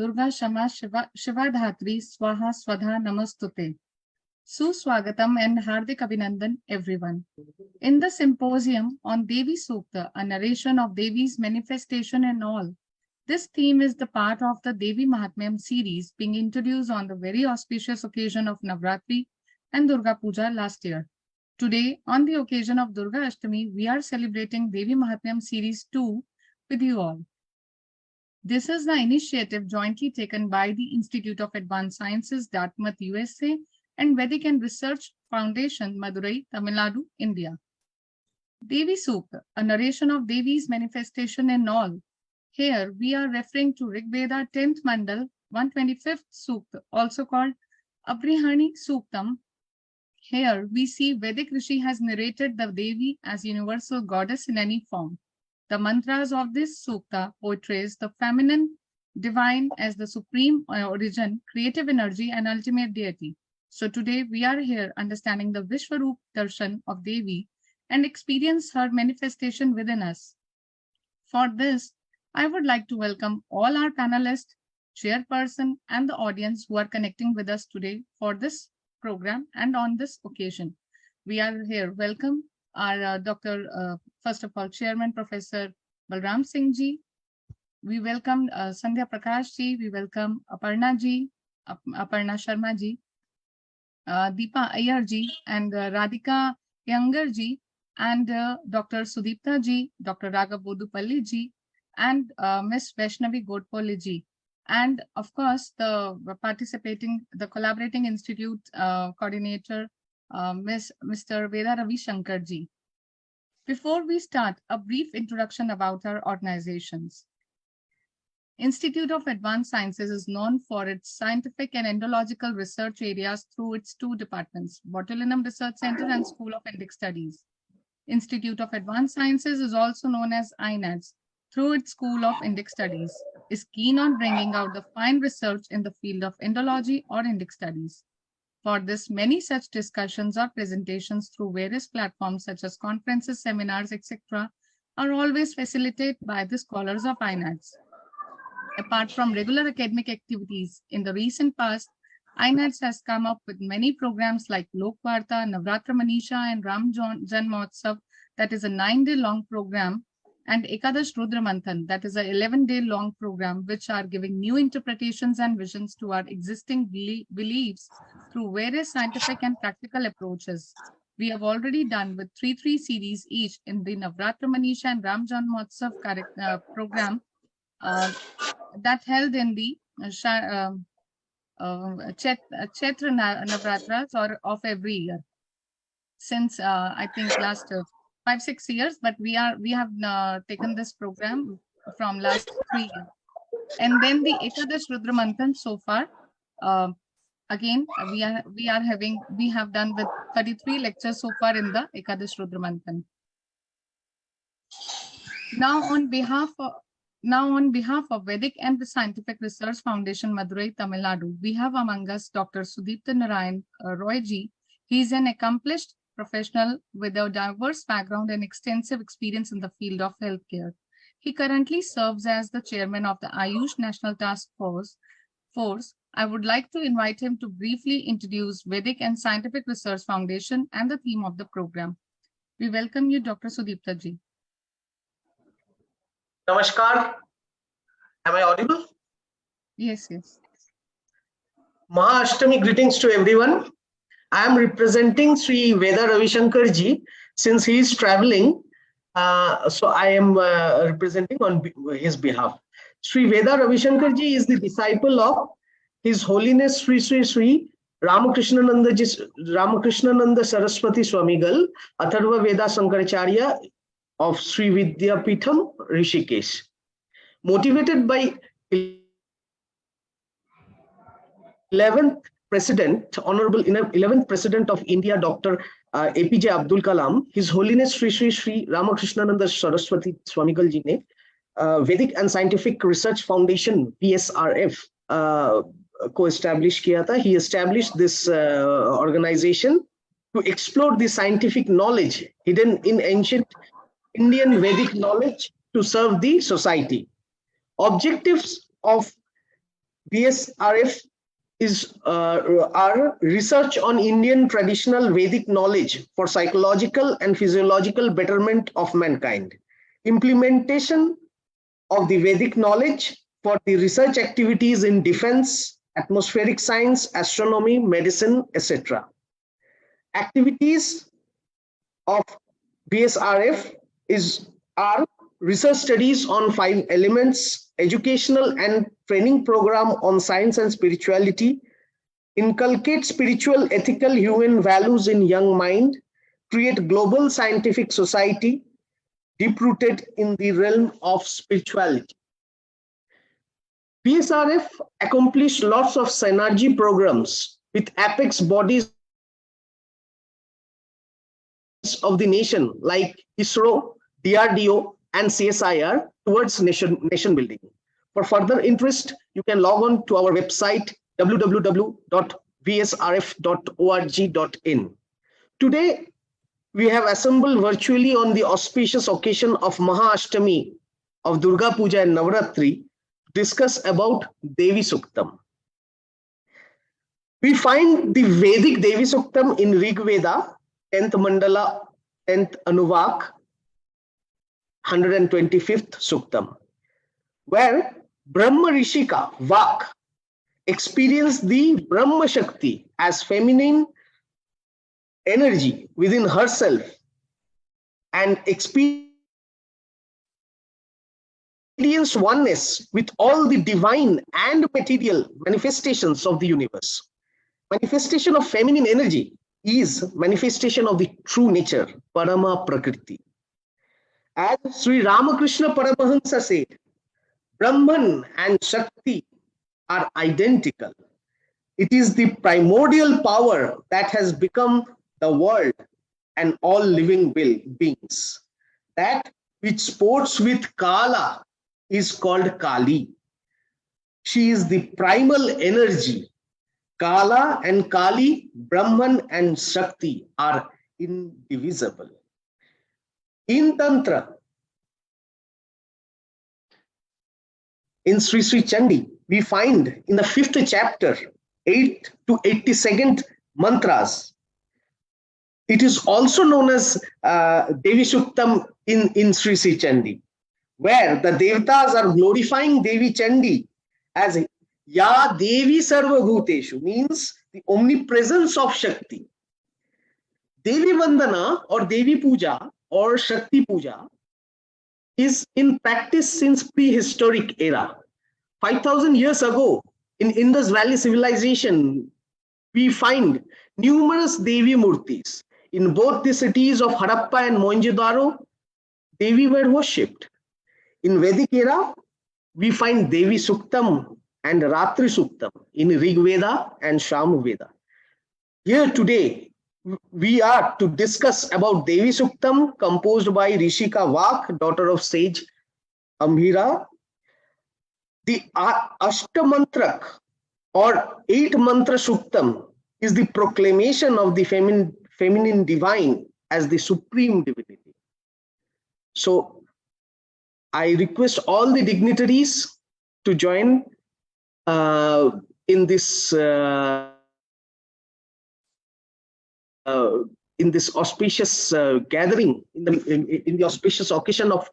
Durga Shama Shiva Dhatri Swaha Swadha Namastute. Suswagatam and Hardik Abhinandan, everyone. In the Symposium on Devī Sūkta, a narration of Devi's manifestation and all, this theme is the part of the Devī-Mahātmyaṁ series being introduced on the very auspicious occasion of Navratri and Durga Puja last year. Today, on the occasion of Durga Ashtami, we are celebrating Devī-Mahātmyaṁ Series-2 with you all. This is the initiative jointly taken by the Institute of Advanced Sciences, Dartmouth, USA, and Vedic and Research Foundation, Madurai, Tamil Nadu, India. Devī Sūkta, a narration of Devi's manifestation and all. Here we are referring to Rig Veda 10th Mandal, 125th Sukta, also called Aprihani Suktam. Here we see Vedic Rishi has narrated the Devi as universal goddess in any form. The mantras of this Sukta portrays the feminine divine as the supreme origin, creative energy, and ultimate deity. So today we are here understanding the Vishwarup Darshan of Devi and experience her manifestation within us. For this, I would like to welcome all our panelists, chairperson, and the audience who are connecting with us today for this program and on this occasion. We are here. Welcome our first of all, Chairman Professor Balram Singh ji. We welcome Sandhya Prakash ji. We welcome Aparna ji, Aparna Sharma ji, Deepa Iyer ji, and Radhika Younger ji, and Dr. Sudipta ji, Dr. Raghava Boddupalli ji, and Ms. Vaishnavi Godpole ji, and of course the collaborating institute coordinator, Mr. Veda Ravisankar ji. Before we start, a brief introduction about our organizations. Institute of Advanced Sciences is known for its scientific and endological research areas through its two departments, Botulinum Research Center and School of Indic Studies. Institute of Advanced Sciences is also known as INADS through its School of Indic Studies, is keen on bringing out the fine research in the field of endology or Indic Studies. For this, many such discussions or presentations through various platforms such as conferences, seminars, etc. are always facilitated by the scholars of INADS. Apart from regular academic activities, in the recent past, INADS has come up with many programs like Lokvarta, Navratra Manisha, and Ram Janmotsav, that is a 9-day long program, and Ekadash Rudra Manthan, that is a 11-day long program, which are giving new interpretations and visions to our existing beliefs through various scientific and practical approaches. We have already done with 3 series each in the Navratra Manisha and Ram Janmotsav program that held in the Chaitra Navratras of every year since I think last 5-6 years, but we have taken this program from last 3 years. And then the Ekadash Rudra Manthan so far, again, we have done with 33 lectures so far in the Ekadash Rudra Manthan. Now on behalf of Vedic and Scientific Research Foundation, Madurai, Tamil Nadu, we have among us Dr. Sudipta Narayan Roy ji. He is an accomplished professional with a diverse background and extensive experience in the field of healthcare. He currently serves as the chairman of the Ayush National Task Force. I would like to invite him to briefly introduce Vedic and Scientific Research Foundation and the theme of the program. We welcome you, Dr. Sudipta ji. Namaskar. Am I audible? Yes, yes. Mahashtami greetings to everyone. I am representing Sri Veda Ravisankar ji since he is traveling. So I am representing on his behalf. Sri Veda Ravisankar ji is the disciple of His Holiness Sri Ramakrishnananda Saraswati Swamigal, Atharva Veda Sankaracharya of Sri Vidya Pitham, Rishikesh. Motivated by 11th President, Honorable 11th President of India, Dr. APJ Abdul Kalam, His Holiness Sri Ramakrishnananda Saraswati Swamigal ji ne Vedic and Scientific Research Foundation VSRF co-established kiya tha. He established this organization to explore the scientific knowledge hidden in ancient Indian Vedic knowledge to serve the society. Objectives of VSRF is our research on Indian traditional Vedic knowledge for psychological and physiological betterment of mankind. Implementation of the Vedic knowledge for the research activities in defense, atmospheric science, astronomy, medicine, etc. Activities of VSRF are research studies on 5 elements, educational and training program on science and spirituality, inculcate spiritual, ethical, human values in young mind, create global scientific society deep-rooted in the realm of spirituality. VSRF accomplished lots of synergy programs with apex bodies of the nation like ISRO, DRDO, and CSIR towards nation building. For further interest, you can log on to our website www.vsrf.org.in. Today, we have assembled virtually on the auspicious occasion of Maha-Ashtami of Durga Puja and Navratri to discuss about Devī Sūktam. We find the Vedic Devī Sūktam in Rig Veda, 10th Mandala, 10th Anuvak, 125th Suktam, where Brahma Rishika, Vak, experienced the Brahma Shakti as feminine energy within herself and experienced oneness with all the divine and material manifestations of the universe. Manifestation of feminine energy is manifestation of the true nature, Parama Prakriti. As Sri Ramakrishna Paramahansa said, Brahman and Shakti are identical. It is the primordial power that has become the world and all living beings. That which sports with Kala is called Kali. She is the primal energy. Kala and Kali, Brahman and Shakti are indivisible. In Tantra, in Sri Sri Chandi, we find in the 5th chapter, 8 to 82nd mantras. It is also known as Devī Sūktam in Sri Sri Chandi, where the Devatas are glorifying Devi Chandi as Ya Devi Sarva Bhuteshu, means the omnipresence of Shakti. Devi Vandana or Devi Puja or Shakti Puja is in practice since prehistoric era. 5,000 years ago, in Indus Valley civilization, we find numerous Devi Murtis. In both the cities of Harappa and Mohenjo-daro, Devi were worshipped. In Vedic era, we find Devī Sūktam and Ratri Sūktam in Rig Veda and Sham Veda. Here today, we are to discuss about Devī Sūktam, composed by Rishika Vak, daughter of sage Ambhira. The Ashtamantrak or 8 mantra Sūktam is the proclamation of the feminine divine as the supreme divinity. So I request all the dignitaries to join in this auspicious gathering, in the auspicious occasion of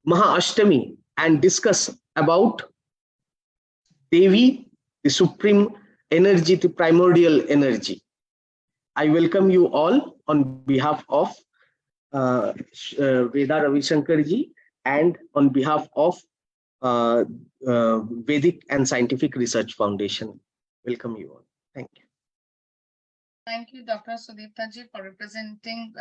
Maha-Ashtami, and discuss about Devi, the supreme energy, the primordial energy. I welcome you all on behalf of Veda Ravisankar ji and on behalf of Vedic and Scientific Research Foundation. Welcome you all. Thank you. Thank you, Dr. Sudipta ji, for representing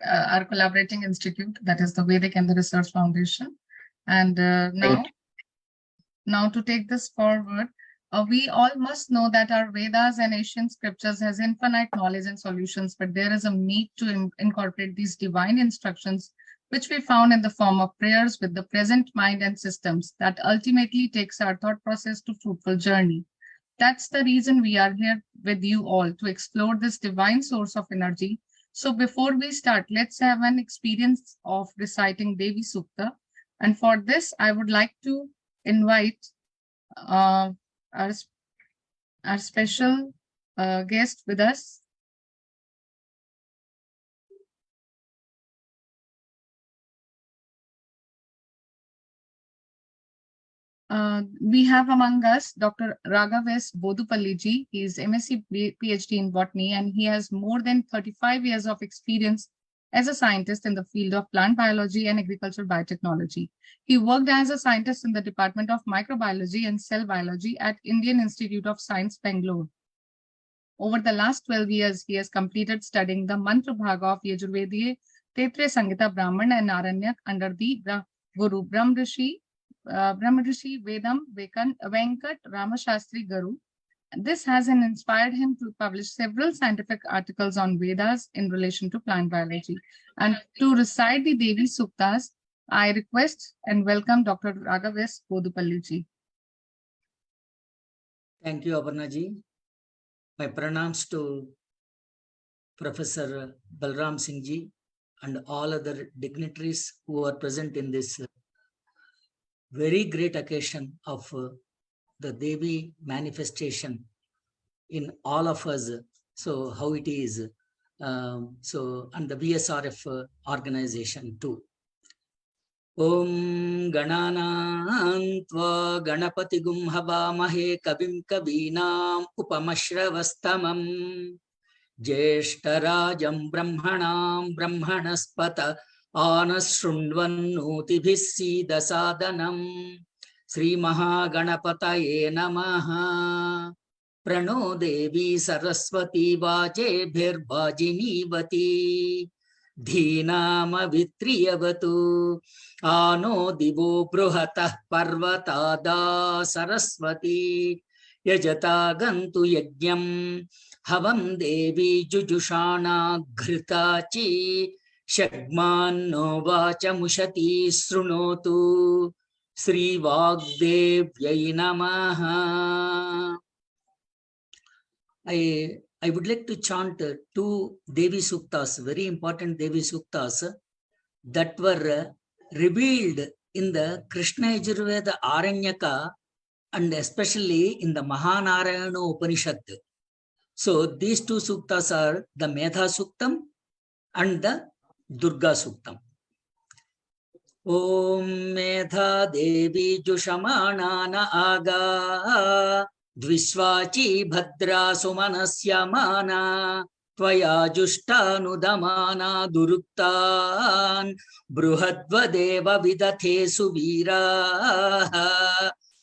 our collaborating institute, that is the Vedic and the Research Foundation. And now to take this forward, we all must know that our Vedas and ancient scriptures has infinite knowledge and solutions, but there is a need to incorporate these divine instructions, which we found in the form of prayers with the present mind and systems that ultimately takes our thought process to fruitful journey. That's the reason we are here with you all, to explore this divine source of energy. So before we start, let's have an experience of reciting Devī Sūkta. And for this, I would like to invite our, our special guest with us. We have among us Dr. Raghava Boddupalli ji. He is MSc PhD in botany, and he has more than 35 years of experience as a scientist in the field of plant biology and agricultural biotechnology. He worked as a scientist in the Department of Microbiology and Cell Biology at Indian Institute of Science, Bangalore. Over the last 12 years, he has completed studying the Mantra Bhaga of Yajurvediya, Tetre Sangita Brahman and Aranyak under the Guru Brahmrishi Vedam Venkat Ramashastri Guru. This has inspired him to publish several scientific articles on Vedas in relation to plant biology. And to recite the Devī Sūktas, I request and welcome Dr. Raghava Boddupalli ji. Thank you, Aparna ji. My pranams to Professor Balram Singh ji and all other dignitaries who are present in this very great occasion of the Devi manifestation in all of us. So how it is, and the VSRF organization too. Om Gananam Tva Ganapati Gum Havamahe Kavim Kavinam Upamashravastamam Jeshtarajam Brahmanam Brahmanaspata Anashrunvannutibhis Sida Sadanam Sri Mahaganapataye Namaha Prano Devi Saraswati Vajebhir Vajinivati Dhinama Vitriyavatu Ano Divo Bruhatah Parvatada Saraswati Yajata Gantu Yajnam Havam Devi Jujushana Ghritachi Shagman no Vacha Mushati Srunotu Sri Vagdevyai Namaha. I would like to chant two Devī Sūktas, very important Devī Sūktas that were revealed in the Krishna Yajurveda Aranyaka and especially in the Mahanarayana Upanishad. So these two Sūktas are the Medha Sūktam and the Durga Sūktam. Om Medha Devi Jushamanana Aga Dvisvachi Bhadra Sumanasyamana Tvaya Jushtanudamana Duruktan Bruhadvadeva Vidathe Suvira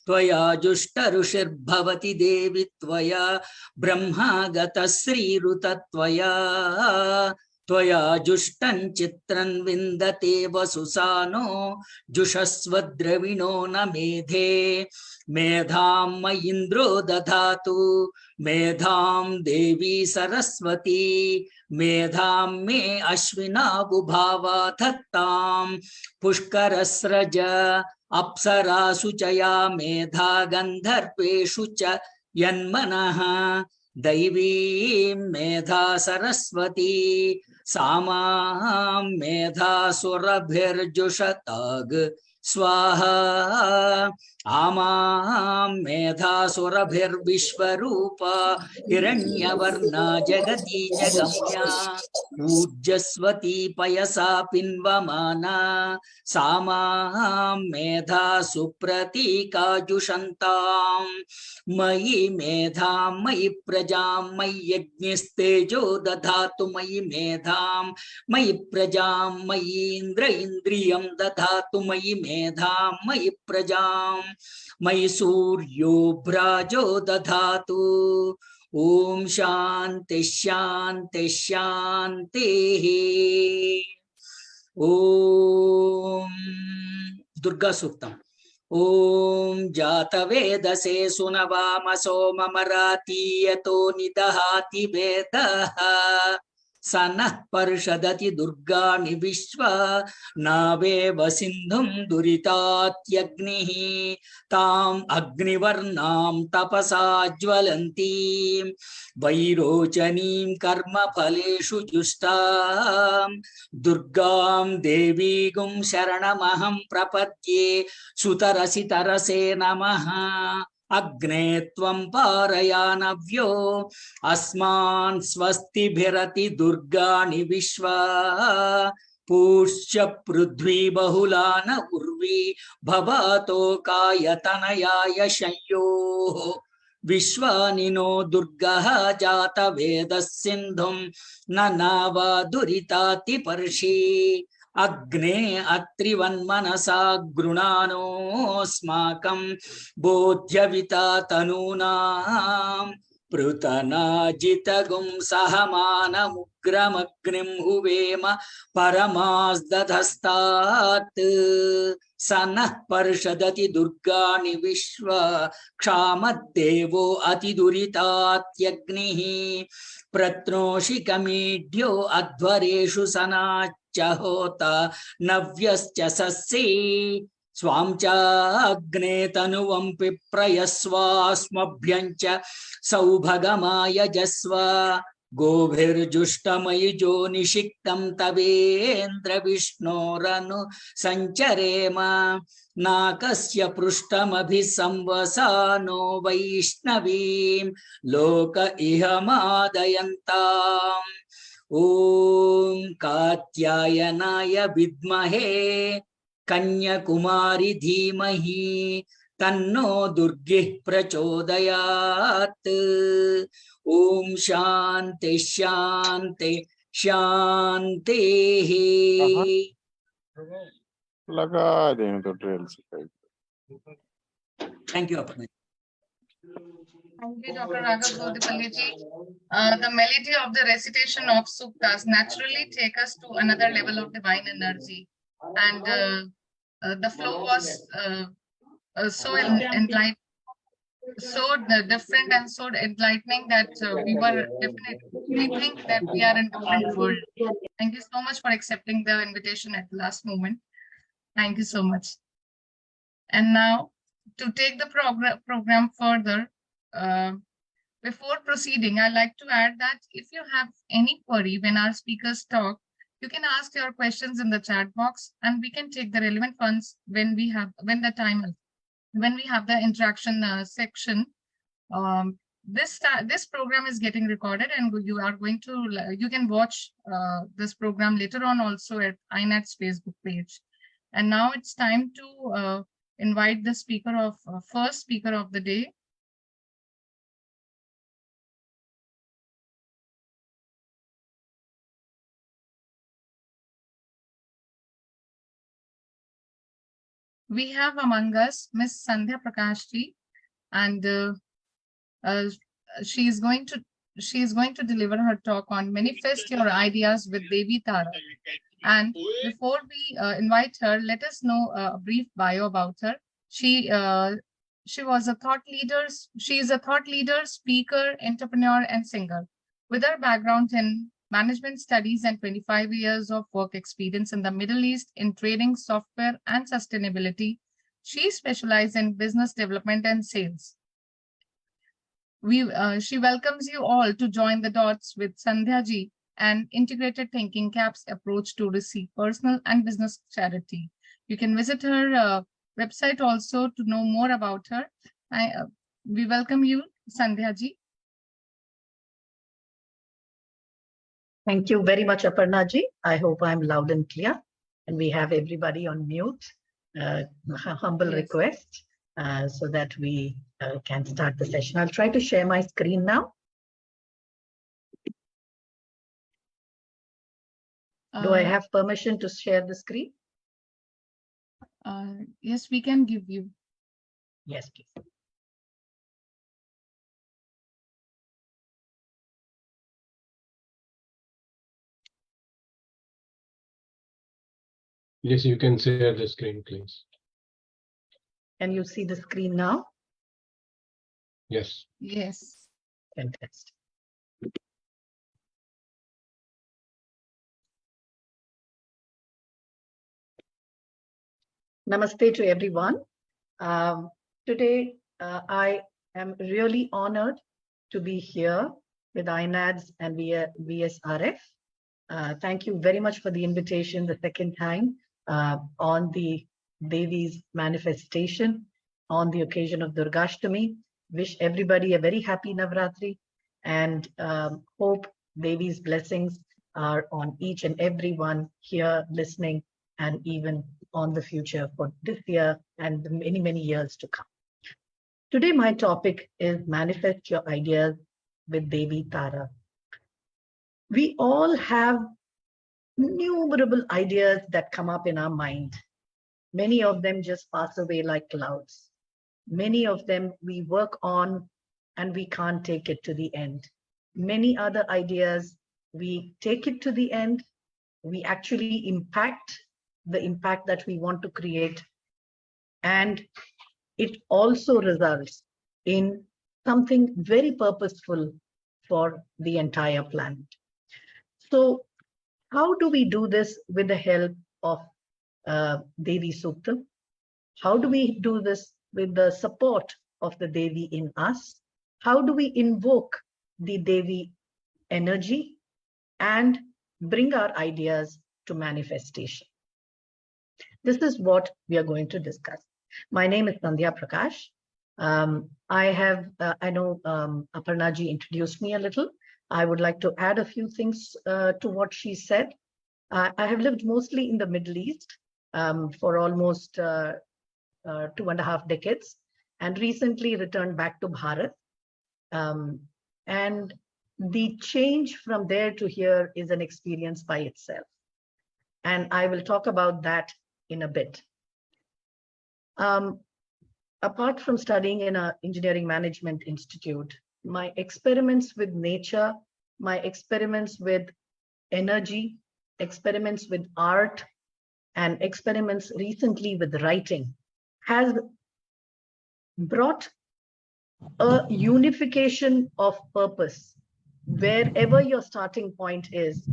Tvaya Jushtarushir Bhavati Devi Tvaya Brahma Gata Sri Ruta Tvaya Tvaya Jushtan Chitran Vindate Vasusano Jushasvadravino Namedhe Medham Indro Dadhatu Medham Devi Saraswati Medham Me Ashvina Bhubhava Thattam Pushkarasraja Apsara Suchaya Medha Gandharpe Shucha Yanmanaha Devi Medha Saraswati Sama Medha Surabhir Jushatag Swaha Ama Medha Surabhir Vishwarupa Hiranyavarna Jagati Jagamya Ujjaswati Payasa Pinvamana Sama Medha Supratika Jushantam Mayi Medham Mayi Prajam Mayi Yajnistejo Dadhatu Mayi Medham Mayi Prajam Mayi Indra Indriyam Dadhatu Mayi Medham Mayi Prajam Mayi Suryo Brajo Dadhatu Om Shanti Shanti Shanti. Om Durga Sūktam. Om Jata Vedase Sunavama Soma Marati Yato Nidahati Vedaha Sanah Parshadati Durga Nivishwa Nave Vasindhum Duritat-Yagnihi Tam Agnivarnam Tapasa Jvalantim Vairochanim Karma Phaleshu Justam Durgam Devi Gum Sharanamaham Prapadye Sutarasi Tarase Namaha Agne tvam parayanavyo asman swastibhirati durgani vishva Pushya prudhvi bahulana urvi bhavato kayatanayaya shayyo Vishwanino durgaha jata vedas sindhum nanava duritati parshi Agne atrivan manasa grunano smakam bodhyavita tanunam Prutana jitagum sahamana mugramagnim huvema paramasdadhastat Sanah parshadati durgani vishva kshamaddevo atiduritatyagnihi Pratnoshi kamidyo advareshu sanachahota navyascha sassi Swamcha agne tanuvam piprayasva smabhyancha saubhagamaya jasva Gobhirjushtamaijo nishiktam tavendra vishnoranu sancharema Nakasya prustamabhisamvasano vaishnavim loka ihamadayantam Om Katyayanaya vidmahe Kanya Kumari Dhimahi Tanno Durgih Prachodayat Om Shanti Shanti Shanti लगा दें तो trail से Thank you, Aparna. Thank you, Dr. Raghav Boddupalli ji. The melody of the recitation of Suktas naturally take us to another level of divine energy. And the flow was so enlightening, so different and so enlightening that we were definitely think that we are in a different world. Thank you so much for accepting the invitation at the last moment. Thank you so much. And now, to take the program further, before proceeding, I'd like to add that if you have any query when our speakers talk, you can ask your questions in the chat box, and we can take the relevant ones when we have the interaction section. This program is getting recorded, and you can watch this program later on also at INADS Facebook page. And now it's time to invite the first speaker of the day. We have among us Miss Sandhya Prakash ji, and she is going to deliver her talk on Manifest Your Ideas with Devi Tara. And before we invite her, let us know a brief bio about her. She was a thought leader. She is a thought leader, speaker, entrepreneur, and singer. With her background in management studies and 25 years of work experience in the Middle East in trading, software, and sustainability, she specializes in business development and sales. She welcomes you all to join the dots with Sandhya ji, an integrated thinking CAPS approach to receive personal and business charity. You can visit her website also to know more about her. We welcome you, Sandhya ji. Thank you very much, Aparna ji. I hope I'm loud and clear, and we have everybody on mute. Humble request so that we can start the session. I'll try to share my screen now. Do I have permission to share the screen? Yes, we can give you. Yes, please. Yes, you can share the screen, please. Can you see the screen now? Yes. Yes. Fantastic. Namaste to everyone. Today, I am really honored to be here with INADS and VSRF. Thank you very much for the invitation the second time on the Devi's manifestation. on the occasion of Durgashtami. Wish everybody a very happy Navratri and hope Devi's blessings are on each and every one here listening and even on the future for this year and the many, many years to come. Today, my topic is manifest your ideas with Devi Tara. We all have innumerable ideas that come up in our mind. Many of them just pass away like clouds. Many of them we work on and we can't take it to the end. Many other ideas, we take it to the end. We actually impact the impact that we want to create. And it also results in something very purposeful for the entire planet. So how do we do this with the help of Devī Sūkta? How do we do this with the support of the Devi in us? How do we invoke the Devi energy and bring our ideas to manifestation? This is what we are going to discuss. My name is Sandhya Prakash. I know Aparna ji introduced me a little. I would like to add a few things to what she said. I have lived mostly in the Middle East for almost 2.5 decades and recently returned back to Bharat. And the change from there to here is an experience by itself. And I will talk about that in a bit. Apart from studying in an engineering management institute, my experiments with nature, my experiments with energy, experiments with art, and experiments recently with writing has brought a unification of purpose. Wherever your starting point is,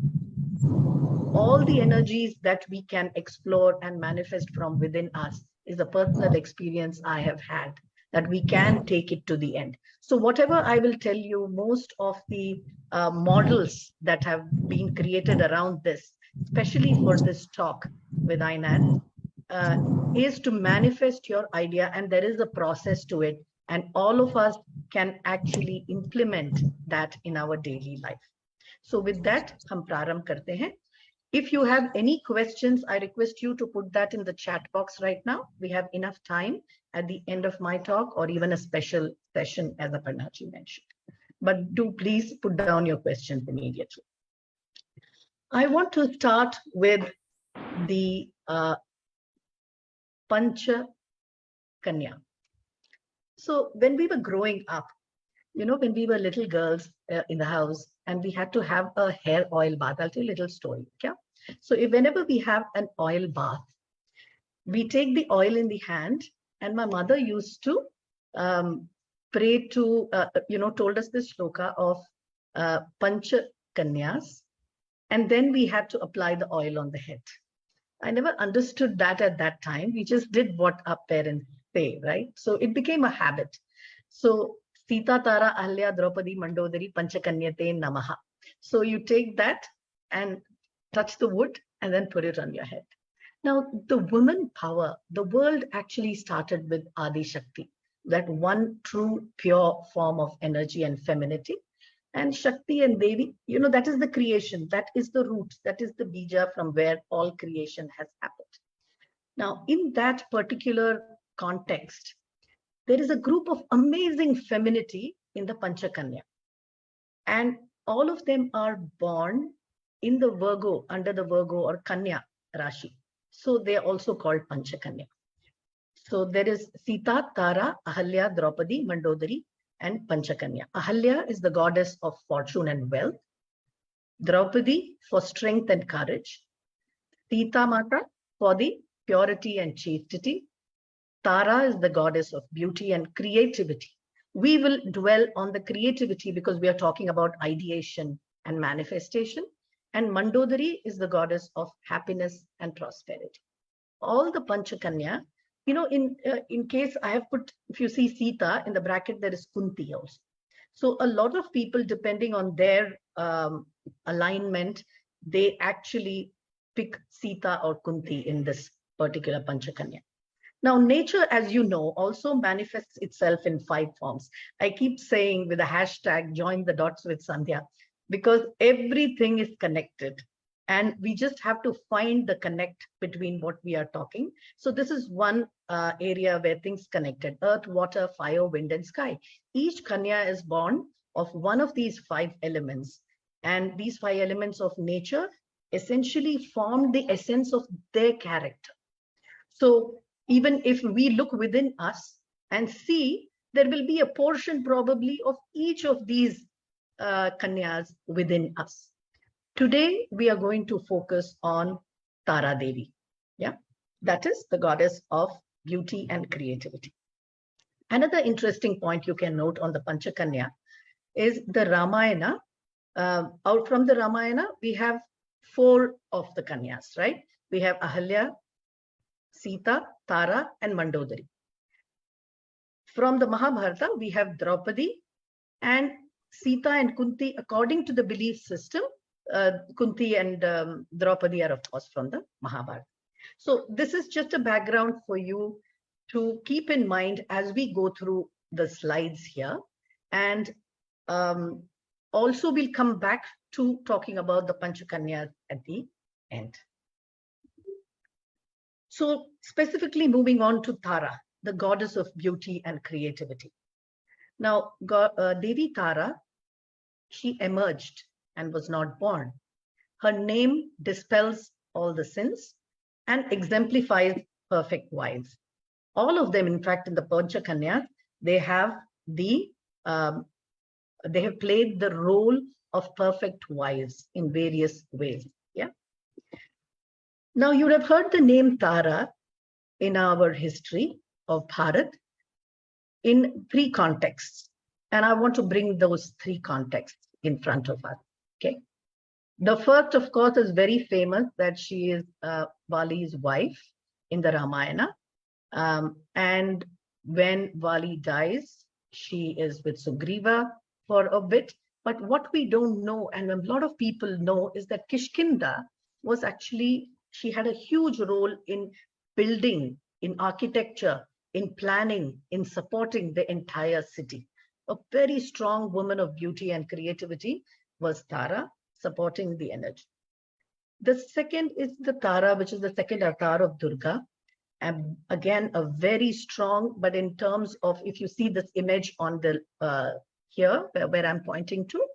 all the energies that we can explore and manifest from within us is a personal experience I have had, that we can take it to the end. So whatever I will tell you, most of the models that have been created around this, especially for this talk with INADS, is to manifest your idea, and there is a process to it, and all of us can actually implement that in our daily life. So with that, hum prarambh karte hain. If you have any questions, I request you to put that in the chat box right now. We have enough time at the end of my talk or even a special session, as Aparna ji mentioned. But do please put down your questions immediately. I want to start with the Pancha Kanya. So when we were growing up, you know, when we were little girls in the house and we had to have a hair oil bath, I'll tell you a little story. Okay? So whenever we have an oil bath, we take the oil in the hand, and my mother used to pray to, told us this shloka of Pancha Kanyas, and then we had to apply the oil on the head. I never understood that at that time. We just did what our parents say, right? So it became a habit. So Sita Tara Ahalya Draupadi Mandodari Panchakanyate Namaha. So you take that and touch the wood and then put it on your head. Now, the woman power, the world actually started with Adi Shakti, that one true pure form of energy and femininity. And Shakti and Devi, you know, that is the creation, that is the root, that is the bija from where all creation has happened. Now, in that particular context, there is a group of amazing femininity in the Panchakanya. And all of them are born in the Virgo, under the Virgo or Kanya Rashi. So they are also called Panchakanya. So there is Sita, Tara, Ahalya, Draupadi, Mandodari, and Panchakanya. Ahalya is the goddess of fortune and wealth. Draupadi for strength and courage. Sita Mata for the purity and chastity. Tara is the goddess of beauty and creativity. We will dwell on the creativity because we are talking about ideation and manifestation. And Mandodari is the goddess of happiness and prosperity. All the Panchakanya, you know, in case I have put, if you see Sita in the bracket, there is Kunti also. So a lot of people, depending on their alignment, they actually pick Sita or Kunti in this particular Panchakanya. Now, nature, as you know, also manifests itself in 5 forms. I keep saying with the hashtag, join the dots with Sandhya, because everything is connected. And we just have to find the connect between what we are talking. So this is one area where things connected: earth, water, fire, wind, and sky. Each Kanya is born of one of these 5 elements. And these 5 elements of nature essentially form the essence of their character. So even if we look within us and see, there will be a portion probably of each of these Kanyas within us. Today, we are going to focus on Tara Devi. Yeah, that is the goddess of beauty and creativity. Another interesting point you can note on the Panchakanya is the Ramayana. Out from the Ramayana, we have 4 of the Kanyas, right? We have Ahalya, Sita, Tara, and Mandodari. From the Mahabharata, we have Draupadi, and Sita and Kunti, according to the belief system. Kunti and Draupadi are, of course, from the Mahabharata. So this is just a background for you to keep in mind as we go through the slides here. And also we'll come back to talking about the Panchakanyas at the end. So specifically moving on to Tara, the goddess of beauty and creativity. Now, Devi Tara, she emerged and was not born. Her name dispels all the sins and exemplifies perfect wives. All of them, in fact, in the Panchakanyas, they have played the role of perfect wives in various ways. Yeah. Now, you would have heard the name Tara in our history of Bharat in 3 contexts, and I want to bring those 3 contexts in front of us. Okay. The first, of course, is very famous, that she is Vali's wife in the Ramayana. And when Vali dies, she is with Sugriva for a bit. But what we don't know, and a lot of people know, is that Kishkinda was actually, she had a huge role in building, in architecture, in planning, in supporting the entire city. A very strong woman of beauty and creativity was Tara, supporting the energy. The second is the Tara, which is the second avatar of Durga. And again, a very strong, but in terms of, if you see this image on the here, where I'm pointing to,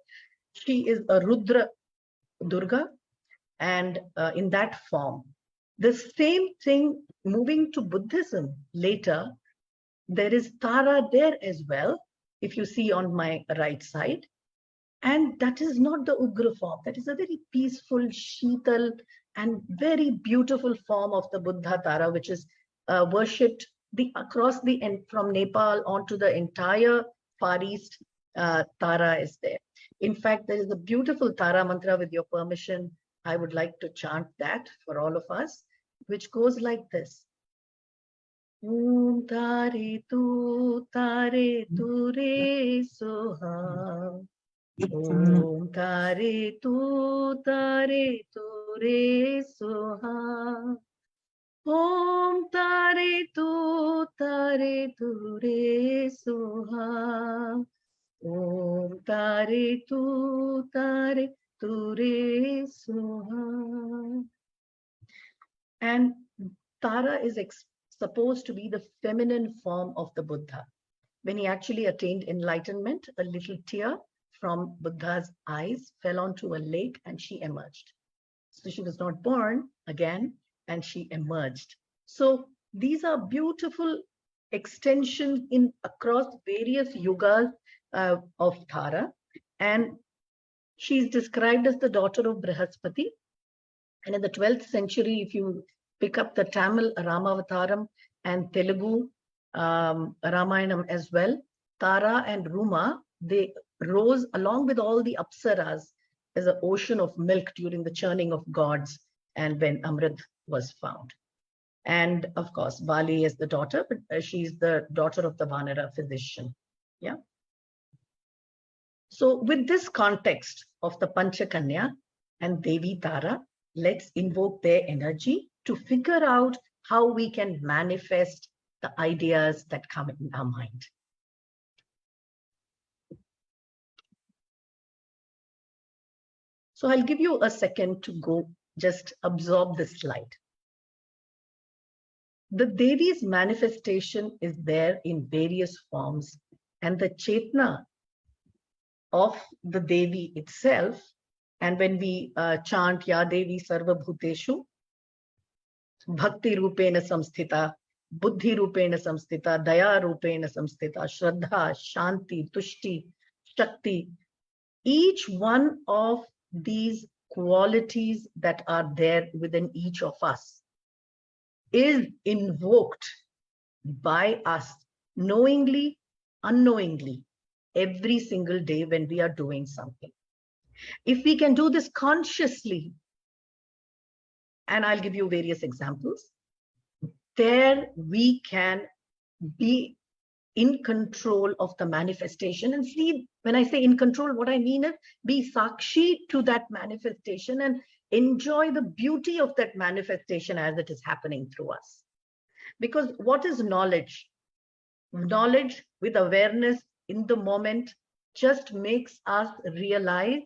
she is a Rudra Durga, and in that form. The same thing moving to Buddhism later, there is Tara there as well, if you see on my right side. And that is not the Ugra form. That is a very peaceful, Sheetal, and very beautiful form of the Buddha Tara, which is worshipped across the end, from Nepal onto the entire Far East. Tara is there. In fact, there is a beautiful Tara mantra. With your permission, I would like to chant that for all of us, which goes like this. Om Tare Tu Re Soha. Om Tare Tu Re Soha. Om Tare Tu Re Soha. Om Tare Tu Re Soha. And Tara is supposed to be the feminine form of the Buddha. When he actually attained enlightenment, a little tear from Buddha's eyes fell onto a lake and she emerged. So she was not born again, and she emerged. So these are beautiful extensions across various yugas of Tara. And she's described as the daughter of Brihaspati. And in the 12th century, if you pick up the Tamil Ramavataram and Telugu Ramayanam as well, Tara and Ruma, they rose along with all the Apsaras as an ocean of milk during the churning of gods and when Amrit was found. And of course, Bali is the daughter, but she's the daughter of the Vanara physician. Yeah. So with this context of the Panchakanya and Devi Tara, let's invoke their energy to figure out how we can manifest the ideas that come in our mind. So I'll give you a second to go just absorb this slide. The Devi's manifestation is there in various forms, and the Chetna of the Devi itself, and when we chant Ya Devi Sarva Bhuteshu, Bhakti Rupena Samsthita, Buddhi Rupena Samsthita, Daya Rupena Samsthita, Shraddha, Shanti, Tushti, Shakti, each one of these qualities that are there within each of us is invoked by us knowingly, unknowingly, every single day when we are doing something. If we can do this consciously, and I'll give you various examples, there we can be in control of the manifestation. And see, when I say in control, what I mean is be sakshi to that manifestation and enjoy the beauty of that manifestation as it is happening through us. Because what is knowledge? Knowledge with awareness in the moment just makes us realize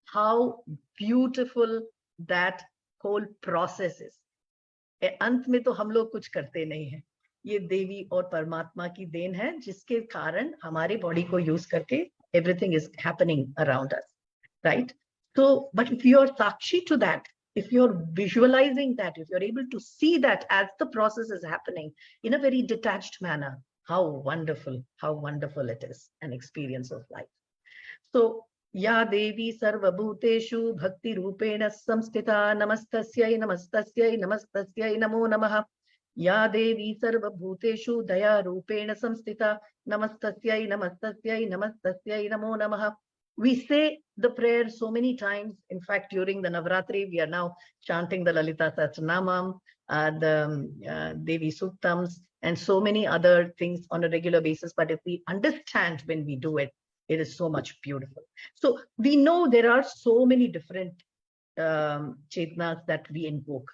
how beautiful that whole process is. अंत में तो हम लोग कुछ करते नहीं हैं, ये देवी और परमात्मा की देन है जिसके कारण हमारे बॉडी को यूज करके everything is happening around us, right? So, but if you're sakshi to that, if you're visualizing that, if you're able to see that as the process is happening in a very detached manner, how wonderful it is, an experience of life. So, Ya Devi Sarva Bhuteshu Bhakti Rupena Samstita Namastasyai Namastasyai Namastasyai Namo Namaha. Ya Devi Sarva Bhuteshu Daya Rupena Samstita Namastasyai Namastasyai Namastasyai Namo Namaha. We say the prayer so many times. In fact, during the Navratri, we are now chanting the Lalita Sahasranamam, the Devī Sūktams, and so many other things on a regular basis. But if we understand when we do it, it is so much beautiful. So we know there are so many different chetnas that we invoke.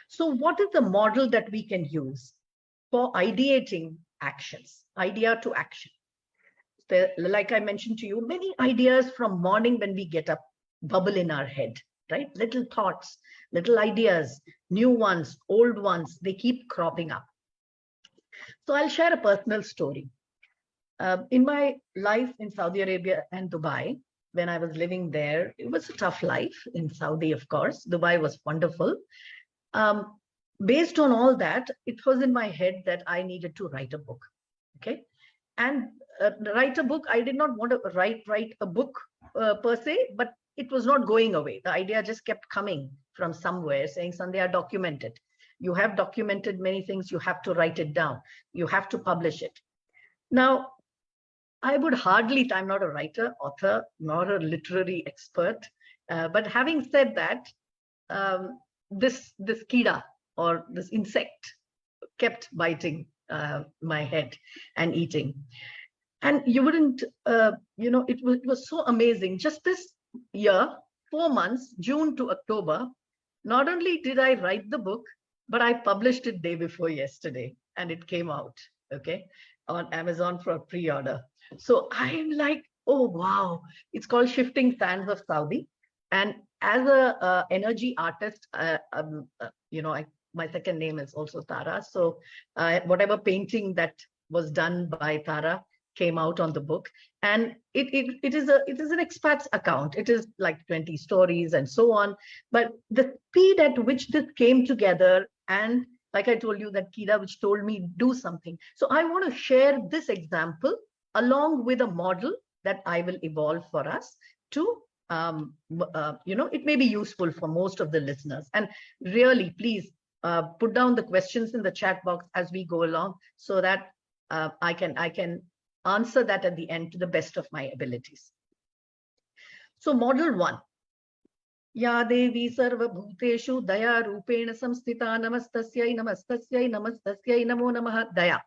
So what is the model that we can use for ideating actions, idea to action? Like I mentioned to you, many ideas from morning when we get up bubble in our head, right? Little thoughts, little ideas, new ones, old ones, they keep cropping up. So I'll share a personal story. In my life in Saudi Arabia and Dubai, when I was living there, it was a tough life in Saudi, of course. Dubai was wonderful. Based on all that, it was in my head that I needed to write a book, okay? And write a book, I did not want to write a book per se, but it was not going away. The idea just kept coming from somewhere saying, Sandhya, document it. You have documented many things, you have to write it down. You have to publish it. Now, I would hardly, I'm not a writer, author, nor a literary expert. But having said that, this kida or this insect kept biting my head and eating. And you wouldn't, it was so amazing. Just this year, 4 months, June to October, not only did I write the book, but I published it day before yesterday and it came out, okay, on Amazon for a pre-order. So I'm like, oh, wow. It's called Shifting Sands of Saudi. And as a energy artist, my second name is also Tara. So whatever painting that was done by Tara came out on the book. And it is an expat's account. It is like 20 stories and so on. But the speed at which this came together, and like I told you, that Kida which told me do something. So I want to share this example along with a model that I will evolve for us to, it may be useful for most of the listeners. And really, please put down the questions in the chat box as we go along so that I can answer that at the end to the best of my abilities. So model 1. Ya Devi Sarva Bhuteshu Daya Rupena Samstita Namastasyai Namastasyai Namastasyai Namo Namaha. Daya,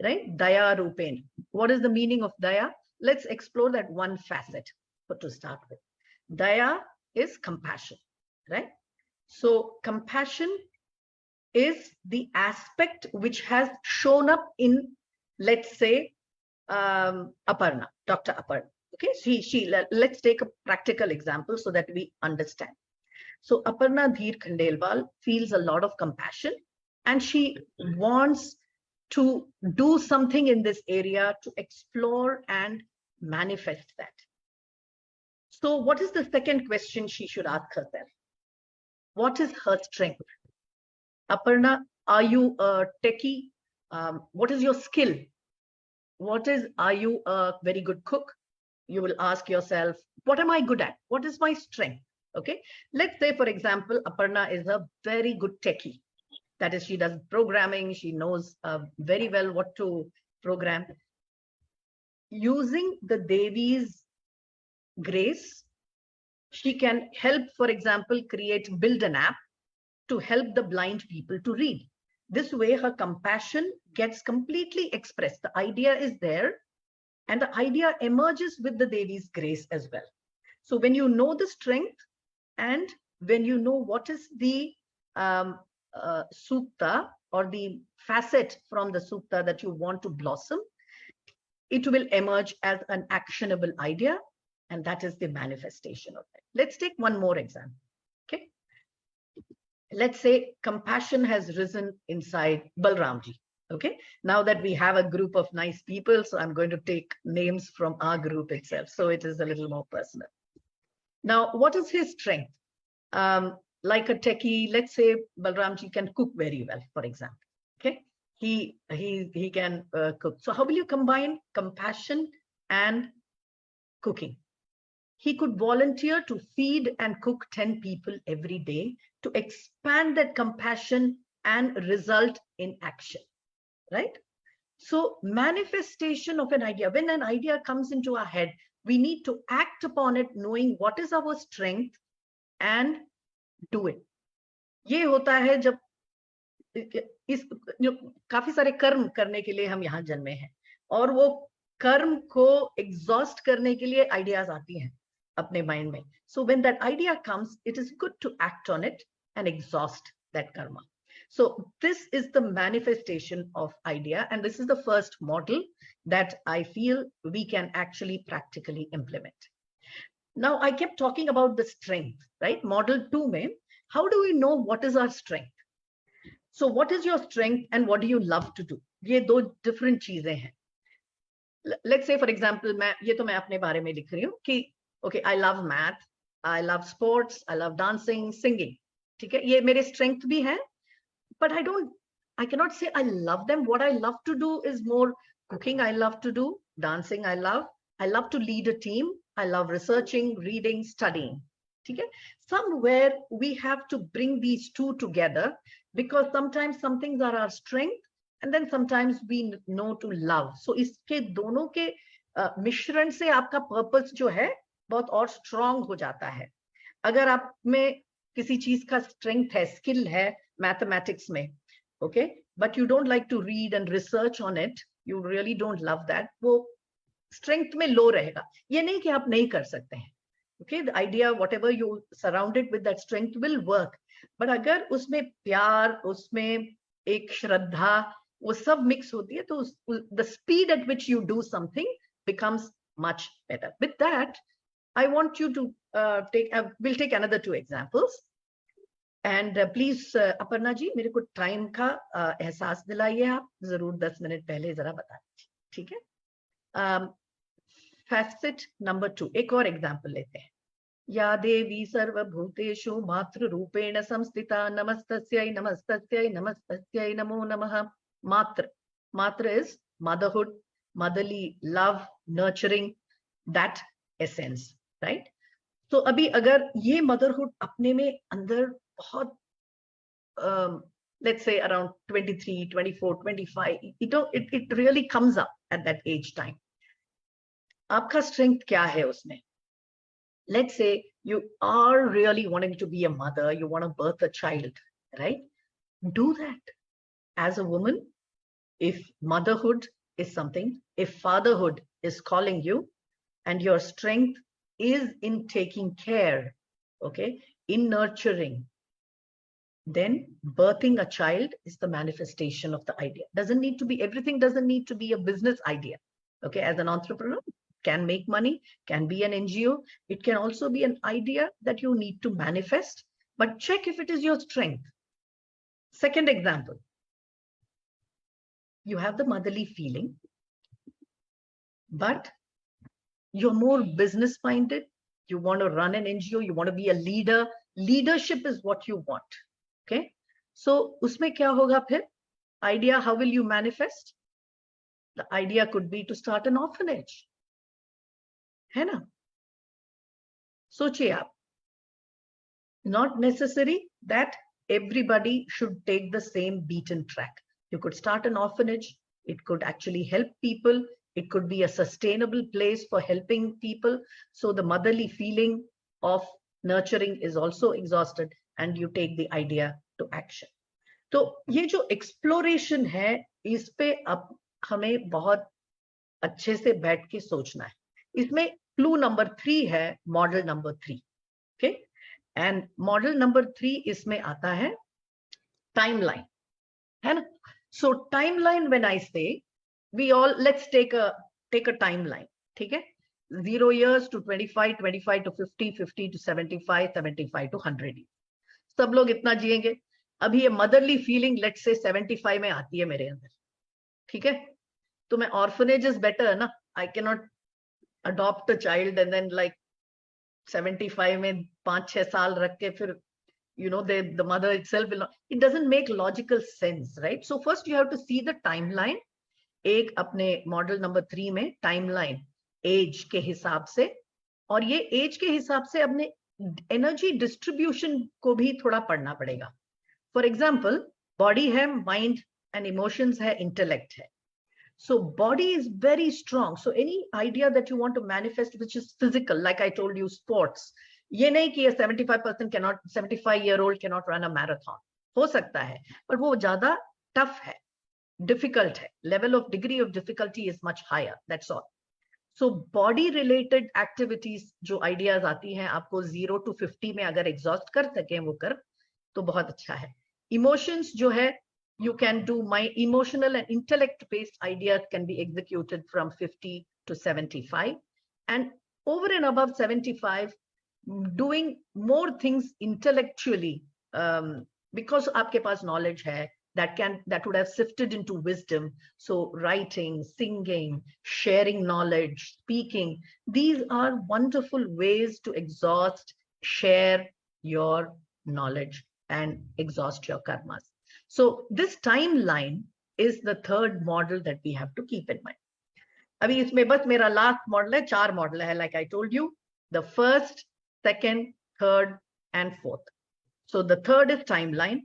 right? Daya Rupena. What is the meaning of Daya? Let's explore that one facet to start with. Daya is compassion, right? So compassion is the aspect which has shown up in, let's say, Aparna, Dr. Aparna. Okay, let's take a practical example so that we understand. So Aparna Dhir Khandelwal feels a lot of compassion and she wants to do something in this area to explore and manifest that. So what is the second question she should ask herself? What is her strength? Aparna, are you a techie? What is your skill? Are you a very good cook? You will ask yourself, what am I good at? What is my strength? Okay, let's say, for example, Aparna is a very good techie. That is, she does programming. She knows very well what to program. Using the Devi's grace, she can help, for example, build an app to help the blind people to read. This way, her compassion gets completely expressed. The idea is there, and the idea emerges with the Devi's grace as well. So when you know the strength, and when you know what is the Sukta or the facet from the Sukta that you want to blossom, it will emerge as an actionable idea, and that is the manifestation of it. Let's take one more example. Okay, let's say compassion has risen inside Balramji. Okay, now that we have a group of nice people, so I'm going to take names from our group itself, so it is a little more personal. Now, what is his strength? Like a techie, let's say Balramji can cook very well, for example. Okay, he can cook. So how will you combine compassion and cooking? He could volunteer to feed and cook 10 people every day to expand that compassion and result in action, right? So manifestation of an idea, when an idea comes into our head, we need to act upon it, knowing what is our strength and do it. ये होता है जब काफी सारे कर्म करने के लिए हम यहाँ जन्मे हैं, और वो कर्म को एग्जॉस्ट करने के लिए आइडियाज आती हैं अपने माइंड में. So when that idea comes, it is good to act on it and exhaust that karma. So this is the manifestation of idea, and this is the first model that I feel we can actually practically implement. Now, I kept talking about the strength, right? Model 2 mein, how do we know what is our strength? So what is your strength and what do you love to do? ये दो different चीजें हैं. Let's say, for example, ये तो मैं अपने बारे में लिख रही हूँ कि okay, I love math, I love sports, I love dancing, singing. ठीक है, ये मेरे strength भी हैं, but I cannot say I love them. What I love to do is more cooking. I love to do dancing. I love to lead a team. I love researching, reading, studying. Okay? Somewhere we have to bring these two together, because sometimes some things are our strength and then sometimes we know to love. So इसके दोनों के मिश्रण से आपका purpose जो है बहुत और strong हो जाता है. अगर आप में किसी चीज का strength है, skill है mathematics में, okay, but you don't like to read and research on it, you really don't love that, वो strength में low रहेगा. ये नहीं कि आप नहीं कर सकते हैं. Okay, the idea, whatever you surround it with, that strength will work. But अगर उसमें प्यार, उसमें एक श्रद्धा, वो सब mix होती है, तो the speed at which you do something becomes much better. With that, I want you to we'll take another 2 examples. And please, Aparna ji, मेरे को time का एहसास दिलाइए आप, जरूर 10 मिनट पहले जरा बता दीजिए, ठीक है? Facet number 2, एक और example लेते हैं. या देवी सर्वभूतेषु मातृरूपेण संस्थिता नमस्तस्यै नमस्तस्यै नमस्तस्यै नमो नमः. Matra is motherhood, motherly love, nurturing, that essence, right? So अभी अगर ये motherhood अपने में अंदर बहुत let's say around 23, 24, 25, it really comes up at that age time. आपका strength क्या है उसमें? Let's say you are really wanting to be a mother, you want to birth a child, right? Do that. As a woman, if motherhood is something, if fatherhood is calling you, and your strength is in taking care, okay, in nurturing, then birthing a child is the manifestation of the idea. Doesn't need to be, everything doesn't need to be a business idea. Okay, as an entrepreneur, can make money, can be an NGO. It can also be an idea that you need to manifest, but check if it is your strength. Second example, you have the motherly feeling, but you're more business minded. You want to run an NGO, you want to be a leader. Leadership is what you want. Okay, so usme kya hoga phir? Idea, how will you manifest? The idea could be to start an orphanage. है ना? सोचिए आप. Not necessary that everybody should take the same beaten track. You could start an orphanage. It could actually help people. It could be a sustainable place for helping people. So the motherly feeling of nurturing is also exhausted, and you take the idea to action. तो ये जो exploration है, इस पे अब हमें बहुत अच्छे से बैठ के सोचना है. इसमें क्लू नंबर 3 है, model number 3. Okay, and model number 3 इसमें आता है टाइमलाइन, है ना? सो timeline, when I say, we all let's take a timeline. ठीक है, 0 years to 25, 25 to 50, 50 to 75, 75 to 100. सब लोग इतना जिएंगे. अभी ये मदरली फीलिंग लेट्स से 75 में आती है मेरे अंदर. ठीक है, तो मैं ऑर्फनेज इज बेटर है ना. I can not adopt a child and then like 75 में 5-6 साल रख के फिर the mother itself will not, it doesn't make logical sense, right? So first you have to see the timeline. एक अपने model number 3 में टाइमलाइन एज के हिसाब से, और ये एज के हिसाब से अपने एनर्जी डिस्ट्रीब्यूशन को भी थोड़ा पढ़ना पड़ेगा. फॉर एग्जाम्पल, बॉडी है, माइंड एंड इमोशंस है, इंटेलेक्ट है. So body is very strong. So any idea that you want to manifest, which is physical, like I told you, sports. ये नहीं कि 75-year-old cannot run a marathon. हो सकता है, but वो ज़्यादा tough है, difficult है. Level of degree of difficulty is much higher. That's all. So body related activities जो ideas आती हैं, आपको 0 to 50 में अगर exhaust कर सकें वो कर, तो बहुत अच्छा है. Emotions जो है, you can do, my emotional and intellect based ideas can be executed from 50 to 75, and over and above 75 doing more things intellectually, because aapke paas knowledge hai that would have sifted into wisdom. So writing, singing, sharing knowledge, speaking, these are wonderful ways to exhaust, share your knowledge and exhaust your karmas. So this timeline is the third model that we have to keep in mind. अभी इसमें बस मेरा last model है, 4 model है, like I told you, the first, second, third and fourth. So the third is timeline,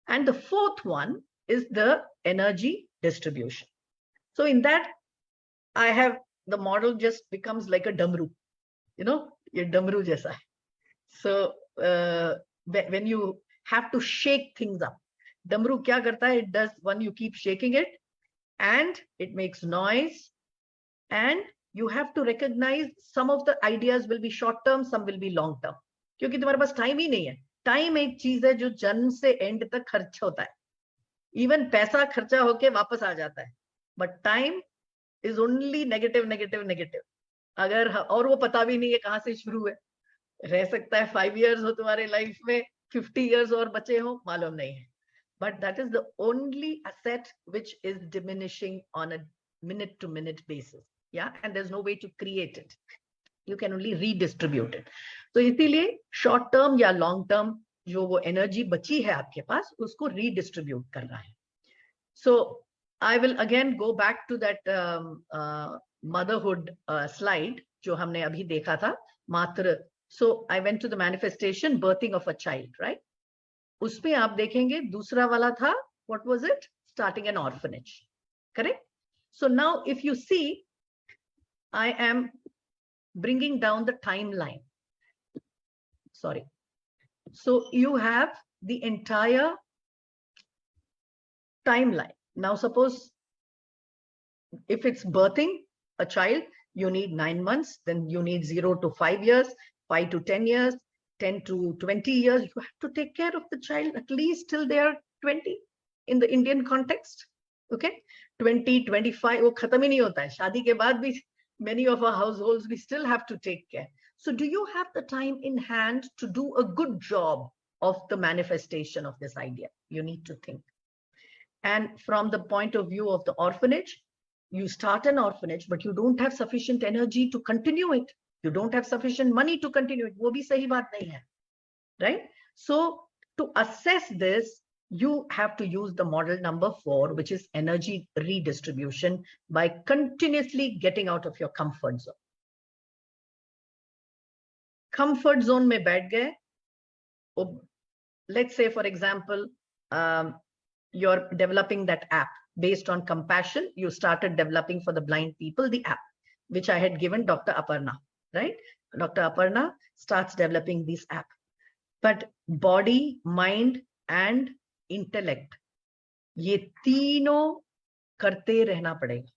and the fourth one is the energy distribution. So in that, I have the model just becomes like a damru, ये डमरू जैसा है. So when you have to shake things up, डमरू क्या करता है? It does, when you keep shaking it, and it makes noise, and you have to recognize some of the ideas will be short term, some will be long term, क्योंकि तुम्हारे पास time ही नहीं है. Time एक चीज है जो जन्म से एंड तक खर्च होता है. इवन पैसा खर्चा होके वापस आ जाता है, but time is only negative negative negative. अगर, और वो पता भी नहीं है कहाँ से शुरू है. रह सकता है 5 years हो तुम्हारे लाइफ में, 50 years और बचे हो, मालूम नहीं है. But that is the only asset which is diminishing on a minute-to-minute basis. Yeah, and there's no way to create it. You can only redistribute it. So इसीलिए short term या long term जो वो energy बची है आपके पास, उसको redistribute करना है. So I will again go back to that motherhood slide जो हमने अभी देखा था, मात्र. So I went to the manifestation, birthing of a child, right? उसमें आप देखेंगे दूसरा वाला था, what was it? Starting an orphanage, correct? So now if you see, I am bringing down the timeline. Sorry. So you have the entire timeline. Now suppose if it's birthing a child, you need 9 months, then you need 0 to 5 years, 5 to 10 years, 10 to 20 years, you have to take care of the child at least till they are 20 in the Indian context. Okay, 20, 25, wo khatam hi nahi hota hai. Shaadi ke baad bhi, many of our households, we still have to take care. So do you have the time in hand to do a good job of the manifestation of this idea? You need to think. And from the point of view of the orphanage, you start an orphanage, but you don't have sufficient energy to continue it. You don't have sufficient money to continue it. वो भी सही बात नहीं है, right? So to assess this, you have to use the model number 4, which is energy redistribution, by continuously getting out of your comfort zone. Comfort zone में बैठ गए. Let's say, for example, you're developing that app based on compassion. You started developing for the blind people the app, which I had given Dr. Aparna, right? Dr. Aparna starts developing this app. But body, mind, and intellect, ye तीनों करते रहना पड़ेगा.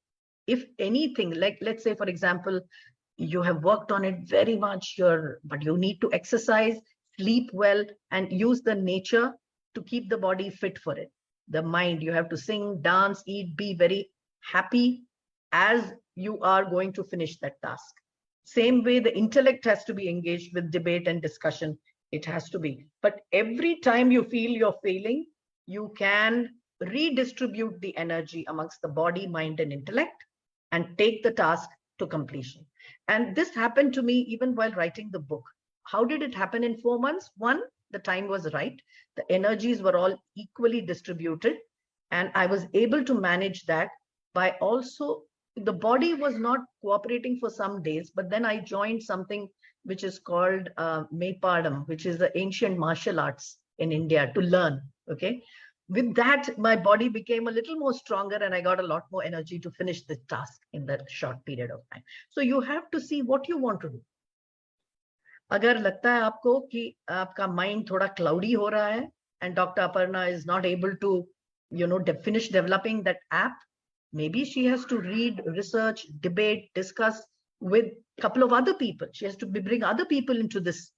If anything, like let's say, for example, you have worked on it very much, but you need to exercise, sleep well, and use the nature to keep the body fit for it. The mind, you have to sing, dance, eat, be very happy as you are going to finish that task. Same way, the intellect has to be engaged with debate and discussion. It has to be. But every time you feel you're failing, you can redistribute the energy amongst the body, mind, and intellect and take the task to completion. And this happened to me even while writing the book. How did it happen in 4 months? One, the time was right. The energies were all equally distributed. And I was able to manage that by also, the body was not cooperating for some days, but then I joined something which is called Maypadam, which is the ancient martial arts in India, to learn. Okay. With that, my body became a little more stronger and I got a lot more energy to finish the task in that short period of time. So you have to see what you want to do. अगर लगता है आपको कि आपका mind थोड़ा cloudy हो रहा है and Dr. Aparna is not able to, finish developing that app, maybe she has to read, research, debate, discuss with a couple of other people. She has to bring other people into this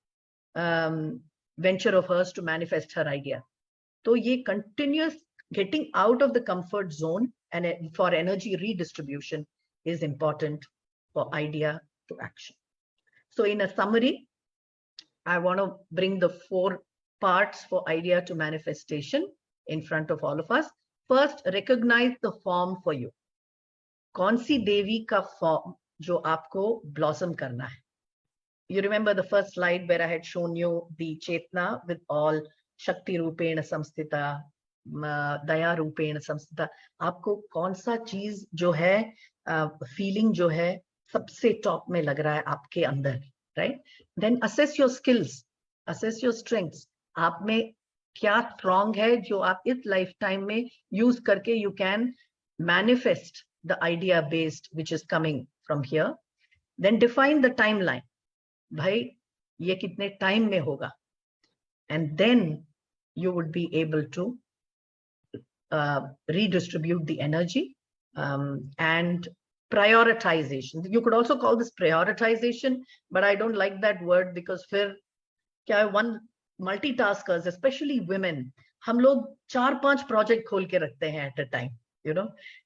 venture of hers to manifest her idea. So ye continuous getting out of the comfort zone and for energy redistribution is important for idea to action. So in a summary, I want to bring the 4 parts for idea to manifestation in front of all of us. First, recognize the form for you. कौन सी देवी का form जो आपको blossom करना है? You remember the first slide where I had shown you the Chetna with all Shakti Rupena Samstita, Daya Rupena Samstita. आपको कौन सा चीज जो है, feeling जो है, सबसे top में लग रहा है आपके अंदर, right? Then assess your skills, assess your strengths. आप में क्या strong है जो आप इस lifetime में use करके you can manifest the idea based which is coming from here. Then define the timeline. भाई ये कितने time में होगा? And then you would be able to redistribute the energy and prioritization. You could also call this prioritization, but I don't like that word because फिर क्या one multitaskers, especially women, हम लोग 4-5 project खोल के रखते हैं at a time,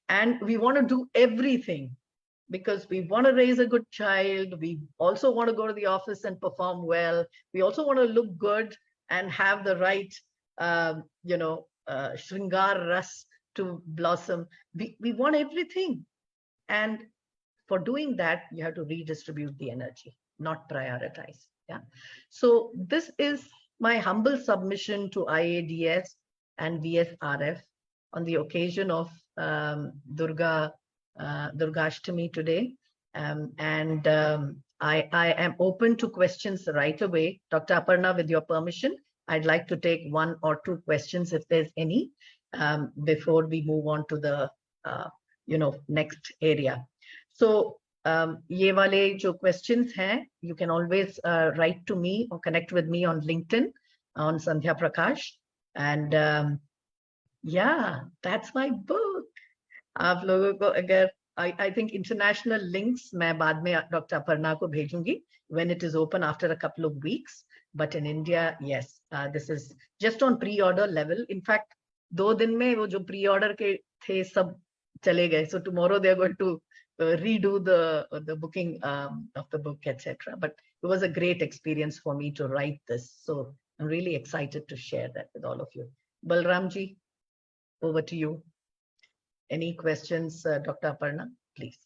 and we want to do everything because we want to raise a good child. We also want to go to the office and perform well. We also want to look good and have the right, shringar ras to blossom. We want everything. And for doing that, you have to redistribute the energy, not prioritize. Yeah. So this is my humble submission to IADS and VSRF on the occasion of Durgashtami today. I am open to questions right away. Dr. Aparna, with your permission, I'd like to take 1 or 2 questions if there's any, before we move on to the next area. So ye wale jo questions hain, you can always write to me or connect with me on LinkedIn on Sandhya Prakash. And yeah, that's my book. आप लोगों को अगर I think international links मैं बाद में Dr. Aparna को भेजूंगी when it is open after a couple of weeks. But in India, yes, this is just on pre-order level. In fact, 2 दिन में वो जो pre-order के थे सब चले गए. So tomorrow they are going to redo the booking of the book, etc. But it was a great experience for me to write this. So I'm really excited to share that with all of you. Balramji, over to you. Any questions, Dr. Aparna, please?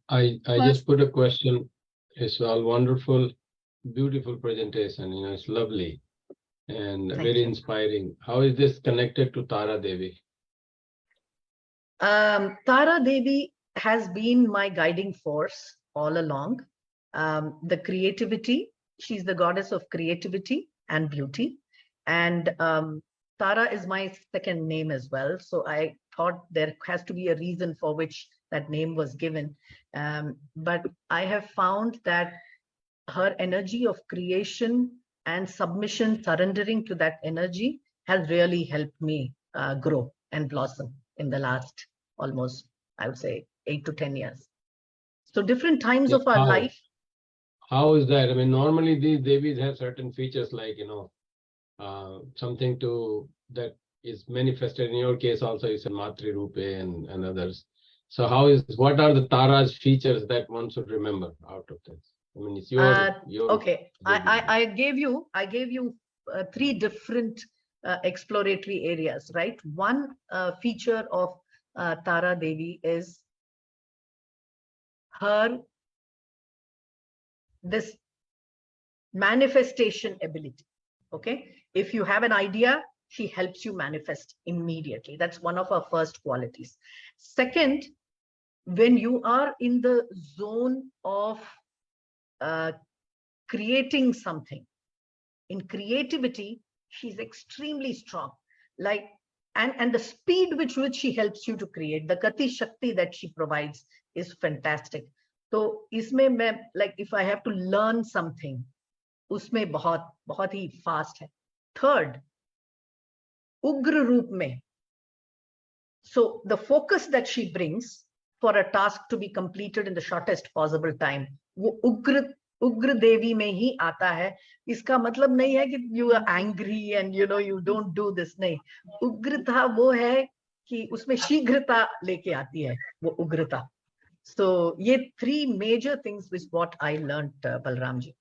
I just put a question. It's all wonderful, beautiful presentation. It's lovely and Thank very you. inspiring. How is this connected to Tara Devi? Tara Devi has been my guiding force all along. The creativity, she's the goddess of creativity and beauty. And Tara is my second name as well. So I thought there has to be a reason for which that name was given. But I have found that her energy of creation and submission, surrendering to that energy has really helped me grow and blossom in the last almost, I would say, 8 to 10 years. So different times of our life. How is that? I mean, normally these Devis have certain features like, something that is manifested. In your case also, you said Matri Rupe and others. So what are the Tara's features that one should remember out of this? I mean, it's your okay. I gave you 3 different exploratory areas, right? One feature of Tara Devi is this manifestation ability. Okay, if you have an idea, she helps you manifest immediately. That's one of her first qualities. Second, when you are in the zone of creating something, in creativity, she's extremely strong. Like, and the speed with which she helps you to create, the Gati Shakti that she provides is fantastic. So isme main, like, if I have to learn something, usme bahut hi fast hai. Third, Ugra Roop mein. So the focus that she brings for a task to be completed in the shortest possible time, wo Ugra Devi mein hi aata hai. Iska matlab nahi hai ki you are angry and you don't do this. Nahi. Ugrata wo hai ki usme shigrata leke aati hai, wo ugrata. So ye 3 major things is what I learned, Balramji.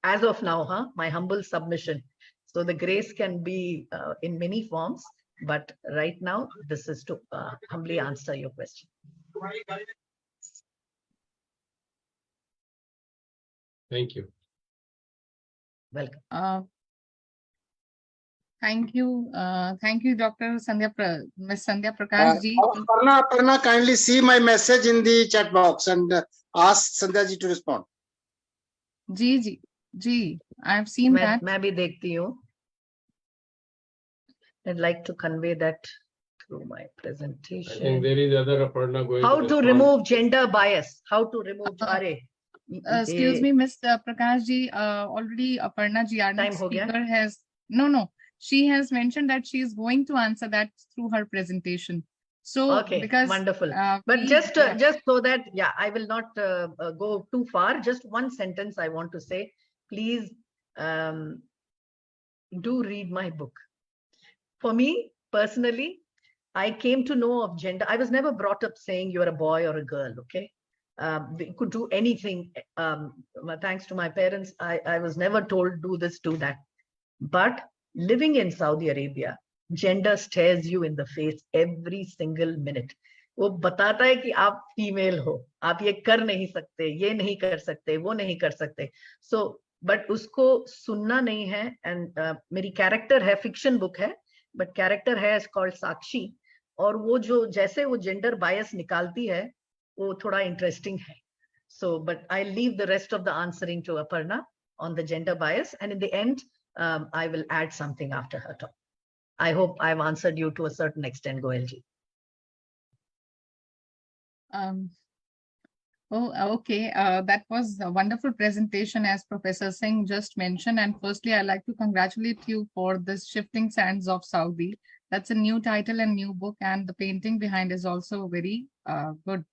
As of now, my humble submission. So the grace can be in many forms, but right now this is to humbly answer your question. Thank you. Welcome. Thank you, Dr. Ms. Sandhya Prakash ji. Aparna, kindly see my message in the chat box and ask Sandhya ji to respond. Ji, I have seen that. मैं भी देखती हूँ. I'd like to convey that through my presentation. I think there is other Aparna going How to respond. remove gender bias? How to remove? Excuse me, Ms. Prakash ji. Already Aparna ji, our next speaker has she has mentioned that she is going to answer that through her presentation. So okay, because wonderful. But just so that I will not go too far. Just one sentence I want to say. Please do read my book. For me personally, I came to know of gender. I was never brought up saying you're a boy or a girl. Okay, we could do anything. Thanks to my parents, I was never told do this, do that. But living in Saudi Arabia, gender stares you in the face every single minute. वो बताता है कि आप female हो, आप ये कर नहीं सकते, ये नहीं कर सकते, वो नहीं कर सकते. So, but उसको सुनना नहीं है. And मेरी character है, fiction book है, but character है is called Sakshi. और वो जो जैसे वो gender bias निकालती है, वो थोड़ा interesting है. So, but I leave the rest of the answering to Aparna on the gender bias, and in the end, I will add something after her talk. I hope I've answered you to a certain extent, Goelji. Okay. That was a wonderful presentation, as Professor Singh just mentioned. And firstly, I'd like to congratulate you for this Shifting Sands of Saudi. That's a new title and new book, and the painting behind is also very good,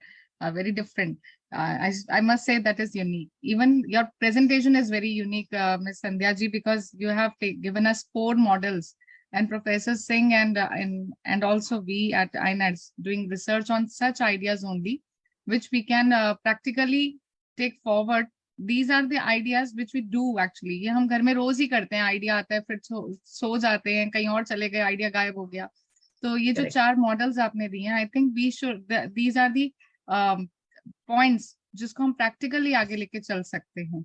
very different. I must say that is unique. Even your presentation is very unique, Ms. Sandhya ji, because you have given us 4 models, and Professor Singh and also we at INADS doing research on such ideas only, which we can practically take forward. These are the ideas which we do actually. ये हम घर में रोज ही करते हैं, idea आता है फिर सो जाते हैं, कहीं और चले गए, आइडिया गायब हो गया. तो ये जो 4 मॉडल्स आपने दिए हैं, I think we should, these are the points जिसको हम प्रैक्टिकली आगे लेके चल सकते हैं.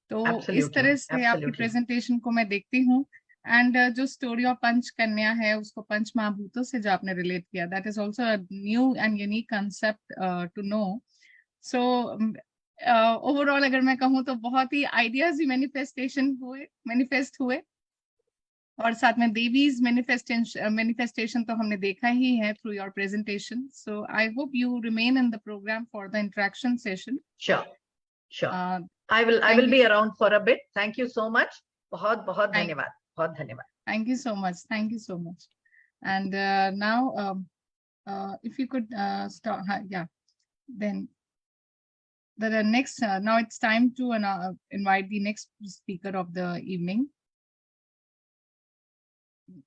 तो इस तरह से आपकी प्रेजेंटेशन को मैं देखती हूँ. एंड जो स्टोरी ऑफ पंच कन्या है उसको पंच महाभूतों से जो आपने रिलेट किया, that is also new and unique concept to know. So overall अगर मैं कहूँ तो बहुत ही आइडियाज भी मैनिफेस्ट हुए और साथ में देवीज मैनिफेस्टेशन तो हमने देखा ही है through your presentation. So I hope you remain in the program for the interaction session. Sure. I will be around for a bit. Thank you so much. बहुत धन्यवाद. बहुत धन्यवाद. Thank you so much. Thank you so much. And now, if you could start, yeah. Then the next. Now it's time to invite the next speaker of the evening.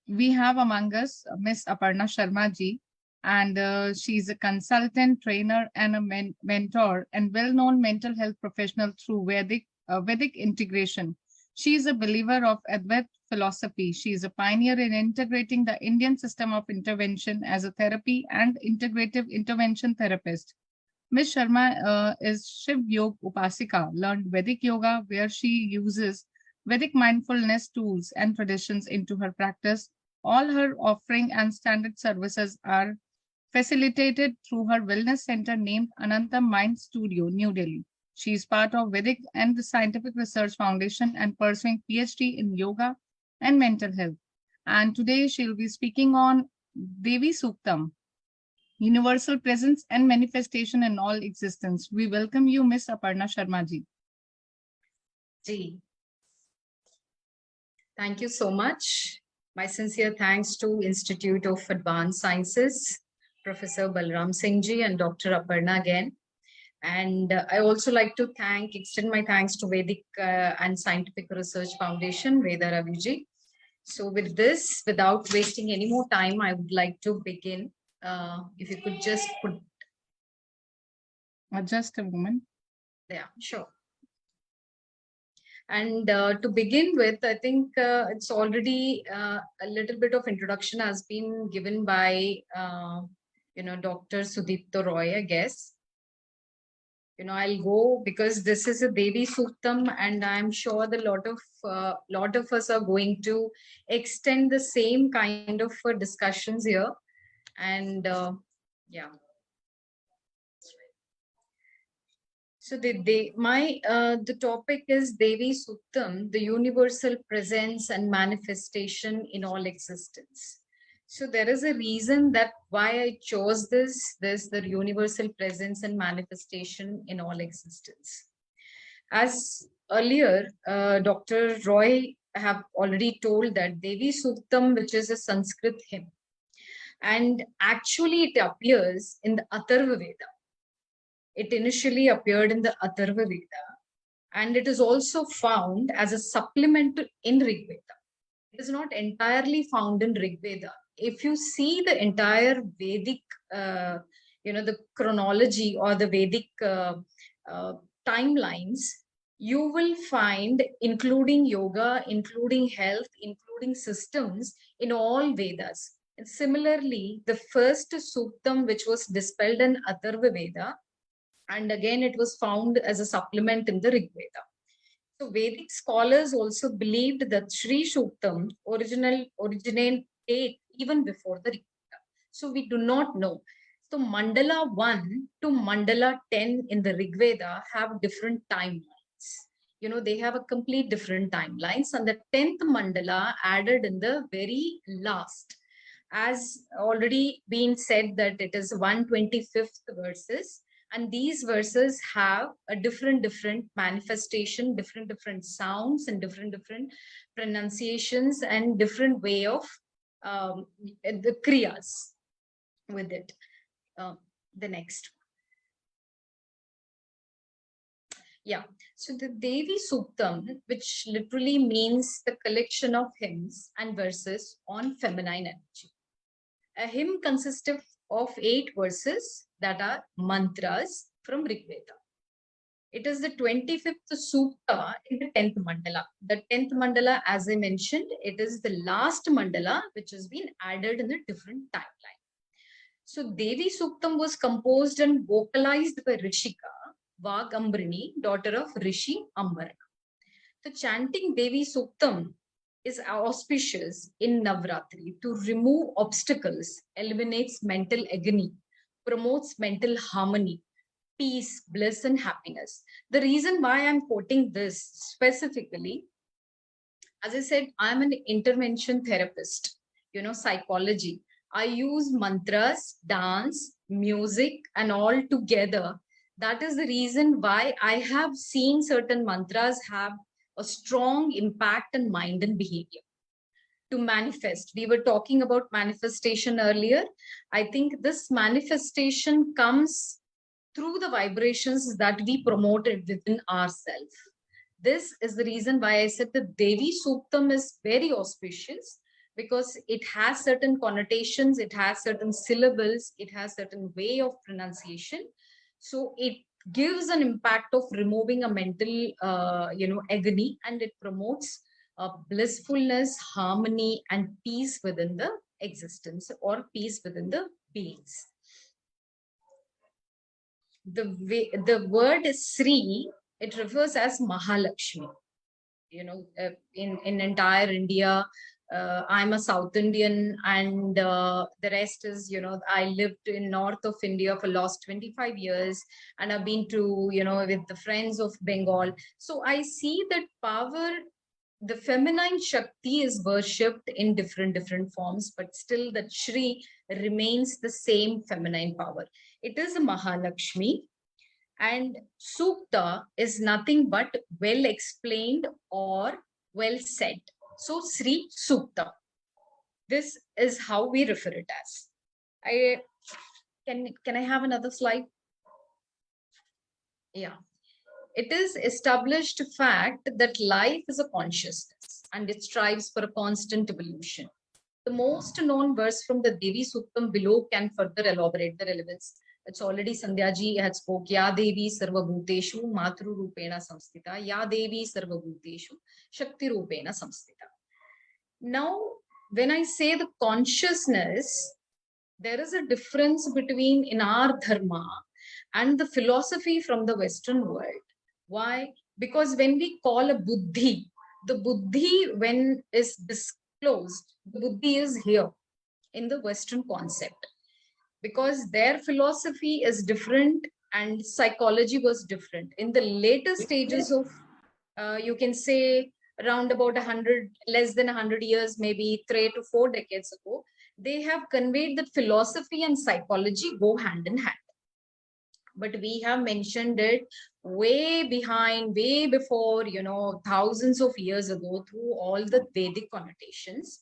We have among us Miss Aparna Sharma ji, and she's a consultant, trainer, and a mentor, and well-known mental health professional through Vedic integration. She is a believer of Advaita philosophy. She is a pioneer in integrating the Indian system of intervention as a therapy and integrative intervention therapist. Ms. Sharma is Shiv Yog Upasika, learned Vedic yoga, where she uses Vedic mindfulness tools and traditions into her practice. All her offering and standard services are facilitated through her wellness center named Ananta Mind Studio, New Delhi. She is part of Vedic and the Scientific Research Foundation and pursuing PhD in yoga and mental health. And today she'll be speaking on Devī Sūkta, universal presence and manifestation in all existence. We welcome you, Miss Aparna Sharma ji. Ji. Thank you so much. My sincere thanks to Institute of Advanced Sciences, Professor Balram Singh ji and Dr. Aparna again. And I also like to extend my thanks to Vedic and Scientific Research Foundation, Veda Ravi ji. So with this, without wasting any more time, I would like to begin. If you could just put... Just a moment. Yeah, sure. And to begin with, I think it's already a little bit of introduction has been given by, Dr. Sudipta Roy, I guess. I'll go because this is a Devī Sūktam, and I'm sure the lot of us are going to extend the same kind of discussions here. And yeah. So the topic is Devī Sūktam, the universal presence and manifestation in all existence. So there is a reason that why I chose this, the universal presence and manifestation in all existence. As earlier, Dr. Roy have already told that Devī Sūktam, which is a Sanskrit hymn, and actually it appears in the Atharva Veda. It initially appeared in the Atharva Veda, and it is also found as a supplement in Rig Veda. It is not entirely found in Rig Veda. If you see the entire Vedic, the chronology or the Vedic timelines, you will find, including yoga, including health, including systems in all Vedas. And similarly, the first Suktam, which was dispelled in Atharva Veda, and again, it was found as a supplement in the Rig Veda. So Vedic scholars also believed that Sri Suktam originated even before the Rig Veda. So we do not know. So Mandala 1 to Mandala 10 in the Rig Veda have different timelines. They have a complete different timelines, and the 10th Mandala added in the very last. As already been said that it is 125th verses, and these verses have a different manifestation, different sounds, and different pronunciations, and different way of the kriyas with it. The next. Yeah. So the Devī Sūktam, which literally means the collection of hymns and verses on feminine energy. A hymn consists of 8 verses that are mantras from Rig Veda. It is the 25th Sukta in the 10th mandala. The 10th mandala, as I mentioned, it is the last mandala which has been added in a different timeline. So Devī Sūktam was composed and vocalized by Rishika Vagambrini, daughter of Rishi Ambarana. The chanting Devī Sūktam is auspicious in Navratri to remove obstacles, eliminates mental agony, promotes mental harmony, peace, bliss, and happiness. The reason why I'm quoting this specifically, as I said, I'm an intervention therapist, psychology. I use mantras, dance, music, and all together. That is the reason why I have seen certain mantras have a strong impact on mind and behavior. To manifest, we were talking about manifestation earlier. I think this manifestation comes through the vibrations that we promoted within ourselves. This is the reason why I said the Devī Sūktam is very auspicious, because it has certain connotations, it has certain syllables, it has certain way of pronunciation. So it gives an impact of removing a mental, agony, and it promotes blissfulness, harmony, and peace within the existence, or peace within the beings. The word Sri, it refers as Mahalakshmi. In entire India, I'm a South Indian, and the rest is, I lived in north of India for last 25 years, and I've been to, with the friends of Bengal. So I see that power, the feminine Shakti is worshipped in different forms, but still that Shri remains the same feminine power. It is a Mahalakshmi, and Sukta is nothing but well explained or well said. So Sri Sukta. This is how we refer it as. Can I have another slide? Yeah. It is established fact that life is a consciousness and it strives for a constant evolution. The most known verse from the Devī Sūktam below can further elaborate the relevance. It's already Sandhya ji had spoke. Ya Devi Sarva Bhuteshu Matru Rupena Samstita. Ya Devi Sarva Bhuteshu Shakti Rupena Samstita. Now, when I say the consciousness, there is a difference between in our dharma and the philosophy from the Western world. Why? Because when we call a buddhi, the buddhi, when is disclosed, the buddhi is here in the Western concept, because their philosophy is different and psychology was different. In the later stages of, you can say around about 100, less than 100 years, maybe 3 to 4 decades ago, they have conveyed that philosophy and psychology go hand in hand. But we have mentioned it way behind, way before, thousands of years ago, through all the Vedic connotations,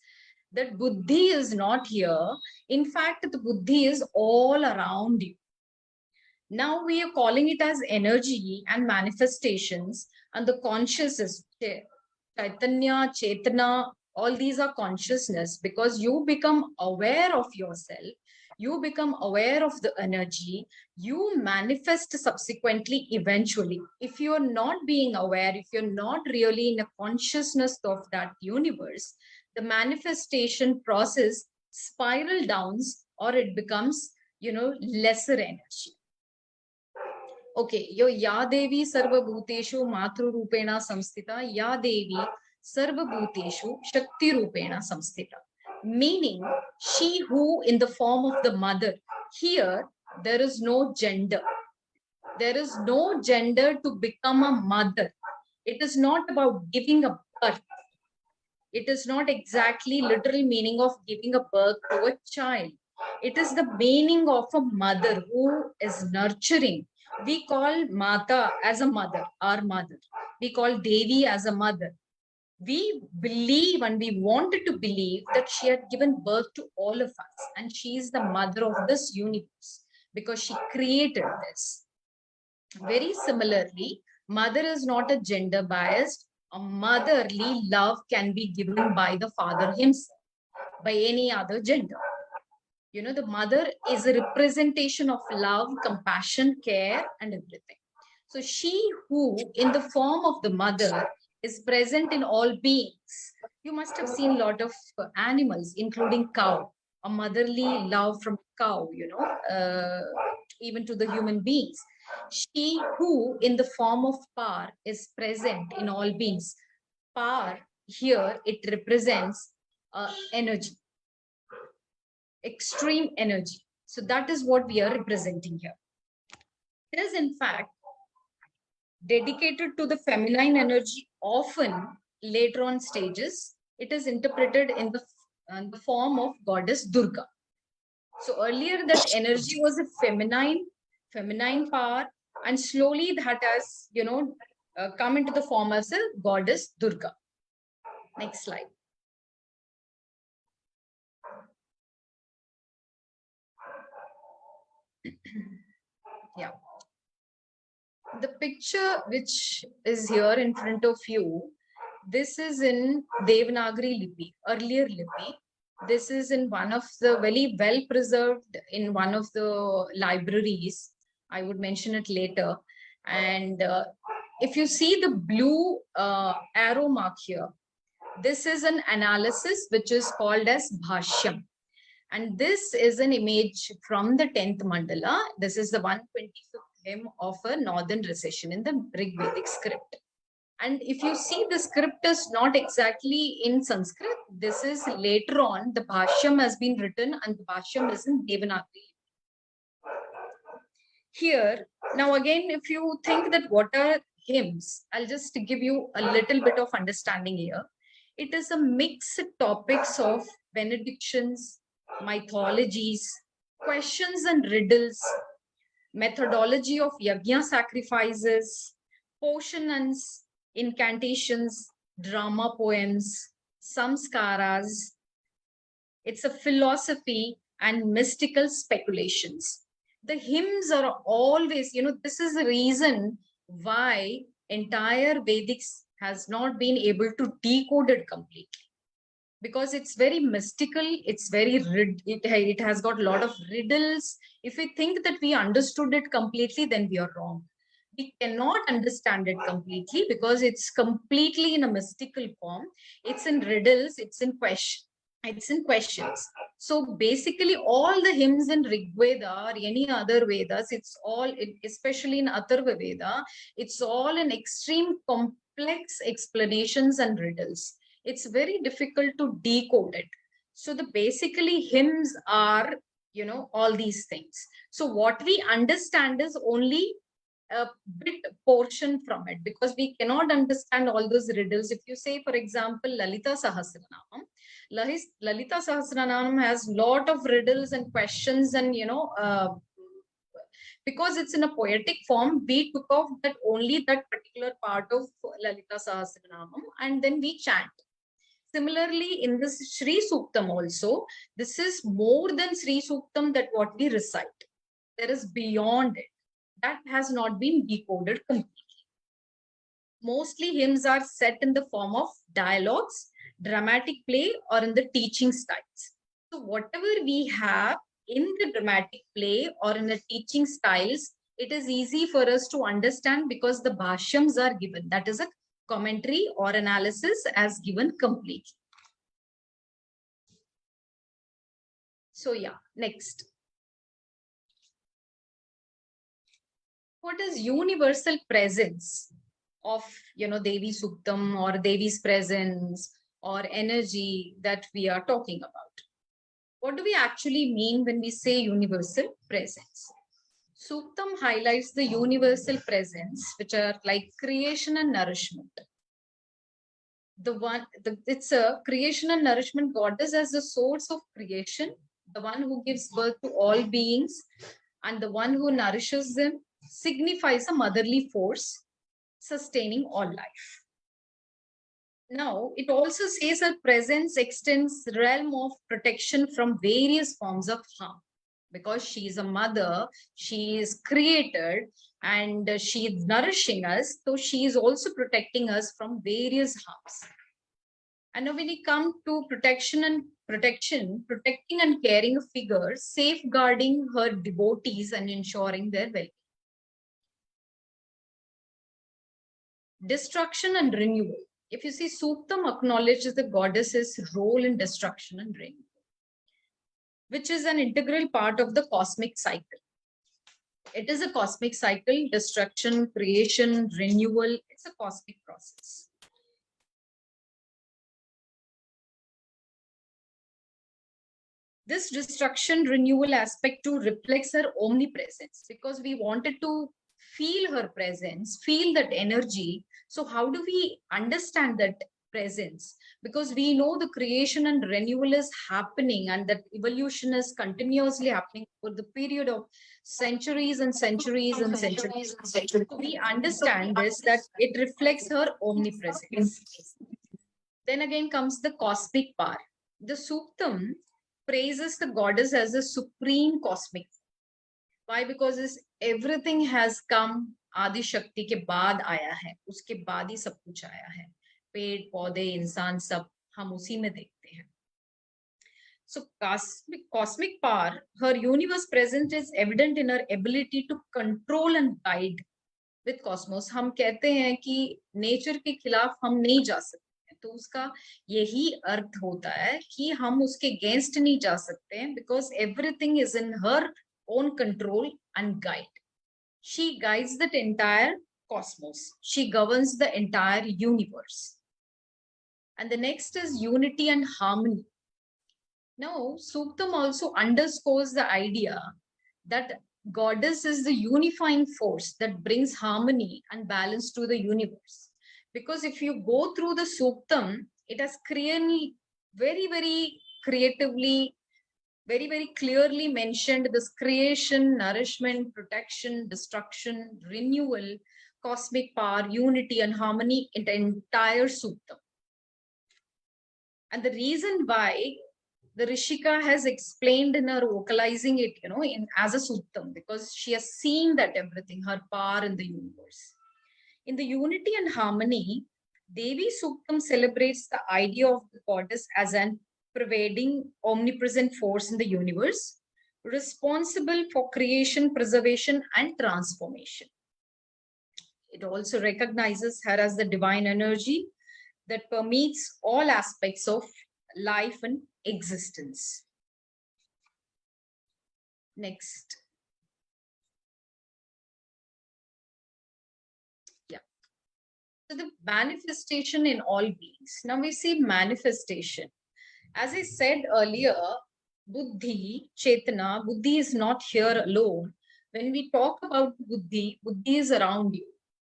that buddhi is not here. In fact, the buddhi is all around you. Now we are calling it as energy and manifestations, and the consciousness, Chaitanya, Chetana, all these are consciousness, because you become aware of yourself, you become aware of the energy, you manifest subsequently, eventually. If you're not being aware, if you're not really in a consciousness of that universe, the manifestation process spiral downs, or it becomes, lesser energy. Okay, Ya Devi Sarva Bhuteshu Matru Rupena Samstita, Ya Devi Sarva Bhuteshu Shakti Rupena Samstita. Meaning, she who in the form of the mother. Here, there is no gender. There is no gender to become a mother. It is not about giving a birth. It is not exactly literal meaning of giving a birth to a child. It is the meaning of a mother who is nurturing. We call Mata as a mother, our mother. We call Devi as a mother. We believe, and we wanted to believe, that she had given birth to all of us, and she is the mother of this universe because she created this. Very similarly, Mother is not a gender biased. A motherly love can be given by the father himself, by any other gender. You know, the mother is a representation of love, compassion, care, and everything. So she who in the form of the mother is present in all beings. You must have seen a lot of animals, including cow, a motherly love from cow, you know, even to the human beings. She who in the form of power is present in all beings. Power here, it represents energy, extreme energy. So that is what we are representing here. It is in fact dedicated to the feminine energy. Often later on stages, it is interpreted in the form of goddess Durga. So earlier that energy was a feminine power, and slowly that has, you know, come into the form as a goddess Durga. Next slide. Yeah. The picture which is here in front of you, this is in Devanagari Lipi, earlier Lipi. This is in one of the very well preserved in one of the libraries. I would mention it later. And if you see the blue arrow mark here, this is an analysis which is called as Bhashyam. And this is an image from the 10th mandala. This is the 125th hymn of a northern recession in the Rig Vedic script. And if you see, the script is not exactly in Sanskrit. This is later on, the Bhashyam has been written and the Bhashyam is in Devanagari. Here, now again, if you think that what are hymns, I'll just give you a little bit of understanding here. It is a mixed topics of benedictions, mythologies, questions and riddles, methodology of yajna sacrifices, poshanans, incantations, drama poems, samskaras. It's a philosophy and mystical speculations. The hymns are always, you know, this is the reason why entire Vedics has not been able to decode it completely. Because it's very mystical, it's very, it has got a lot of riddles. If we think that we understood it completely, then we are wrong. We cannot understand it completely because it's completely in a mystical form. It's in riddles, it's in questions. So basically all the hymns in Rig Veda or any other Vedas, it's all, especially in Atharva Veda, it's all in extreme complex explanations and riddles. It's very difficult to decode it. So the basically hymns are, you know, all these things. So what we understand is only a bit portion from it, because we cannot understand all those riddles. If you say, for example, Lalita Sahasranamam, Lalita Sahasranamam has lot of riddles and questions, and, you know, because it's in a poetic form, we took off that only that particular part of Lalita Sahasranamam and then we chant. Similarly, in this Sri Suktam also, this is more than Sri Suktam that what we recite. There is beyond it. That has not been decoded completely. Mostly hymns are set in the form of dialogues, dramatic play, or in the teaching styles. So whatever we have in the dramatic play or in the teaching styles, it is easy for us to understand because the bhashyams are given. That is a commentary or analysis as given completely. So yeah, next. What is universal presence of, you know, Devī Sūktam or Devi's presence or energy that we are talking about? What do we actually mean when we say universal presence? Suktam highlights the universal presence, which are like creation and nourishment. It's a creation and nourishment goddess as the source of creation, the one who gives birth to all beings, and the one who nourishes them, signifies a motherly force sustaining all life. Now, it also says her presence extends the realm of protection from various forms of harm. Because she is a mother, she is created, and she is nourishing us, so she is also protecting us from various harms. And now when we come to protecting and caring a figure, safeguarding her devotees and ensuring their well-being. Destruction and renewal. If you see, Suktam acknowledges the goddess's role in destruction and renewal, which is an integral part of the cosmic cycle. It is a cosmic cycle, destruction, creation, renewal. It's a cosmic process. This destruction renewal aspect too reflects her omnipresence, because we wanted to feel her presence, feel that energy. So how do we understand that presence? Because we know the creation and renewal is happening, and that evolution is continuously happening for the period of centuries and centuries and centuries. So we understand this, that it reflects her omnipresence. Then again comes the cosmic power. The Suktam praises the goddess as a supreme cosmic. Why? Because everything has come आदि शक्ति के बाद आया है, उसके बाद ही सब कुछ आया है. पेड़ पौधे इंसान सब हम उसी में देखते हैं. So cosmic power, her universe presence is evident in her ability to control and guide with cosmos. हम कहते हैं कि नेचर के खिलाफ हम नहीं जा सकते, तो उसका यही अर्थ होता है कि हम उसके अगेंस्ट नहीं जा सकते हैं, because everything is in her own control and guide. She guides the entire cosmos. She governs the entire universe. And the next is unity and harmony. Now, Suktam also underscores the idea that goddess is the unifying force that brings harmony and balance to the universe. Because if you go through the Suktam, it has clearly, very creatively, very clearly mentioned this creation, nourishment, protection, destruction, renewal, cosmic power, unity and harmony in the entire Suktam. And the reason why the Rishika has explained in her vocalizing it, as a Suktam, because she has seen that everything, her power in the universe. In the unity and harmony, Devī Sūkta celebrates the idea of the goddess as an pervading, omnipresent force in the universe, responsible for creation, preservation, and transformation. It also recognizes her as the divine energy that permeates all aspects of life and existence. Next. So the manifestation in all beings. Now we see manifestation. As I said earlier, Buddhi, Chetana, Buddhi is not here alone. When we talk about Buddhi, Buddhi is around you.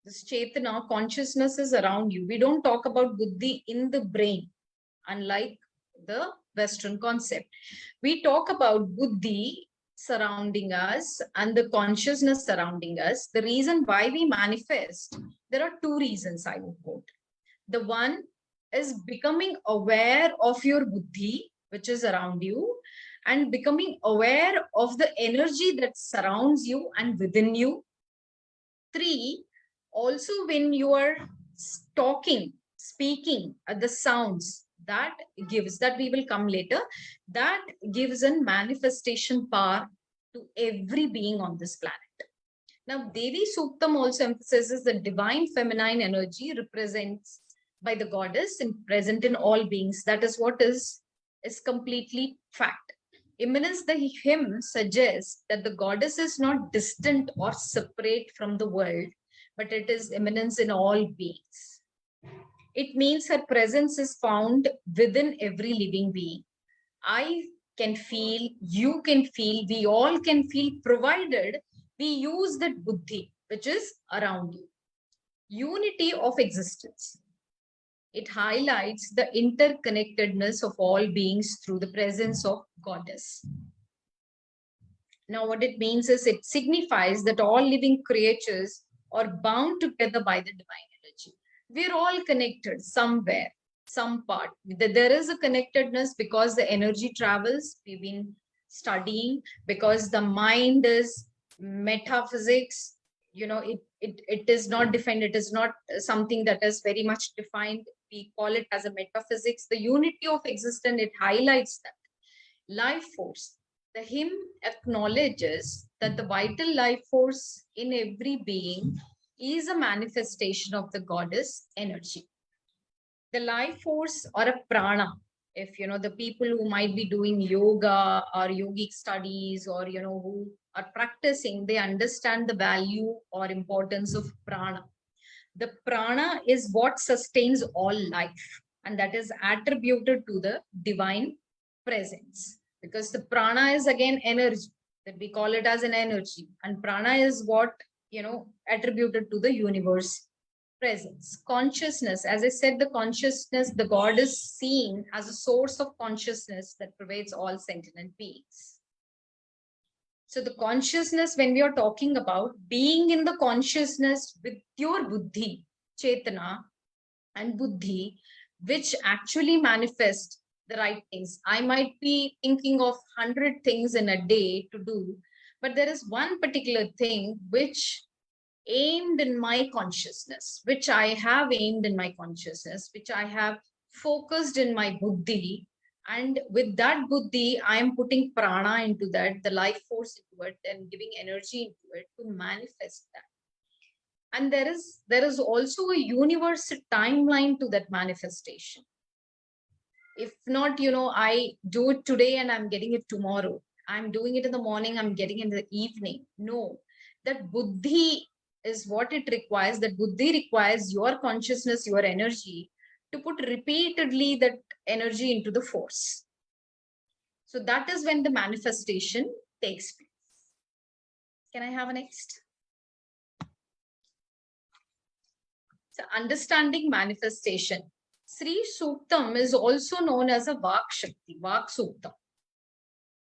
This Chetana, consciousness is around you. We don't talk about Buddhi in the brain, unlike the Western concept. We talk about Buddhi surrounding us and the consciousness surrounding us. The reason why we manifest, there are two reasons I would quote. The one is becoming aware of your Buddhi, which is around you, and becoming aware of the energy that surrounds you and within you. 3, also when you are talking, speaking, the sounds, that gives, that we will come later, that gives a manifestation power to every being on this planet. Now, Devī Sūktam also emphasizes the divine feminine energy represents by the goddess and present in all beings. That is what is completely fact. Immanence, the hymn suggests that the goddess is not distant or separate from the world, but it is immanence in all beings. It means her presence is found within every living being. I can feel, you can feel, we all can feel, provided we use that Buddhi, which is around you. Unity of existence. It highlights the interconnectedness of all beings through the presence of goddess. Now, what it means is it signifies that all living creatures are bound together by the divine energy. We're all connected somewhere, some part. There is a connectedness because the energy travels. We've been studying, because the mind is metaphysics. it is not defined. It is not something that is very much defined. We call it as a metaphysics. The unity of existence, it highlights that. Life force. The hymn acknowledges that the vital life force in every being is a manifestation of the goddess energy. The life force, or a prana, if the people who might be doing yoga or yogic studies, or who are practicing, they understand the value or importance of prana. The prana is what sustains all life, and that is attributed to the divine presence, because the prana is again energy, that we call it as an energy, and prana is what attributed to the universe presence. Consciousness, as I said, the consciousness, the God is seen as a source of consciousness that pervades all sentient beings. So the consciousness, when we are talking about being in the consciousness with your buddhi, chetana and buddhi, which actually manifest the right things. I might be thinking of 100 things in a day to do, but there is one particular thing which aimed in my consciousness, which I have aimed in my consciousness, which I have focused in my buddhi. And with that buddhi, I am putting prana into that, the life force into it, and giving energy into it to manifest that. And there is also a universal timeline to that manifestation. If not, I do it today and I'm getting it tomorrow. I'm doing it in the morning, I'm getting it in the evening. No, that buddhi is what it requires. That buddhi requires your consciousness, your energy, to put repeatedly that energy into the force. So that is when the manifestation takes place. Can I have a next? So understanding manifestation. Sri Suktam is also known as a Vak Shakti, Vak Suktam.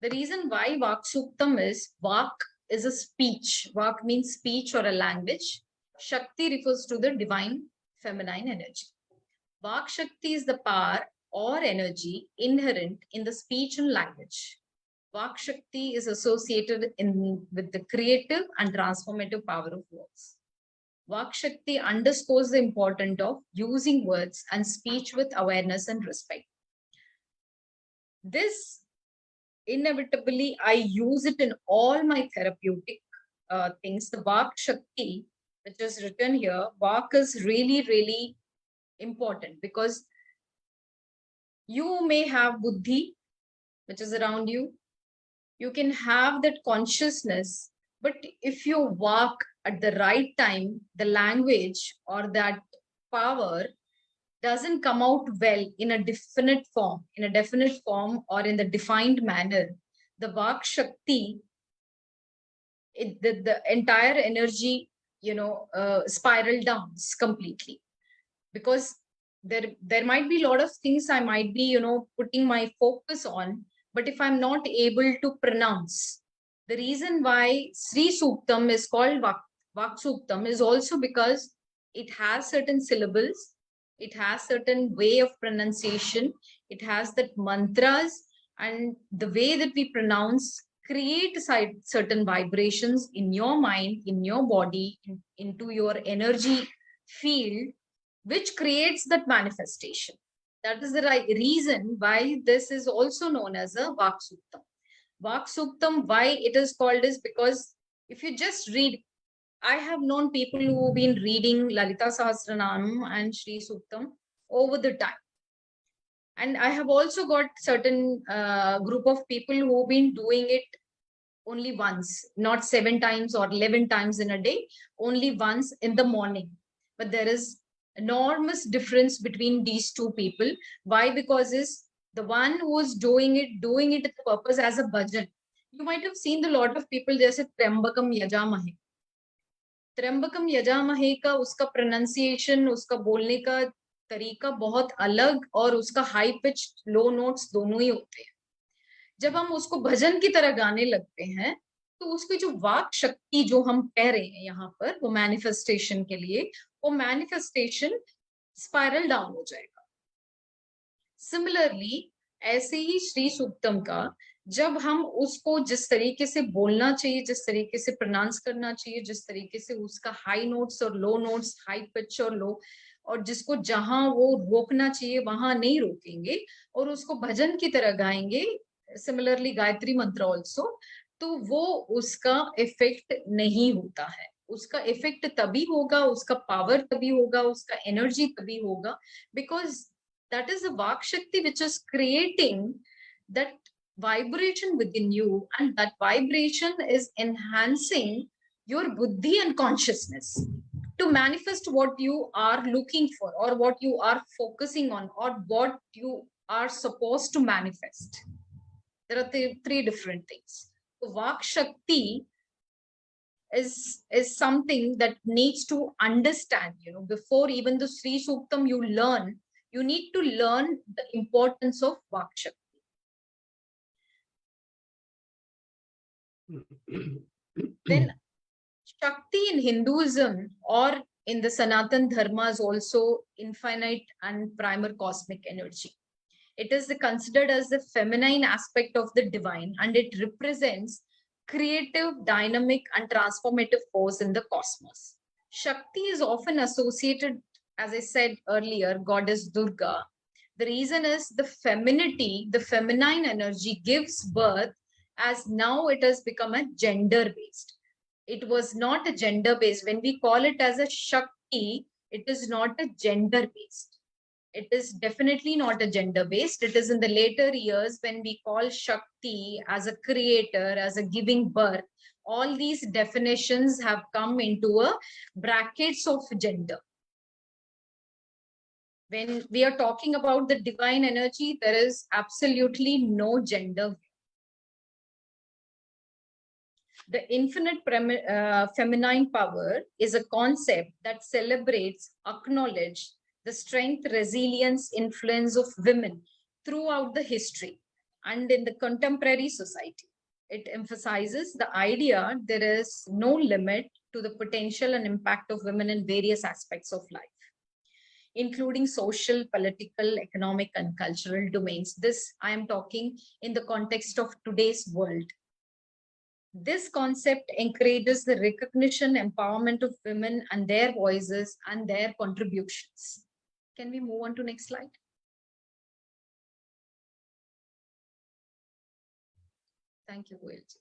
The reason why Vak Suktam is, Vak is a speech. Vak means speech or a language. Shakti refers to the divine feminine energy. Vak Shakti is the power or energy inherent in the speech and language. Vak Shakti is associated with the creative and transformative power of words. Vak Shakti underscores the importance of using words and speech with awareness and respect. This, inevitably, I use it in all my therapeutic things. The Vak Shakti, which is written here, Vak is really, really important, because you may have buddhi, which is around you. You can have that consciousness, but if you walk at the right time, the language or that power doesn't come out well in a definite form, or in the defined manner, the Vak Shakti, the entire energy, spiral down completely. Because there might be a lot of things I might be, putting my focus on, but if I'm not able to pronounce, the reason why Sri Suktam is called Vak Suktam is also because it has certain syllables, it has certain way of pronunciation, it has that mantras, and the way that we pronounce create certain vibrations in your mind, in your body, into your energy field, which creates that manifestation. That is the right reason why this is also known as a Vak Suktam. Vak Suktam, why it is called, is because if you just read, I have known people who have been reading Lalita Sahasranam and Sri Suktam over the time. And I have also got certain group of people who have been doing it only once, not 7 times or 11 times in a day, only once in the morning. But there is enormous difference between these two people. Why? Because is the one who is doing it at the purpose as a bhajan. You might have seen a lot of people, they say Trambakam Yajamahe. Trambakam Yajamahe का उसका pronunciation, उसका बोलने का तरीका बहुत अलग, और उसका high pitched low notes दोनों ही होते हैं. जब हम उसको भजन की तरह गाने लगते हैं, तो उसकी जो वाक शक्ति जो हम कह रहे हैं यहाँ पर, वो मैनिफेस्टेशन के लिए, वो मैनिफेस्टेशन स्पाइरल डाउन हो जाएगा. सिमिलरली ऐसे ही श्री सूक्तम का जब हम उसको जिस तरीके से बोलना चाहिए, जिस तरीके से प्रोनाउंस करना चाहिए, जिस तरीके से उसका हाई नोट्स और लो नोट्स, हाई पिच और लो, और जिसको जहां वो रोकना चाहिए वहां नहीं रोकेंगे और उसको भजन की तरह गाएंगे, सिमिलरली गायत्री मंत्र ऑल्सो, तो वो उसका इफेक्ट नहीं होता है. उसका इफेक्ट तभी होगा, उसका पावर तभी होगा, उसका एनर्जी तभी होगा, because that is the Vak Shakti which is creating that vibration within you, and that vibration is enhancing your buddhi and consciousness to manifest what you are looking for, or what you are focusing on, or what you are supposed to manifest. There are three different things. So Vak Shakti is something that needs to understand, before even the Sri Suktam you learn, you need to learn the importance of Vak Shakti. Then Shakti in Hinduism or in the Sanatan Dharma is also infinite and primal cosmic energy. It is considered as the feminine aspect of the divine, and it represents creative, dynamic, and transformative force in the cosmos. Shakti is often associated, as I said earlier, goddess Durga. The reason is the femininity, the feminine energy gives birth, as now it has become a gender-based. It was not a gender-based. When we call it as a Shakti, it is not a gender-based. It is definitely not a gender-based. It is in the later years when we call Shakti as a creator, as a giving birth. All these definitions have come into a brackets of gender. When we are talking about the divine energy, there is absolutely no gender. The infinite feminine power is a concept that celebrates, acknowledges the strength, resilience, influence of women throughout the history and in the contemporary society. It emphasizes the idea there is no limit to the potential and impact of women in various aspects of life, including social, political, economic, and cultural domains. This I am talking in the context of today's world. This concept encourages the recognition, empowerment of women and their voices and their contributions. Can we move on to next slide? Thank you, Goyalji.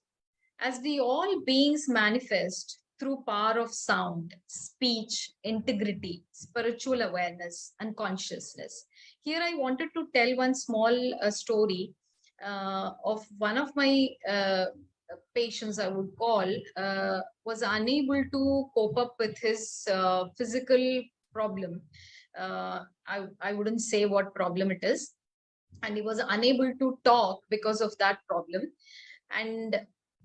As we all beings manifest through power of sound, speech, integrity, spiritual awareness, and consciousness. Here I wanted to tell one small story of one of my patients, I would call, was unable to cope up with his physical problem. I wouldn't say what problem it is. And he was unable to talk because of that problem. And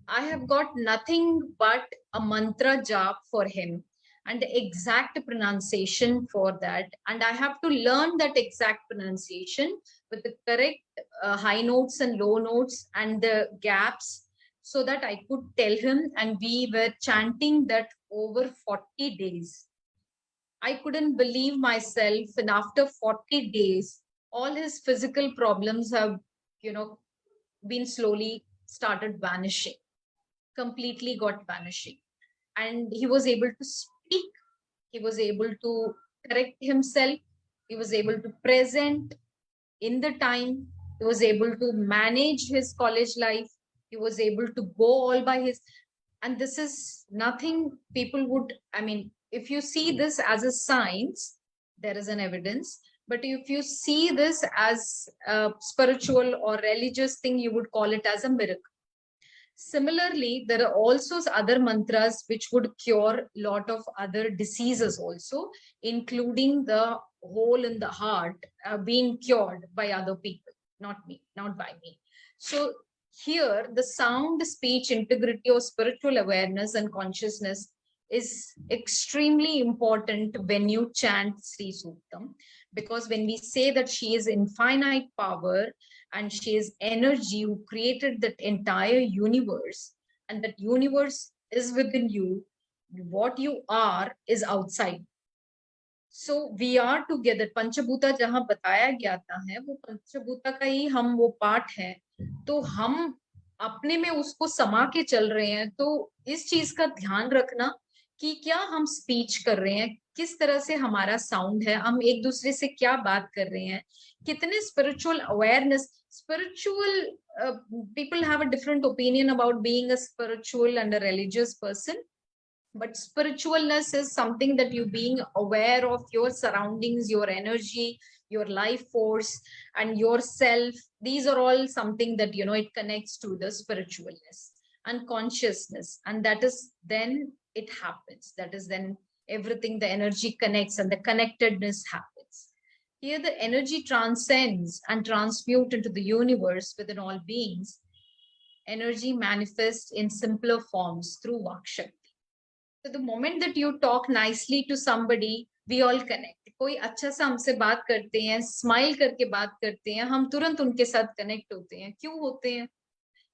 I have got nothing but a mantra jap for him and the exact pronunciation for that. And I have to learn that exact pronunciation with the correct high notes and low notes and the gaps, so that I could tell him, and we were chanting that over 40 days. I couldn't believe myself, and after 40 days, all his physical problems have, been slowly started vanishing, completely got vanishing. And he was able to speak, he was able to correct himself, he was able to present in the time, he was able to manage his college life, he was able to go all by his, and this is nothing people would, if you see this as a science, there is an evidence, but if you see this as a spiritual or religious thing, you would call it as a miracle. Similarly, there are also other mantras which would cure a lot of other diseases also, including the hole in the heart being cured by other people, not by me. So here, the sound, speech, integrity, or spiritual awareness and consciousness is extremely important when you chant Sri Suktam, because when we say that she is infinite power and she is energy who created that entire universe, and that universe is within you, what you are is outside. So we are together. Panchabhuta जहां बताया गया है वो पंचभूता का ही हम वो part है, तो हम अपने में उसको समा के चल रहे हैं, तो इस चीज का ध्यान रखना कि क्या हम स्पीच कर रहे हैं, किस तरह से हमारा साउंड है, हम एक दूसरे से क्या बात कर रहे हैं, कितने spiritual awareness, spiritual people have a different opinion about being a spiritual and a religious person, but spiritualness is something that you being aware of your surroundings, your energy, your life force, and yourself. These are all something that, you know, it connects to the spiritualness and consciousness, and that is then it happens. That is then everything, the energy connects and the connectedness happens. Here the energy transcends and transmutes into the universe within all beings. Energy manifests in simpler forms through Vakshakti. So the moment that you talk nicely to somebody, we all connect. कोई अच्छा सा हमसे बात करते हैं, smile करके बात करते हैं, हम तुरंत उनके साथ कनेक्ट होते हैं. क्यों होते हैं?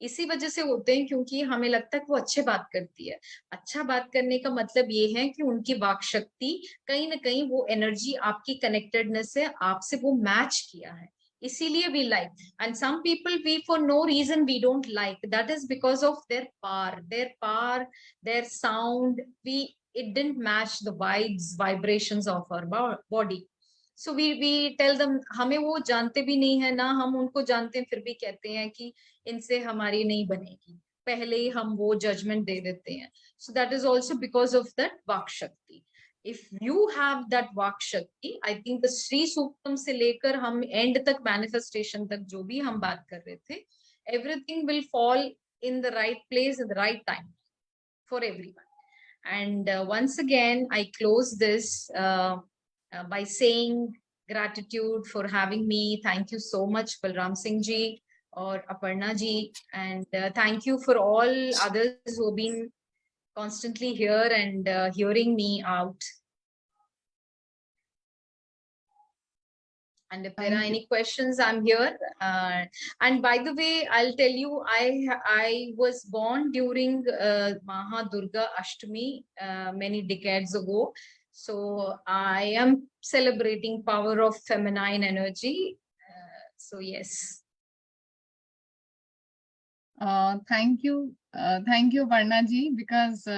इसी वजह से होते हैं क्योंकि हमें लगता है कि वो अच्छे बात करती है. अच्छा बात करने का मतलब ये है कि उनकी वाक शक्ति कहीं ना कहीं वो एनर्जी आपकी कनेक्टेडनेस से आपसे वो मैच किया है, इसीलिए we like. And some people we for no reason we don't like. That is because of their power, their sound. It didn't match the vibrations of our body. So we tell them, हमें वो जानते भी नहीं है ना हम उनको जानते हैं, फिर भी कहते हैं कि इनसे हमारी नहीं बनेगी, पहले ही हम वो जजमेंट दे देते हैं. So that is also because of that वाक शक्ति. If you have that वाक शक्ति, I think the श्री सूक्तम से लेकर हम एंड तक, मैनिफेस्टेशन तक जो भी हम बात कर रहे थे, everything will fall in the right place at the right time for everyone. And once again, I close this by saying gratitude for having me. Thank you so much, Balram Singh ji or Aparna ji, and thank you for all others who have been constantly here and hearing me out. And if there are any questions, I'm here. And by the way, I'll tell you, I was born during Maha Durga Ashtami many decades ago. So I am celebrating power of feminine energy. So yes. Thank you, Aparna ji, because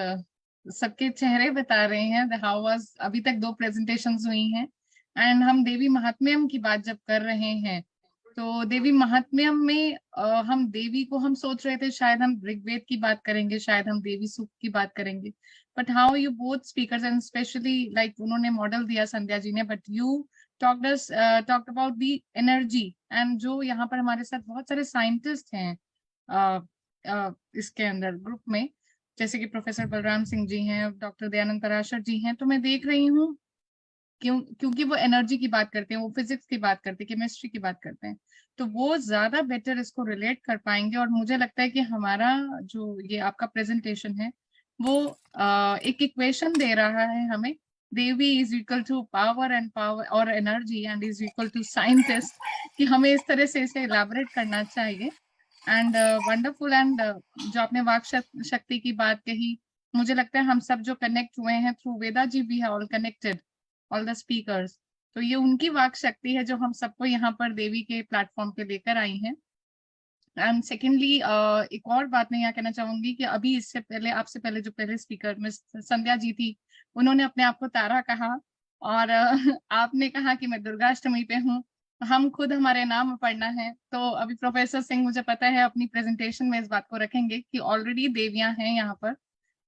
सबके चेहरे बता रहे हैं how was. अभी तक 2 presentations हुई हैं, and हम देवी महात्म्यम की बात जब कर रहे हैं, तो देवी महात्म्यम में हम देवी को, हम सोच रहे थे शायद हम ऋग्वेद की बात करेंगे, शायद हम देवी सूक्त की बात करेंगे, but how you both speakers and specially like उन्होंने मॉडल दिया संध्या जी ने, but you talked about the energy. And जो यहाँ पर हमारे साथ बहुत सारे साइंटिस्ट हैं इसके अंदर ग्रुप में, जैसे कि प्रोफेसर बलराम सिंह जी हैं, डॉक्टर दयानंद पराशर जी हैं, तो मैं देख रही हूँ क्योंकि वो एनर्जी की बात करते हैं, वो फिजिक्स की बात करते हैं, केमिस्ट्री की बात करते हैं, तो वो ज्यादा बेटर इसको रिलेट कर पाएंगे. और मुझे लगता है कि हमारा जो ये आपका प्रेजेंटेशन है वो एक इक्वेशन दे रहा है हमें, Devi is equal to power and power और energy and is equal to scientist, कि हमें इस तरह से इसे इलैबोरेट करना चाहिए. And wonderful. एंड जो आपने वाक शक्ति की बात कही, मुझे लगता है हम सब जो कनेक्ट हुए हैं through Veda ji, we have all connected, all the speakers, तो ये उनकी वाक शक्ति है जो हम सबको यहाँ पर देवी के प्लेटफॉर्म पे लेकर आई हैं. एंड सेकेंडली एक और बात मैं यहाँ कहना चाहूंगी कि अभी इससे पहले, आपसे पहले जो पहले स्पीकर मिस संध्या जी थी, उन्होंने अपने आप को तारा कहा, और आपने कहा कि मैं दुर्गाष्टमी पे हूँ. हम खुद, हमारे नाम अपर्णा है, तो अभी प्रोफेसर सिंह मुझे पता है अपनी प्रेजेंटेशन में इस बात को रखेंगे कि ऑलरेडी देवियां हैं यहाँ पर,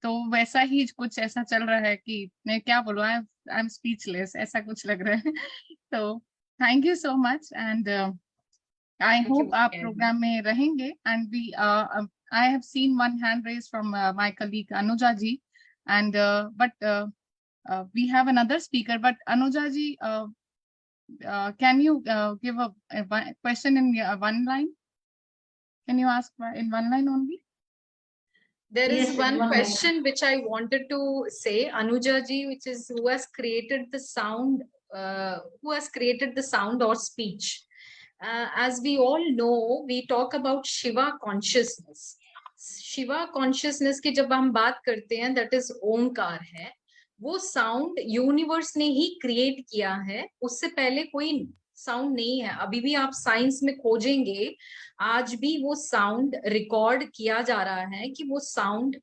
तो वैसा ही कुछ ऐसा चल रहा है कि मैं क्या बोलूं, आई एम स्पीचलेस, ऐसा कुछ लग रहा है. तो thank you so much, and I hope आप प्रोग्राम में रहेंगे. And we I have seen one hand raise from my colleague Anuja ji, and but we have another speaker. But Anuja ji, can you give a question in one line? Can you ask in one line only? There is Yes, one one question which I wanted to say, Anuja ji, which is who has created the sound, or speech. As we all know, we talk about Shiva consciousness. Shiva consciousness की जब हम बात करते हैं, that is Omkar है. वो sound universe ने ही create किया है, उससे पहले कोई साउंड नहीं है। अभी भी आप साइंस में खोजेंगे, आज भी वो साउंड रिकॉर्ड किया जा रहा है कि वो साउंड,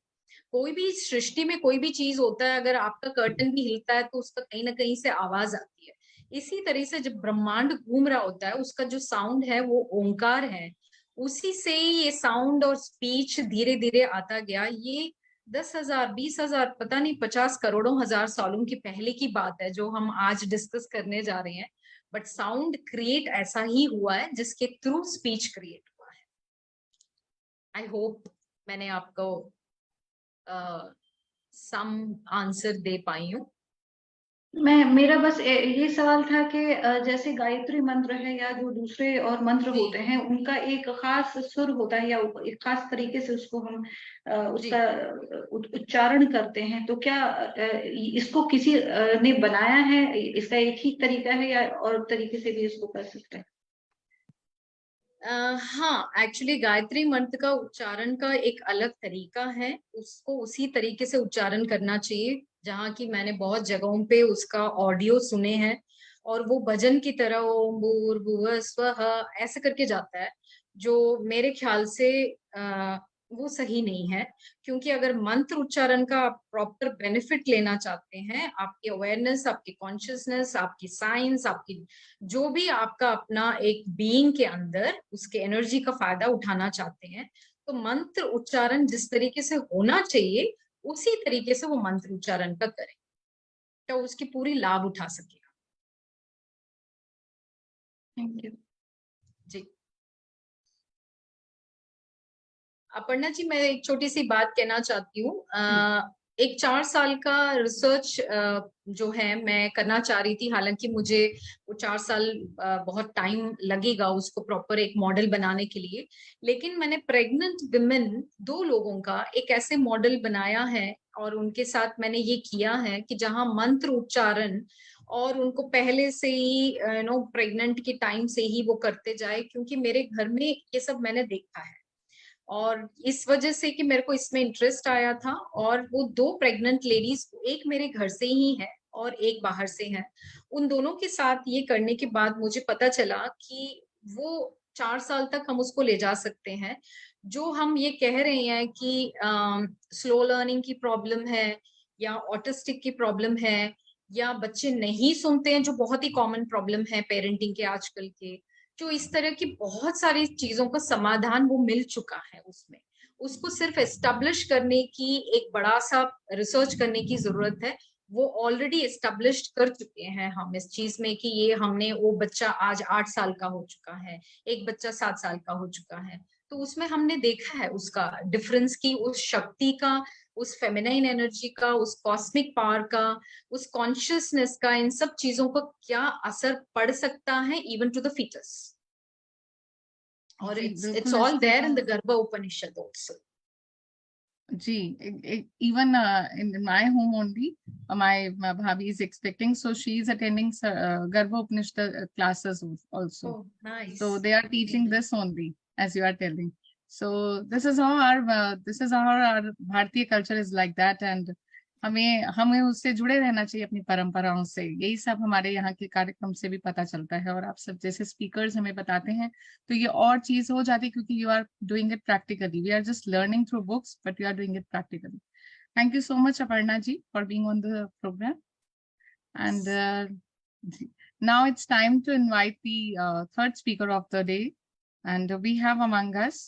कोई भी सृष्टि में कोई भी चीज होता है, अगर आपका कर्टन भी हिलता है तो उसका कहीं ना कहीं से आवाज आती है। इसी तरह से जब ब्रह्मांड घूम रहा होता है, उसका जो साउंड है वो ओंकार है। उसी से ही ये साउंड और स्पीच धीरे धीरे आता गया। ये 10,000, 20,000, पता नहीं 50 करोड़ों हजार सालों की पहले की बात है जो हम आज डिस्कस करने जा रहे हैं। बट साउंड क्रिएट ऐसा ही हुआ है जिसके थ्रू स्पीच क्रिएट हुआ है। आई होप मैंने आपको सम आंसर दे पाई हूँ। मेरा बस ये सवाल था कि जैसे गायत्री मंत्र है या जो दूसरे और मंत्र होते हैं, उनका एक खास सुर होता है या एक खास तरीके से उसको हम उसका उच्चारण करते हैं, तो क्या इसको किसी ने बनाया है? इसका एक ही तरीका है या और तरीके से भी इसको कर सकते हैं? हाँ, एक्चुअली गायत्री मंत्र का उच्चारण का एक अलग तरीका है। उसको उसी तरीके से उच्चारण करना चाहिए जहाँ की मैंने बहुत जगहों पे उसका ऑडियो सुने हैं, और वो भजन की तरह ओम भूर्भुवः स्वः ऐसे करके जाता है, जो मेरे ख्याल से वो सही नहीं है। क्योंकि अगर मंत्र उच्चारण का आप प्रॉपर बेनिफिट लेना चाहते हैं, आपकी अवेयरनेस, आपकी कॉन्शियसनेस, आपकी साइंस, आपकी जो भी आपका अपना एक बीइंग के अंदर उसके एनर्जी का फायदा उठाना चाहते हैं, तो मंत्र उच्चारण जिस तरीके से होना चाहिए उसी तरीके से वो मंत्र उच्चारण का करें, तो उसकी पूरी लाभ उठा सकेगा। थैंक यू जी। अपर्णा जी, मैं एक छोटी सी बात कहना चाहती हूँ। एक 4 साल का रिसर्च जो है मैं करना चाह रही थी, हालांकि मुझे वो 4 साल बहुत टाइम लगेगा उसको प्रॉपर एक मॉडल बनाने के लिए, लेकिन मैंने प्रेग्नेंट विमेन 2 लोगों का एक ऐसे मॉडल बनाया है और उनके साथ मैंने ये किया है कि जहां मंत्र उच्चारण और उनको पहले से ही प्रेग्नेंट के टाइम से ही वो करते जाए, क्योंकि मेरे घर में ये सब मैंने देखा है और इस वजह से कि मेरे को इसमें इंटरेस्ट आया था। और वो 2 प्रेग्नेंट लेडीज, एक मेरे घर से ही है और एक बाहर से है, उन दोनों के साथ ये करने के बाद मुझे पता चला कि वो 4 साल तक हम उसको ले जा सकते हैं। जो हम ये कह रहे हैं कि स्लो लर्निंग की प्रॉब्लम है या ऑटिस्टिक की प्रॉब्लम है या बच्चे नहीं सुनते हैं, जो बहुत ही कॉमन प्रॉब्लम है पेरेंटिंग के आजकल के, जो इस तरह की बहुत सारी चीजों का समाधान वो मिल चुका है। उसमें उसको सिर्फ एस्टेब्लिश करने की एक बड़ा सा रिसर्च करने की जरूरत है। वो ऑलरेडी एस्टेब्लिश कर चुके हैं हम इस चीज में कि ये हमने, वो बच्चा आज 8 साल का हो चुका है, एक बच्चा 7 साल का हो चुका है, तो उसमें हमने देखा है उसका डिफरेंस की, उस शक्ति का, उस फेमिनाइन एनर्जी का, उस कॉस्मिक पावर का, उस कॉन्शियसनेस का, इन सब चीजों का क्या असर पड़ सकता है इवन टू द फीटस। और it's all there in the Garbha Upanishad also. Even in my home only, my bhabhi is expecting, so she is attending Garbha Upanishad classes also. Oh, nice. So they are teaching this only, as you are telling. So this is how our Bharatiya culture is like that, and हमें उससे जुड़े रहना चाहिए अपनी परंपराओं से। यही सब हमारे यहाँ के कार्यक्रम से भी पता चलता है, और आप सब जैसे स्पीकर्स हमें बताते हैं तो ये और चीज हो जाती है, क्योंकि you are doing it practically. We are just learning through books, but you are doing it practically. Thank you so much Aparna ji for being on the program. And now it's time to invite the third speaker of the day, and we have among us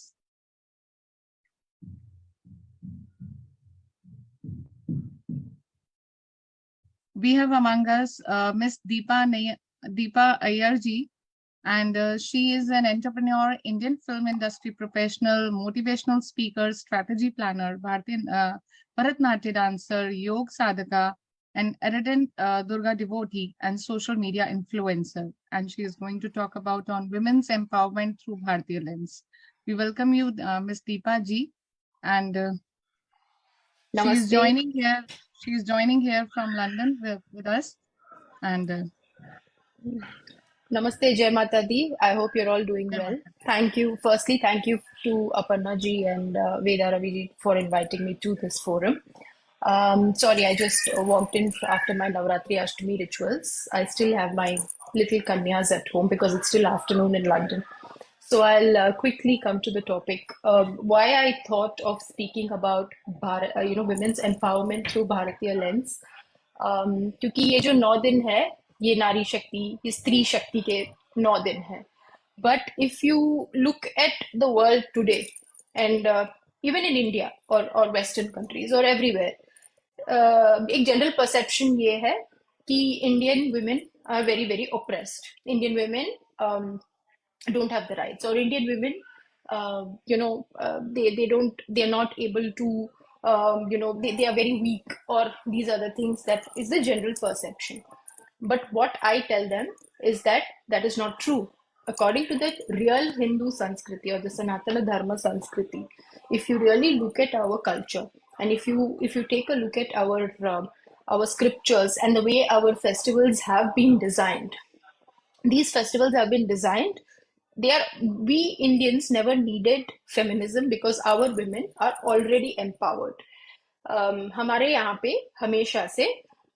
Miss Deepa Iyer ji, and she is an entrepreneur, Indian film industry professional, motivational speaker, strategy planner, Bharatnatyam dancer, yoga sadhaka, an ardent Durga devotee, and social media influencer. And she is going to talk about on women's empowerment through Bharatiya lens. We welcome you, Miss Deepa ji, and she is joining here. She is joining here from London with us. And Namaste, Jai Mata Di. I hope you're all doing well. Thank you. Firstly, thank you to Aparna ji and Veda Ravi ji for inviting me to this forum. Sorry, I just walked in after my Navratri Ashtami rituals. I still have my little kanyas at home because it's still afternoon in London. So I'll quickly come to the topic. Why I thought of speaking about women's empowerment through Bharatiya lens. क्योंकि ये जो 9 दिन है, ये नारी शक्ति, ये स्त्री शक्ति के 9 दिन है. But if you look at the world today, and even in India or Western countries or everywhere, एक general perception ये है कि Indian women are very, very oppressed. Indian women don't have the rights, or Indian women, they are not able to, they are very weak, or these are the things that is the general perception. But what I tell them is that that is not true. According to the real Hindu Sanskriti or the Sanatana Dharma Sanskriti, if you really look at our culture, and if you take a look at our scriptures and the way our festivals have been designed, these festivals have been designed. We Indians never needed feminism because our women are already empowered. हमारे यहाँ पे हमेशा से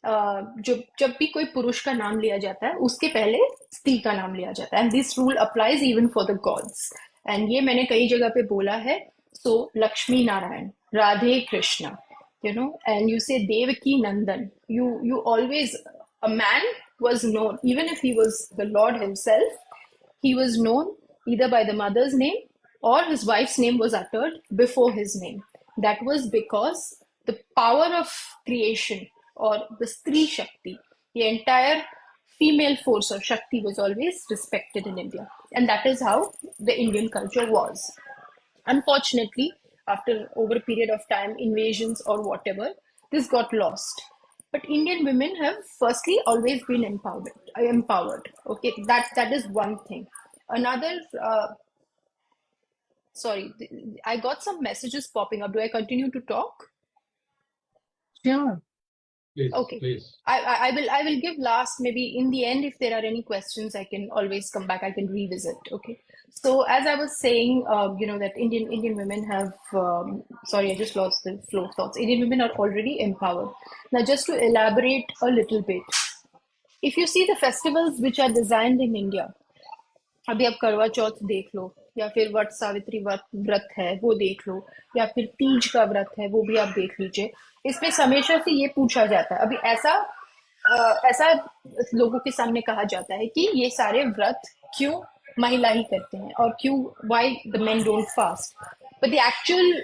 जब भी कोई पुरुष का नाम लिया जाता है उसके पहले स्त्री का नाम लिया जाता है, and this rule applies even for the gods. And ये मैंने कई जगह पे बोला है. So Lakshmi Narayan, Radhe Krishna, and you say Devaki Nandan, you always, a man was known, even if he was the Lord himself, he was known either by the mother's name or his wife's name was uttered before his name. That was because the power of creation, or the Stri Shakti, the entire female force or Shakti, was always respected in India. And that is how the Indian culture was. Unfortunately, after over a period of time, invasions or whatever, this got lost. But Indian women have firstly always been empowered. Okay, that is one thing. Another, sorry, I got some messages popping up. Do I continue to talk? Sure. Please, Okay. please. I will give last, maybe in the end, if there are any questions, I can always come back, I can revisit. Okay. So as I was saying, that Indian women have, sorry, I just lost the flow of thoughts. Indian women are already empowered. Now, just to elaborate a little bit, if you see the festivals which are designed in India, अभी आप करवा चौथ देख लो, या फिर वट सावित्री व्रत है वो देख लो, या फिर तीज का व्रत है वो भी आप देख लीजिए. इसमें हमेशा से ये पूछा जाता है, अभी ऐसा लोगों के सामने कहा जाता है कि ये सारे व्रत क्यों महिला ही करते हैं, और क्यों, why the men don't fast. But the actual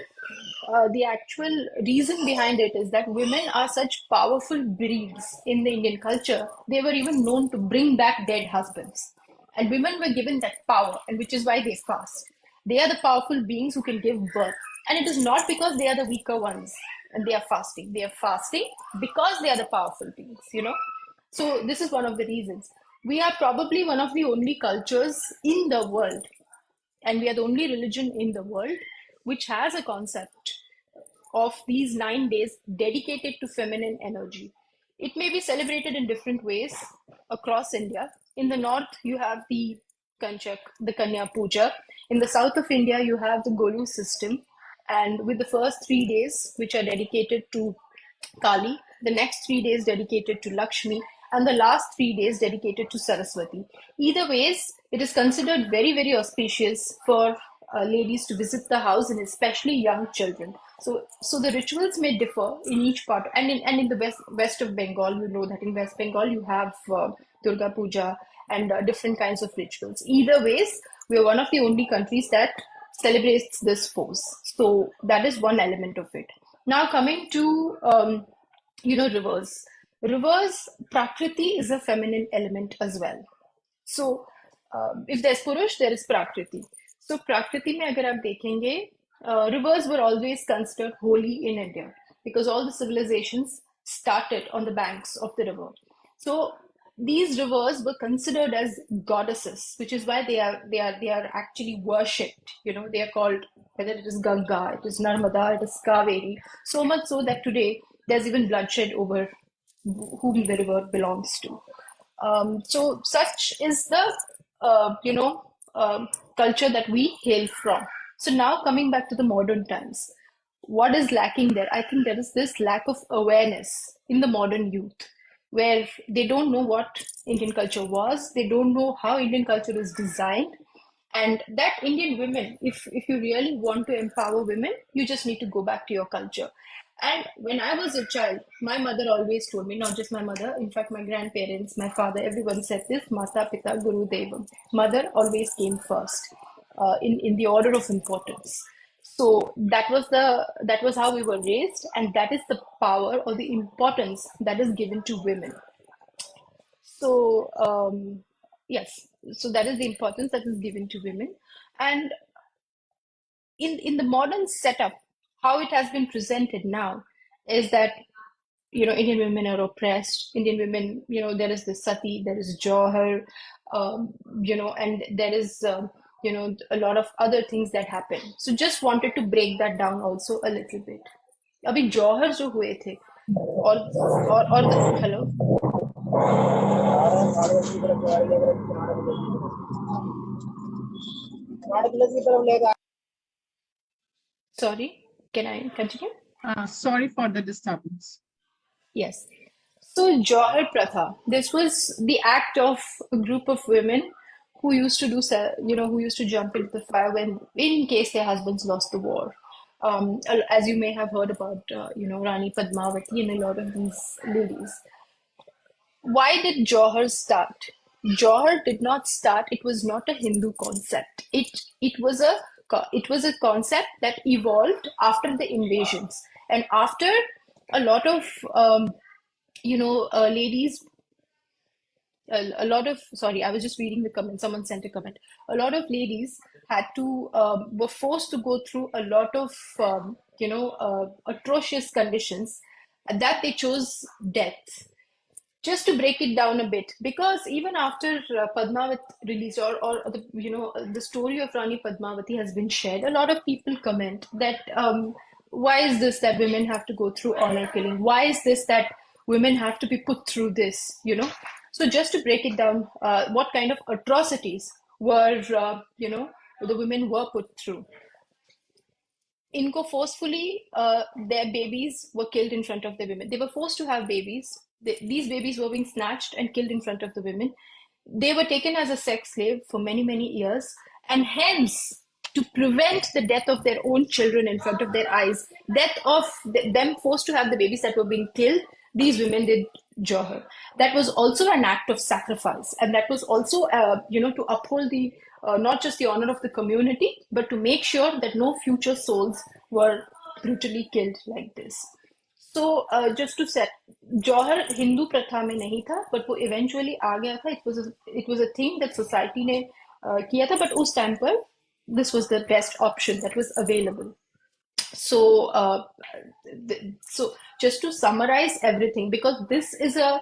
reason behind it is that women are such powerful breeds in the Indian culture. They were even known to bring back dead husbands. And women were given that power, and which is why they fast. They are the powerful beings who can give birth. And it is not because they are the weaker ones and they are fasting. They are fasting because they are the powerful beings, So this is one of the reasons. We are probably one of the only cultures in the world, and we are the only religion in the world which has a concept of these 9 days dedicated to feminine energy. It may be celebrated in different ways across India. In the north, you have the Kanchak, the Kanya Puja. In the south of India, you have the Golu system. And with the first 3 days, which are dedicated to Kali, the next 3 days dedicated to Lakshmi, and the last 3 days dedicated to Saraswati. Either ways, it is considered very, very auspicious for ladies to visit the house, and especially young children. So the rituals may differ in each part. And in the west of Bengal, you know that in West Bengal, you have Durga Puja and different kinds of rituals. Either ways, we are one of the only countries that celebrates this force. So that is one element of it. Now coming to, rivers. Rivers, Prakriti is a feminine element as well. So if there's Purush, there is Prakriti. So Prakriti mein agar aap dekhenge, rivers were always considered holy in India because all the civilizations started on the banks of the river. So these rivers were considered as goddesses, which is why they are actually worshipped. They are called, whether it is Ganga, it is Narmada, it is Kaveri, so much so that today there's even bloodshed over whom the river belongs to. So such is the culture that we hail from. So now coming back to the modern times, what is lacking there? I think there is this lack of awareness in the modern youth. where they don't know what Indian culture was, they don't know how Indian culture is designed. And that Indian women, if you really want to empower women, you just need to go back to your culture. And when I was a child, my mother always told me, not just my mother, in fact, my grandparents, my father, everyone said this, Mata Pita Guru Devam. Mother always came first in the order of importance. So that was how we were raised, and that is the power or the importance that is given to women. So yes, so that is the importance that is given to women. And in the modern setup, how it has been presented now is that, you know, Indian women are oppressed. Indian women, you know, there is the sati, there is Johar, you know, and there is, you know, a lot of other things that happen. So just wanted to break that down also a little bit. अभी जौहर जो हुए थे और hello. Sorry, can I continue? Sorry for the disturbance. Yes. So Johar Pratha, this was the act of a group of women who used to do, you know, who used to jump into the fire when, in case their husbands lost the war. As you may have heard about, you know, Rani Padmavati and a lot of these ladies. Why did Johar start? Johar did not start. It was not a Hindu concept. It was a concept that evolved after the invasions and after a lot of you know, ladies. A lot of, sorry, I was just reading the comment. Someone sent a comment. A lot of ladies had to were forced to go through a lot of you know, atrocious conditions that they chose death. Just to break it down a bit, because even after Padmavat release or the, you know, the story of Rani Padmavati has been shared, a lot of people comment that why is this that women have to go through honor killing? Why is this that women have to be put through this? You know, so just to break it down, what kind of atrocities were you know, the women were put through? Inko forcefully, their babies were killed in front of the women. They were forced to have babies. These babies were being snatched and killed in front of the women. They were taken as a sex slave for many, many years. And hence, to prevent the death of their own children in front of their eyes, death of them forced to have the babies that were being killed, these women did Johar. That was also an act of sacrifice. And that was also, you know, to uphold the not just the honor of the community, but to make sure that no future souls were brutally killed like this. So just to set, Johar Hindu pratha में नहीं था, but वो eventually आ गया था. It was a thing that society ने किया था, but उस time पर this was the best option that was available. So so just to summarize everything, because this is a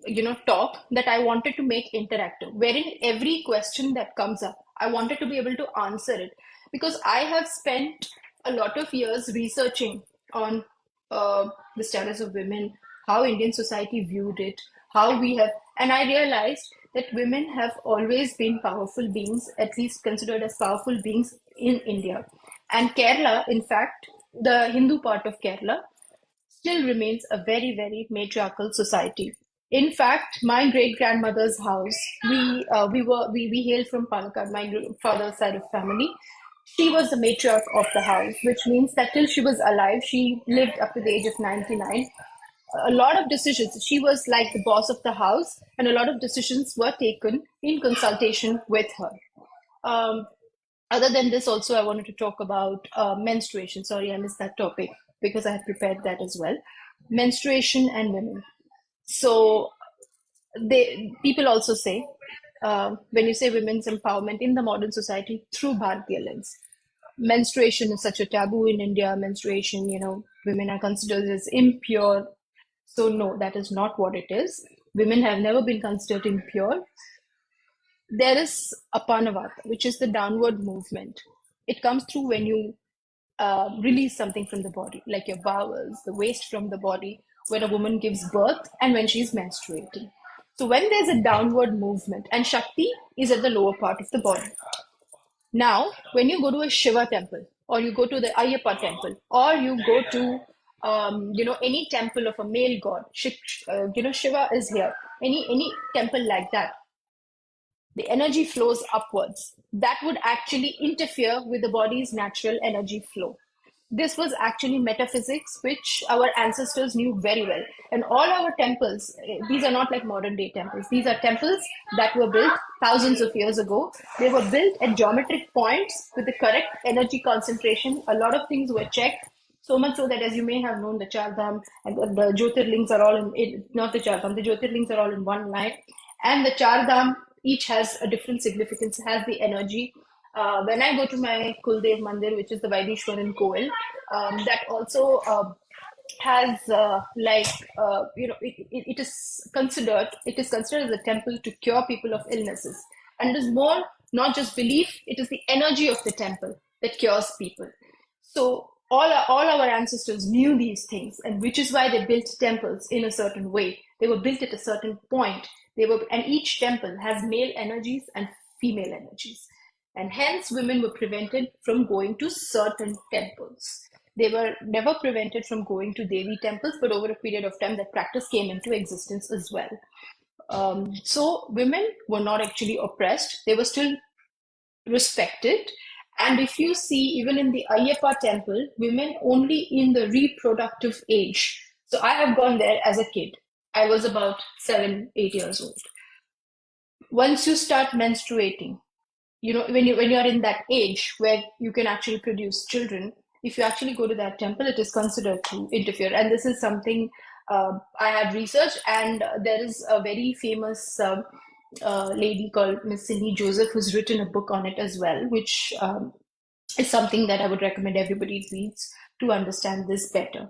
you know, talk that I wanted to make interactive, wherein every question that comes up, I wanted to be able to answer it, because I have spent a lot of years researching on the status of women, how Indian society viewed it, how we have, and I realized that women have always been powerful beings, at least considered as powerful beings in India. And Kerala, in fact, the Hindu part of Kerala, still remains a very, very matriarchal society. In fact, my great-grandmother's house, we hailed from Palakkad, my father's side of family. She was the matriarch of the house, which means that till she was alive, she lived up to the age of 99. A lot of decisions, she was like the boss of the house, and a lot of decisions were taken in consultation with her. Other than this, also, I wanted to talk about menstruation. Sorry, I missed that topic because I had prepared that as well. Menstruation and women. So people also say, when you say women's empowerment in the modern society through Bharatiya lens, menstruation is such a taboo in India. Menstruation, you know, women are considered as impure. So no, that is not what it is. Women have never been considered impure. There is Apanavata, which is the downward movement. It comes through when you release something from the body, like your bowels, the waste from the body, when a woman gives birth and when she's menstruating. So when there's a downward movement, and Shakti is at the lower part of the body. Now, when you go to a Shiva temple, or you go to the Ayyappa temple, or you go to any temple of a male god, Shiva is here, any temple like that, the energy flows upwards. That would actually interfere with the body's natural energy flow. This was actually metaphysics, which our ancestors knew very well. And all our temples, these are not like modern day temples. These are temples that were built thousands of years ago. They were built at geometric points with the correct energy concentration. A lot of things were checked. So much so that, as you may have known, the Char Dham and the Jyotirlings are all not the Char Dham, the Jyotirlings are all in one line. And the Char Dham each has a different significance, has the energy. When I go to my Kuldev Mandir, which is the Vaidishwaran Koil, that also has it is considered as a temple to cure people of illnesses. And it is more not just belief, it is the energy of the temple that cures people. So all our ancestors knew these things, and which is why they built temples in a certain way. They were built at a certain point. And each temple has male energies and female energies. And hence women were prevented from going to certain temples. They were never prevented from going to Devi temples, but over a period of time that practice came into existence as well. So women were not actually oppressed. They were still respected. And if you see, even in the Ayyappa temple, women only in the reproductive age. So I have gone there as a kid. I was about 7-8 years old. Once you start menstruating, when you're in that age where you can actually produce children, if you actually go to that temple, it is considered to interfere. And this is something I had researched, and there is a very famous lady called Miss Cindy Joseph who's written a book on it as well, which is something that I would recommend everybody reads to understand this better.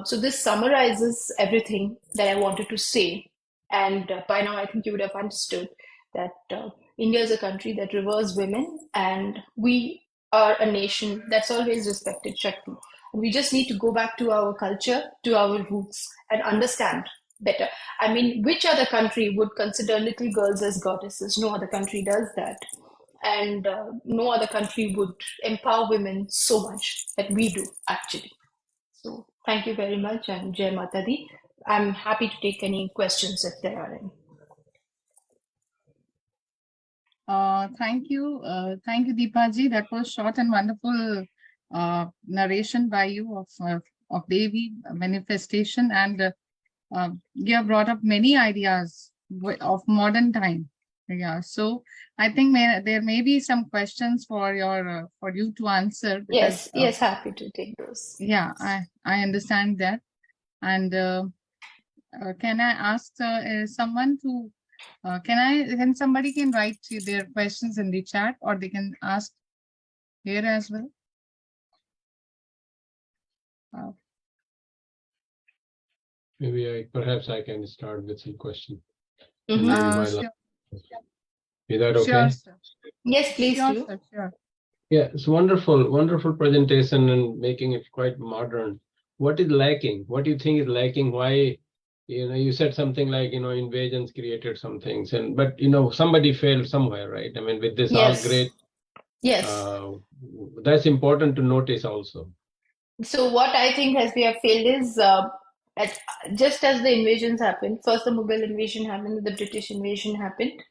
So this summarizes everything that I wanted to say. And by now, I think you would have understood that India is a country that reveres women, and we are a nation that's always respected Shakti. And we just need to go back to our culture, to our roots, and understand better. I mean, which other country would consider little girls as goddesses? No other country does that. And no other country would empower women so much that we do, actually. So thank you very much, and Jai Mata Di. I'm happy to take any questions if there are any. Thank you, Deepaji. That was short and wonderful narration by you of Devi manifestation, and you have brought up many ideas of modern time. Yeah, so I think there may be some questions for you to answer. Because, yes, happy to take those. Yeah, I understand that. And can I ask someone to? Can somebody write their questions in the chat, or they can ask here as well? Maybe perhaps I can start with some question. Sure. Is that okay? Sure, sir. Yes, please Sure, do. sir, sure. Yeah, it's wonderful presentation and making it quite modern. What is lacking? What do you think is lacking? Why? You said something like, invasions created some things, but somebody failed somewhere, right? I mean, with this all great. Yes. That's important to notice also. So what I think we have failed is, just as the invasions happened, first the Mughal invasion happened, the British invasion happened.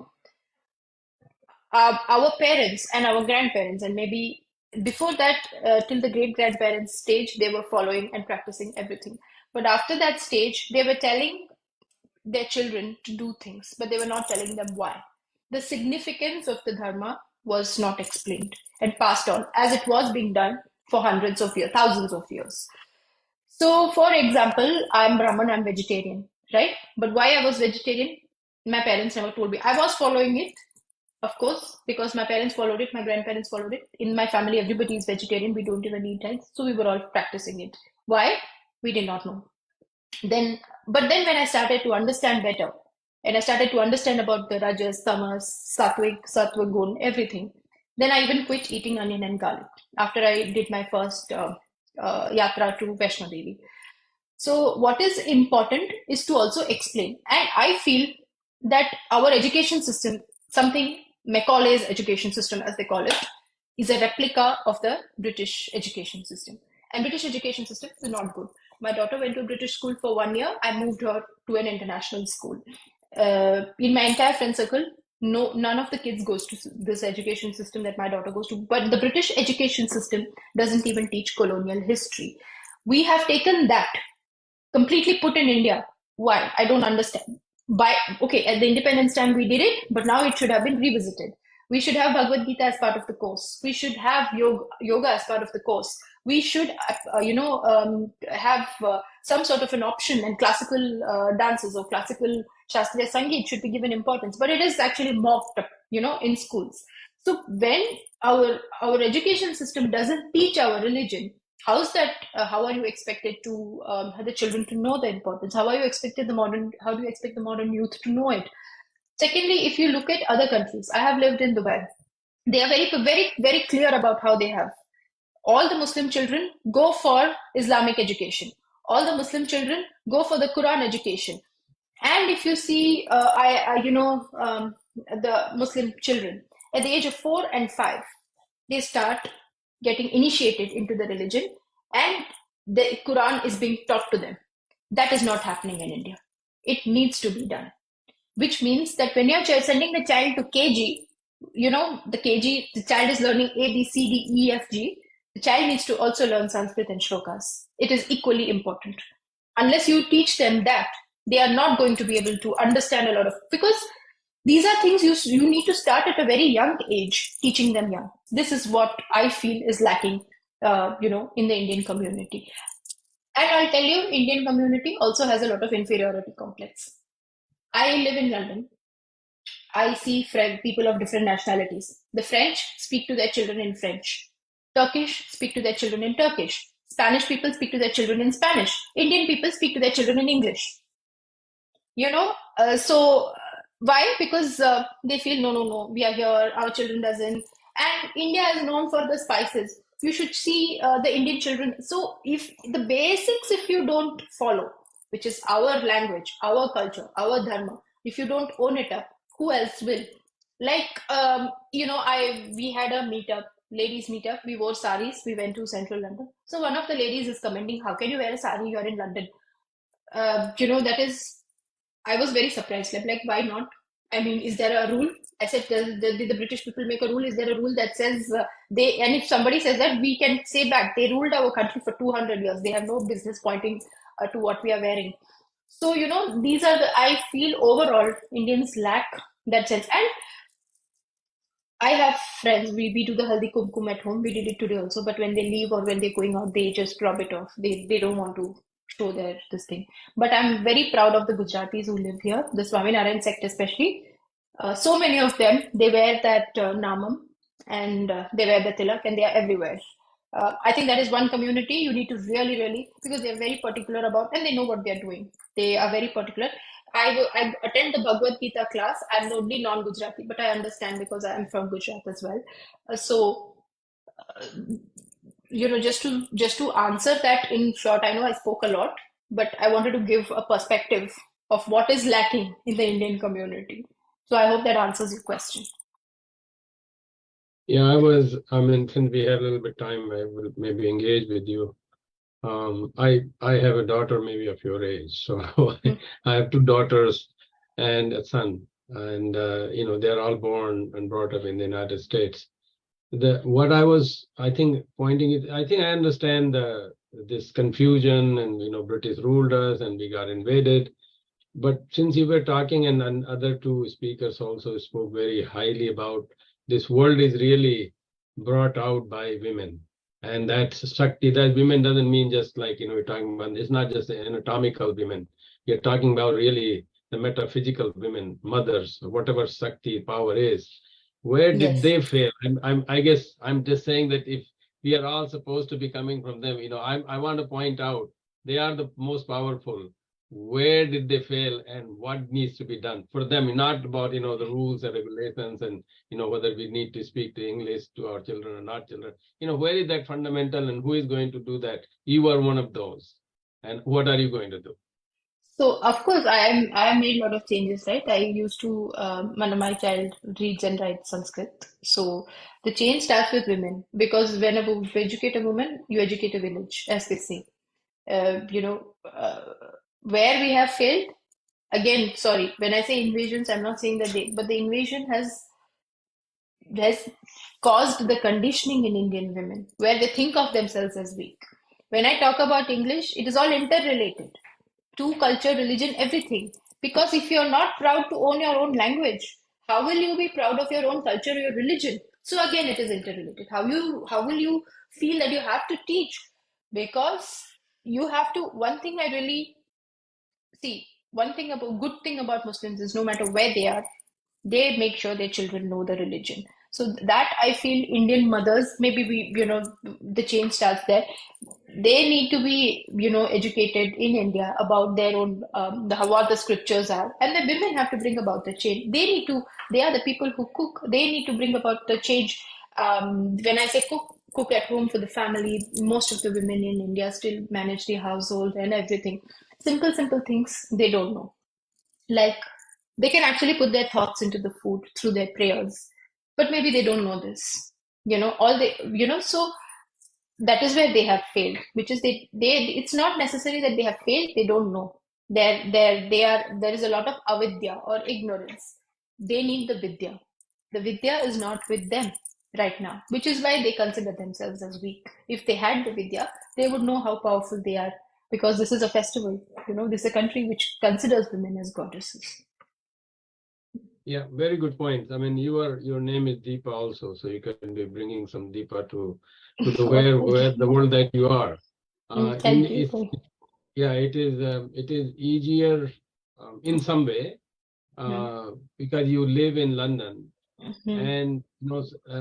Our parents and our grandparents, and maybe before that, till the great-grandparents stage, they were following and practicing everything. But after that stage, they were telling their children to do things, but they were not telling them why. The significance of the dharma was not explained and passed on as it was being done for hundreds of years, thousands of years. So, for example, I'm Brahman, I'm vegetarian, right? But why I was vegetarian, my parents never told me. I was following it, of course, because my parents followed it, my grandparents followed it. In my family, everybody is vegetarian. We don't even eat eggs. So we were all practicing it. Why? We did not know. But then when I started to understand better, and I started to understand about the Rajas, Tamas, Sattva Gun, everything, then I even quit eating onion and garlic after I did my first yatra to Vaishno Devi. So what is important is to also explain. And I feel that our education system, something Macaulay's education system, as they call it, is a replica of the British education system. And British education system is not good. My daughter went to a British school for 1 year. I moved her to an international school. In my entire friend circle, none of the kids goes to this education system that my daughter goes to. But the British education system doesn't even teach colonial history. We have taken that, completely put in India. Why? I don't understand. Okay, at the independence time we did it, but now it should have been revisited. We should have Bhagavad Gita as part of the course. We should have yoga as part of the course. We should, have some sort of an option, and classical dances or classical Shastriya Sangeet should be given importance. But it is actually mocked up, in schools. So when our education system doesn't teach our religion, how are you expected to have the children to know the importance? How do you expect the modern youth to know it? Secondly, if you look at other countries, I have lived in Dubai. They are very, very, very clear about how they have. All the Muslim children go for Islamic education. All the Muslim children go for the Quran education. And if you see, the Muslim children at the age of 4 and 5, they start getting initiated into the religion, and the Quran is being taught to them. That is not happening in India. It needs to be done. Which means that when you're sending the child to KG, the child is learning A, B, C, D, E, F, G. The child needs to also learn Sanskrit and shlokas. It is equally important. Unless you teach them that, they are not going to be able to understand a lot of, because these are things you need to start at a very young age, teaching them young. This is what I feel is lacking, in the Indian community. And I'll tell you, Indian community also has a lot of inferiority complex. I live in London. I see people of different nationalities. The French speak to their children in French. Turkish speak to their children in Turkish. Spanish people speak to their children in Spanish. Indian people speak to their children in English. So why? Because they feel, no, we are here, our children doesn't. And India is known for the spices. You should see the Indian children. So if the basics, if you don't follow, which is our language, our culture, our dharma, if you don't own it up, who else will? Like, we had a meetup, ladies meetup. We wore saris. We went to central London. So one of the ladies is commenting, how can you wear a sari? You're in London. I was very surprised. Like, why not? I mean, is there a rule? I said, did the British people make a rule? Is there a rule that says and if somebody says that, we can say back, they ruled our country for 200 years. They have no business pointing to what we are wearing. So, these are I feel overall Indians lack that sense. And I have friends, we do the Haldi Kumkum at home. We did it today also, but when they leave or when they're going out, they just rub it off. They don't want to show this thing. But I'm very proud of the Gujaratis who live here, the Swaminarayan sect especially. So many of them, they wear that namam and they wear the tilak, and they are everywhere. I think that is one community you need to really, really, because they're very particular about, and they know what they're doing. They are very particular. I attend the Bhagavad Gita class. I'm only non-Gujarati, but I understand because I am from Gujarat as well. Just to answer that in short, I know I spoke a lot, but I wanted to give a perspective of what is lacking in the Indian community. So I hope that answers your question. Yeah, since we have a little bit of time, I will maybe engage with you. I have a daughter maybe of your age. So I have 2 daughters and a son. And, they're all born and brought up in the United States. What I was, I think, I understand this confusion and, British ruled us and we got invaded. But since you were talking and other 2 speakers also spoke very highly about this world is really brought out by women. And that's Shakti, that women doesn't mean just like, we're talking about, it's not just the anatomical women. You're talking about really the metaphysical women, mothers, whatever Shakti power is. Where did they fail? I guess I'm just saying that if we are all supposed to be coming from them, I want to point out they are the most powerful. Where did they fail and what needs to be done for them? Not about, the rules and regulations and, whether we need to speak to English to our children or not children. Where is that fundamental and who is going to do that? You are one of those. And what are you going to do? So, of course, I have made a lot of changes, right? I used to, when my child reads and writes Sanskrit. So the change starts with women, because whenever you educate a woman, you educate a village, as they say. where we have failed. Again, sorry, when I say invasions, I'm not saying that but the invasion has caused the conditioning in Indian women, where they think of themselves as weak. When I talk about English, it is all interrelated to culture, religion, everything. Because if you're not proud to own your own language, how will you be proud of your own culture or your religion? So again, it is interrelated. How will you feel that you have to teach? Because you have to. One thing I really see. Good thing about Muslims is no matter where they are, they make sure their children know the religion. So that I feel Indian mothers, maybe the change starts there. They need to be, educated in India about their own, what the scriptures are. And the women have to bring about the change. They are the people who cook. They need to bring about the change. When I say cook at home for the family, most of the women in India still manage the household and everything. Simple things they don't know. Like, they can actually put their thoughts into the food through their prayers, but maybe they don't know this. So that is where they have failed, which is it's not necessary that they have failed, they don't know. There is a lot of avidya or ignorance. They need the vidya. The vidya is not with them right now, which is why they consider themselves as weak. If they had the vidya, they would know how powerful they are, because this is a festival. This is a country which considers women as goddesses. Yeah, very good point. I mean, your name is Deepa also, so you can be bringing some Deepa to the where the world that you are. Thank you. It is easier in some way because you live in London, and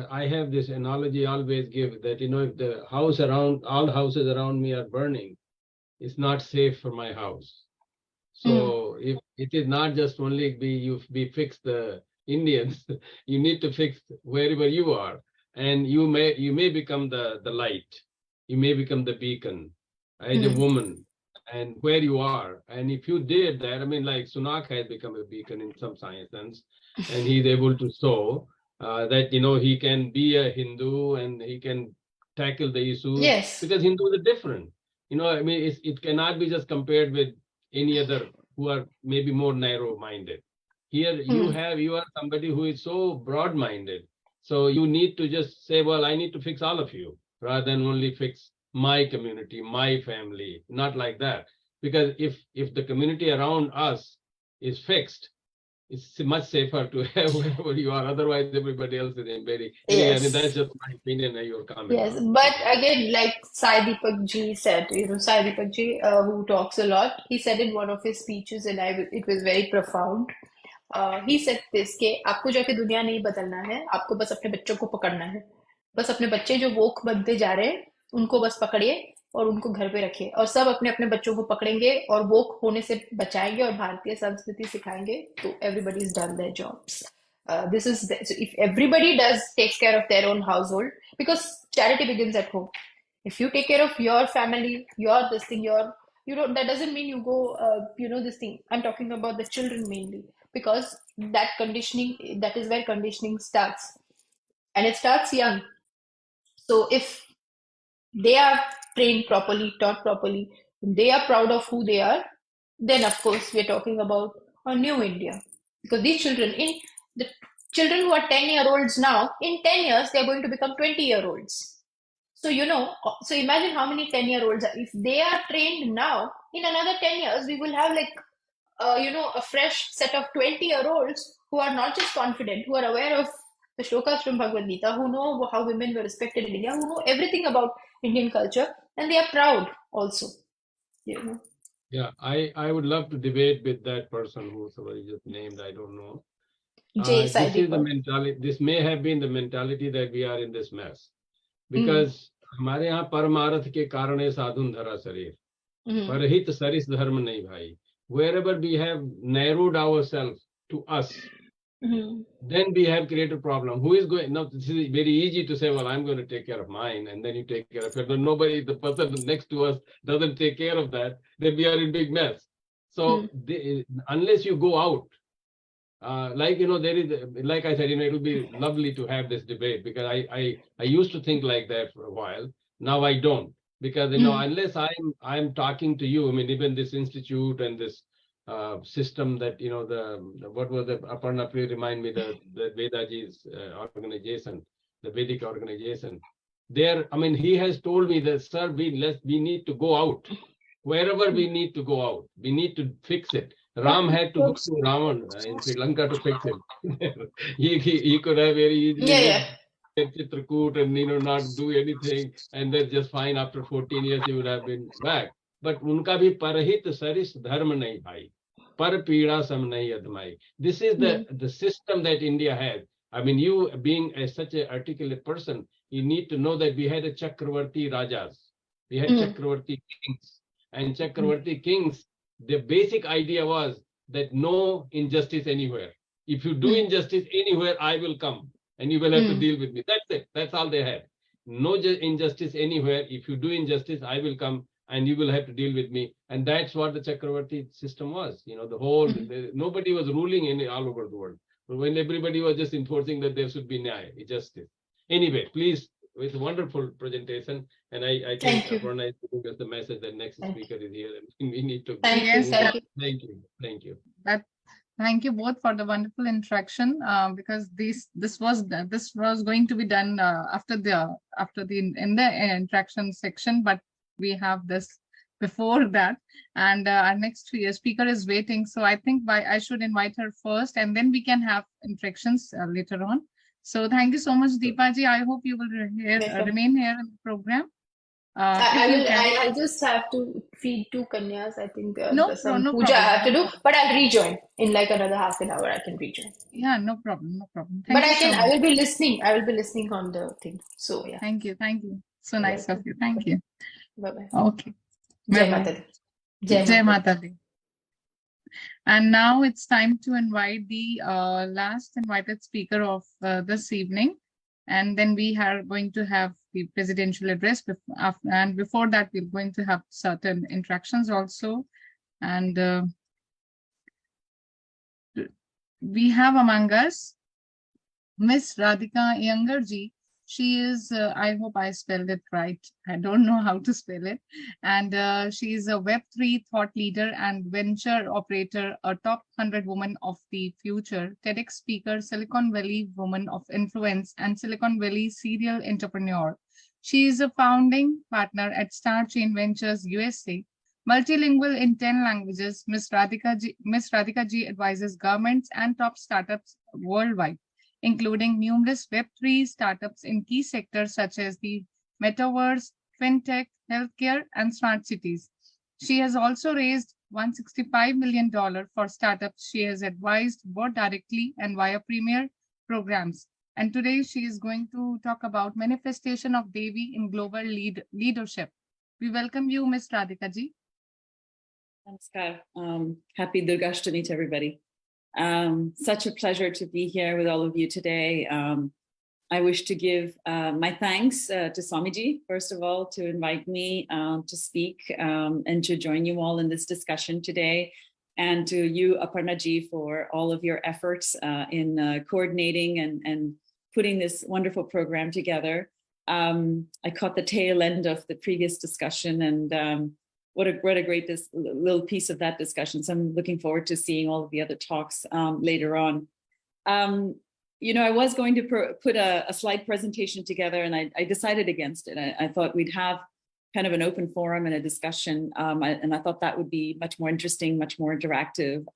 I have this analogy I always give that if the all houses around me are burning, it's not safe for my house. So if it is not just only be fix the Indians, you need to fix wherever you are, and you may become the light, you may become the beacon as a woman, and where you are. And if you did that, I mean, like Sunak has become a beacon in some sense, and he's able to show that he can be a Hindu and he can tackle the issues. Yes. Because Hindus are different. I mean, it cannot be just compared with any other who are maybe more narrow-minded. Here you are somebody who is so broad-minded. So you need to just say, well, I need to fix all of you rather than only fix my community, my family, not like that. Because if the community around us is fixed, it's much safer to have wherever you are. Otherwise, everybody else is in very. Yes. I mean, that's just my opinion and your comment. Yes, but again, like Sai Deepak Ji said, Sai Deepak Ji, who talks a lot, he said in one of his speeches, and it was very profound. He said this कि आपको जाके दुनिया नहीं बदलना है, आपको बस अपने बच्चों को पकड़ना है. बस अपने बच्चे जो वोक बनते जा रहे हैं, उनको बस पकड़िए और उनको घर पे रखिए, और सब अपने अपने बच्चों को पकड़ेंगे और वोक होने से बचाएंगे और भारतीय संस्कृति सिखाएंगे, तो everybody is done their jobs. So if everybody takes care of their own household, because charity begins at home. If you take care of your family, that doesn't mean you go, this thing. I'm talking about the children mainly, because that is where conditioning starts, and it starts young. So if they are trained properly, taught properly, they are proud of who they are, then of course we're talking about a new India. Because these children, the children who are 10-year-olds now, in 10 years, they're going to become 20-year-olds. So, so imagine how many 10-year-olds if they are trained now, in another 10 years, we will have a fresh set of 20-year-olds who are not just confident, who are aware of the shlokas from Bhagavad Gita, who know how women were respected in India, who know everything about Indian culture, and they are proud also. Yeah, I would love to debate with that person who somebody just named, I don't know. This is the mentality. This may have been the mentality that we are in this mess, because हमारे यहाँ परमार्थ के कारण साधुन धरा शरीर, परहित सरिस धर्म नहीं भाई. Wherever we have narrowed ourselves to us, then we have created a problem. Who is going now? This is very easy to say, well, I'm going to take care of mine, and then you take care of it. But the person next to us doesn't take care of that, then we are in big mess. So unless you go out, there is, like I said, it will be lovely to have this debate, because I used to think like that for a while. Now I don't, because, you know, unless I'm talking to you, I mean, even this institute and this system that, you know, what was the Aparna, please remind me, the Vedaji's organization, the Vedic organization. There, I mean, he has told me that, sir, we need to go out. Wherever we need to go out, we need to fix it. Ram had to go to Ravan in Sri Lanka to fix it. he could have very easily get Chitrakoot and, you know, not do anything, and then just fine, after 14 years he would have been back. But unka bhi parhit saris dharma nahi bhai, par peeda sam nahi admai. This is the system that India had. I mean, you being such an articulate person, you need to know that we had a Chakravarti Rajas, we had Chakravarti kings, and Chakravarti kings, the basic idea was that no injustice anywhere. If you do injustice anywhere, I will come and you will have to deal with me. That's it. That's all they had. No injustice anywhere. If you do injustice, I will come and you will have to deal with me. And that's what the Chakravarti system was. You know, the whole, nobody was ruling all over the world. But when everybody was just enforcing that there should be nyaya, justice. Anyway, please, with a wonderful presentation. And I think Aparna is giving us the message that next speaker is here and we need to. Thank you. Thank you. Thank you both for the wonderful interaction, because this was going to be done after the interaction section, but we have this before that, and our next speaker is waiting. So I think I should invite her first, and then we can have interactions later on. So thank you so much, Deepaji. I hope you will remain here in the program. I'll just have to feed 2 kanyas. I think no puja problem. I have to do, but I'll rejoin in like another half an hour. I can rejoin. Yeah, no problem. But I will be listening. I will be listening on the thing. So yeah. Thank you. So nice of you. Thank you. Bye bye. Okay. Jai Mata Di. Jai Mata Di. And now it's time to invite the last invited speaker of this evening. And then we are going to have the presidential address. And before that, we're going to have certain interactions also. And we have among us Miss Radhika Iyengar-ji. She is, I hope I spelled it right. I don't know how to spell it. And she is a Web3 thought leader and venture operator, a top 100 woman of the future, TEDx speaker, Silicon Valley woman of influence, and Silicon Valley serial entrepreneur. She is a founding partner at Star Chain Ventures USA. Multilingual in 10 languages, Miss Radhika ji advises governments and top startups worldwide, including numerous Web3 startups in key sectors such as the metaverse, fintech, healthcare, and smart cities. She has also raised $165 million for startups she has advised both directly and via premier programs. And today she is going to talk about manifestation of Devi in global leadership. We welcome you, Ms. Radhika ji. Namaskar. Happy Durgashtami to everybody. Such a pleasure to be here with all of you today. I wish to give my thanks to Swamiji, first of all, to invite me to speak and to join you all in this discussion today, and to you, Aparna ji, for all of your efforts in coordinating and putting this wonderful program together. I caught the tail end of the previous discussion, and what a great little piece of that discussion. So I'm looking forward to seeing all of the other talks later on. You know, I was going to put a slide presentation together, and I decided against it. I thought we'd have kind of an open forum and a discussion, and I thought that would be much more interesting, much more interactive.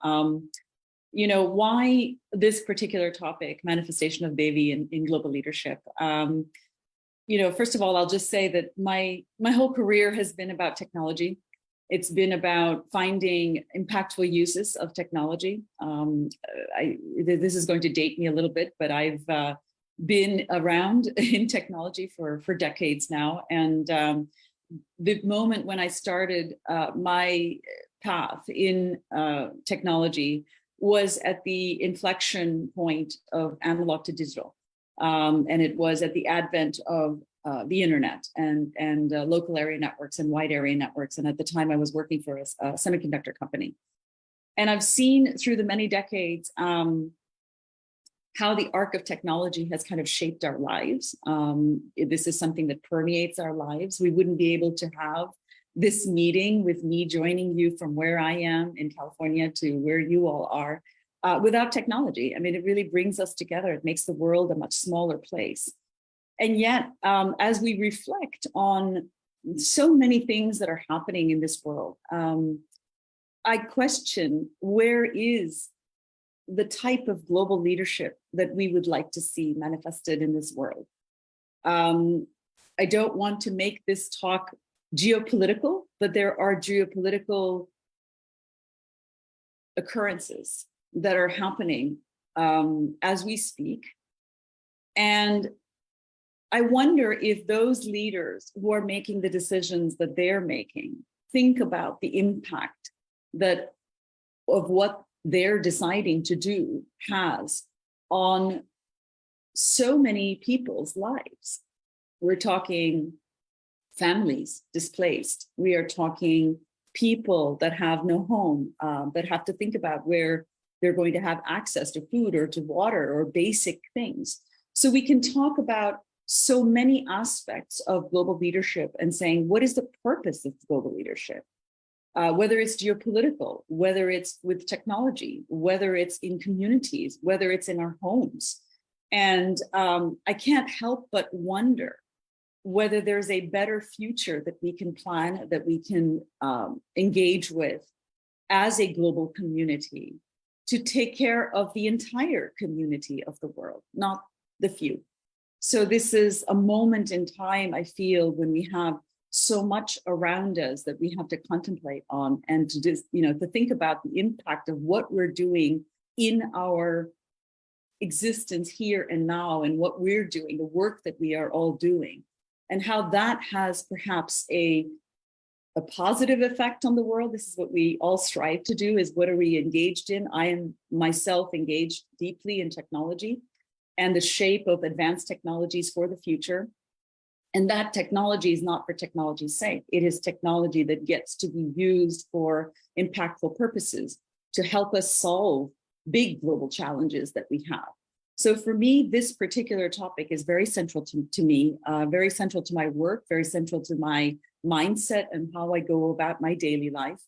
You know, why this particular topic, manifestation of Devi in global leadership? You know, first of all, I'll just say that my whole career has been about technology. It's been about finding impactful uses of technology. This is going to date me a little bit, but I've been around in technology for decades now. And the moment when I started my path in technology was at the inflection point of analog to digital. And it was at the advent of the internet and local area networks and wide area networks. And at the time I was working for a semiconductor company. And I've seen through the many decades, how the arc of technology has kind of shaped our lives. This is something that permeates our lives. We wouldn't be able to have this meeting with me joining you from where I am in California to where you all are without technology. I mean, it really brings us together. It makes the world a much smaller place. And yet, as we reflect on so many things that are happening in this world, I question, where is the type of global leadership that we would like to see manifested in this world? I don't want to make this talk geopolitical, but there are geopolitical occurrences that are happening as we speak. And I wonder if those leaders who are making the decisions that they're making think about the impact that of what they're deciding to do has on so many people's lives. We're talking families displaced. We are talking people that have no home, that have to think about where they're going to have access to food or to water or basic things. So we can talk about so many aspects of global leadership and saying, what is the purpose of global leadership? Whether it's geopolitical, whether it's with technology, whether it's in communities, whether it's in our homes. And I can't help but wonder whether there's a better future that we can plan, that we can engage with as a global community to take care of the entire community of the world, not the few. So this is a moment in time, I feel, when we have so much around us that we have to contemplate on, and to just, to think about the impact of what we're doing in our existence here and now, and what we're doing, the work that we are all doing, and how that has perhaps a positive effect on the world. This is what we all strive to do, is what are we engaged in? I am myself engaged deeply in technology and the shape of advanced technologies for the future. And that technology is not for technology's sake. It is technology that gets to be used for impactful purposes to help us solve big global challenges that we have. So for me, this particular topic is very central to me, very central to my work, very central to my mindset and how I go about my daily life.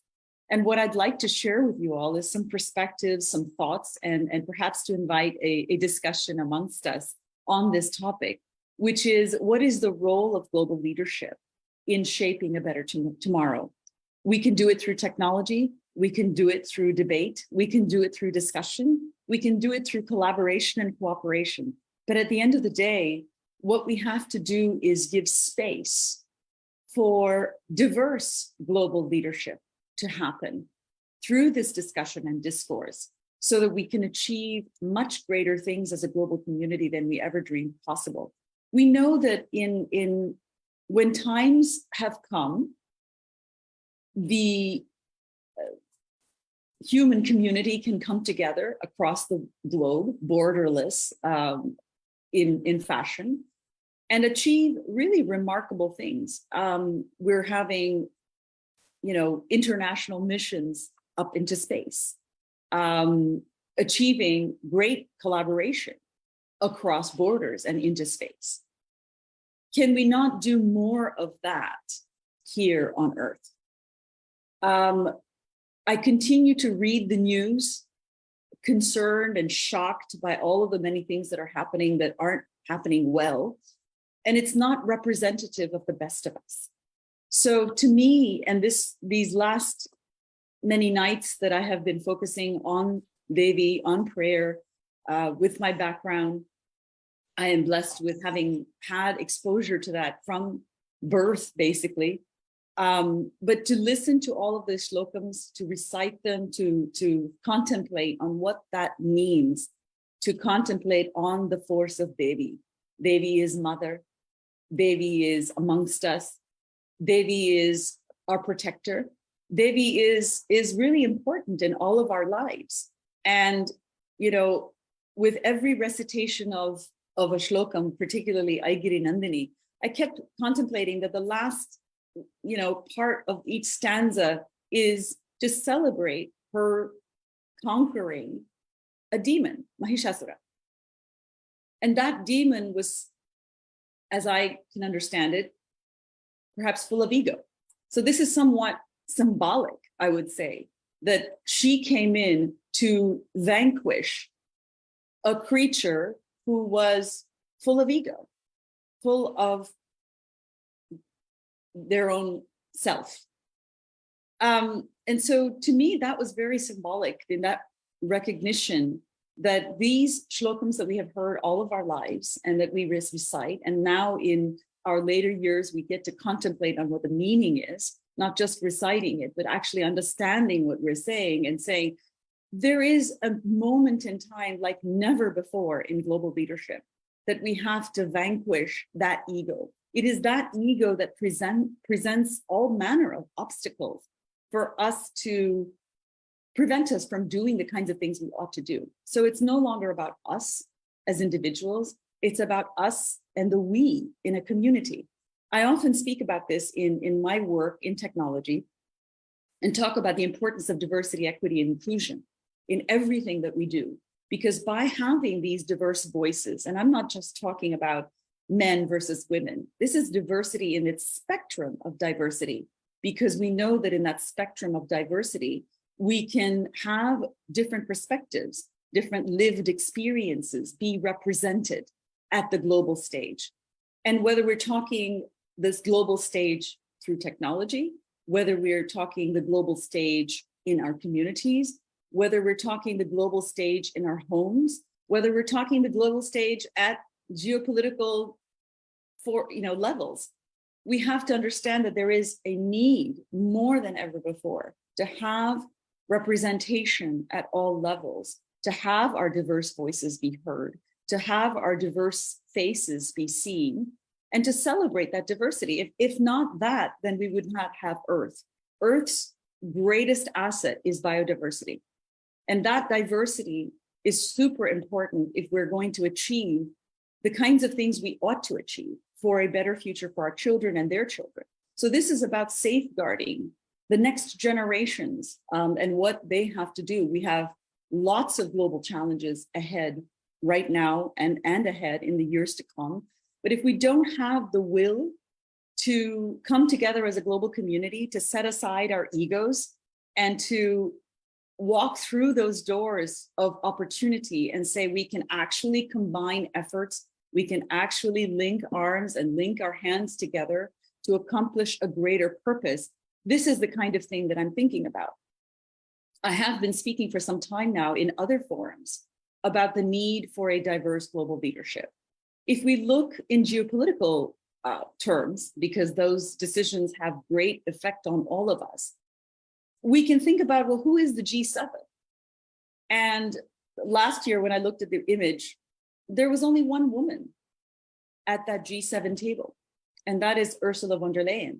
And what I'd like to share with you all is some perspectives, some thoughts, and perhaps to invite a discussion amongst us on this topic, which is, what is the role of global leadership in shaping a better tomorrow? We can do it through technology. We can do it through debate. We can do it through discussion. We can do it through collaboration and cooperation. But at the end of the day, what we have to do is give space for diverse global leadership to happen through this discussion and discourse, so that we can achieve much greater things as a global community than we ever dreamed possible. We know that when times have come, the human community can come together across the globe, borderless, in fashion, and achieve really remarkable things. We're having, international missions up into space, achieving great collaboration across borders and into space. Can we not do more of that here on Earth? I continue to read the news, concerned and shocked by all of the many things that are happening that aren't happening well. And it's not representative of the best of us. So to me, and these last many nights that I have been focusing on Devi, on prayer, with my background, I am blessed with having had exposure to that from birth, basically. But to listen to all of the shlokams, to recite them, to contemplate on what that means, to contemplate on the force of Devi. Devi is mother. Devi is amongst us. Devi is our protector. Devi is really important in all of our lives. And, with every recitation of a shlokam, particularly Aigiri Nandini, I kept contemplating that the last, part of each stanza is to celebrate her conquering a demon, Mahishasura. And that demon was, as I can understand it, perhaps full of ego. So this is somewhat symbolic, I would say, that she came in to vanquish a creature who was full of ego, full of their own self. And so to me, that was very symbolic in that recognition that these shlokams that we have heard all of our lives and that we recite, and now in our later years, we get to contemplate on what the meaning is, not just reciting it, but actually understanding what we're saying and saying, there is a moment in time like never before in global leadership that we have to vanquish that ego. It is that ego that presents all manner of obstacles for us to prevent us from doing the kinds of things we ought to do. So it's no longer about us as individuals, it's about us and the we in a community. I often speak about this in my work in technology and talk about the importance of diversity, equity, and inclusion in everything that we do. Because by having these diverse voices, and I'm not just talking about men versus women, this is diversity in its spectrum of diversity, because we know that in that spectrum of diversity, we can have different perspectives, different lived experiences be represented at the global stage. And whether we're talking this global stage through technology, whether we're talking the global stage in our communities, whether we're talking the global stage in our homes, whether we're talking the global stage at geopolitical levels, we have to understand that there is a need more than ever before to have representation at all levels, to have our diverse voices be heard, to have our diverse faces be seen, and to celebrate that diversity. If not that, then we would not have Earth. Earth's greatest asset is biodiversity. And that diversity is super important if we're going to achieve the kinds of things we ought to achieve for a better future for our children and their children. So this is about safeguarding the next generations and what they have to do. We have lots of global challenges ahead right now and ahead in the years to come. But if we don't have the will to come together as a global community, to set aside our egos and to walk through those doors of opportunity and say we can actually combine efforts, we can actually link arms and link our hands together to accomplish a greater purpose, this is the kind of thing that I'm thinking about. I have been speaking for some time now in other forums about the need for a diverse global leadership. If we look in geopolitical terms, because those decisions have great effect on all of us, we can think about, well, who is the G7? And last year when I looked at the image, there was only one woman at that G7 table, and that is Ursula von der Leyen,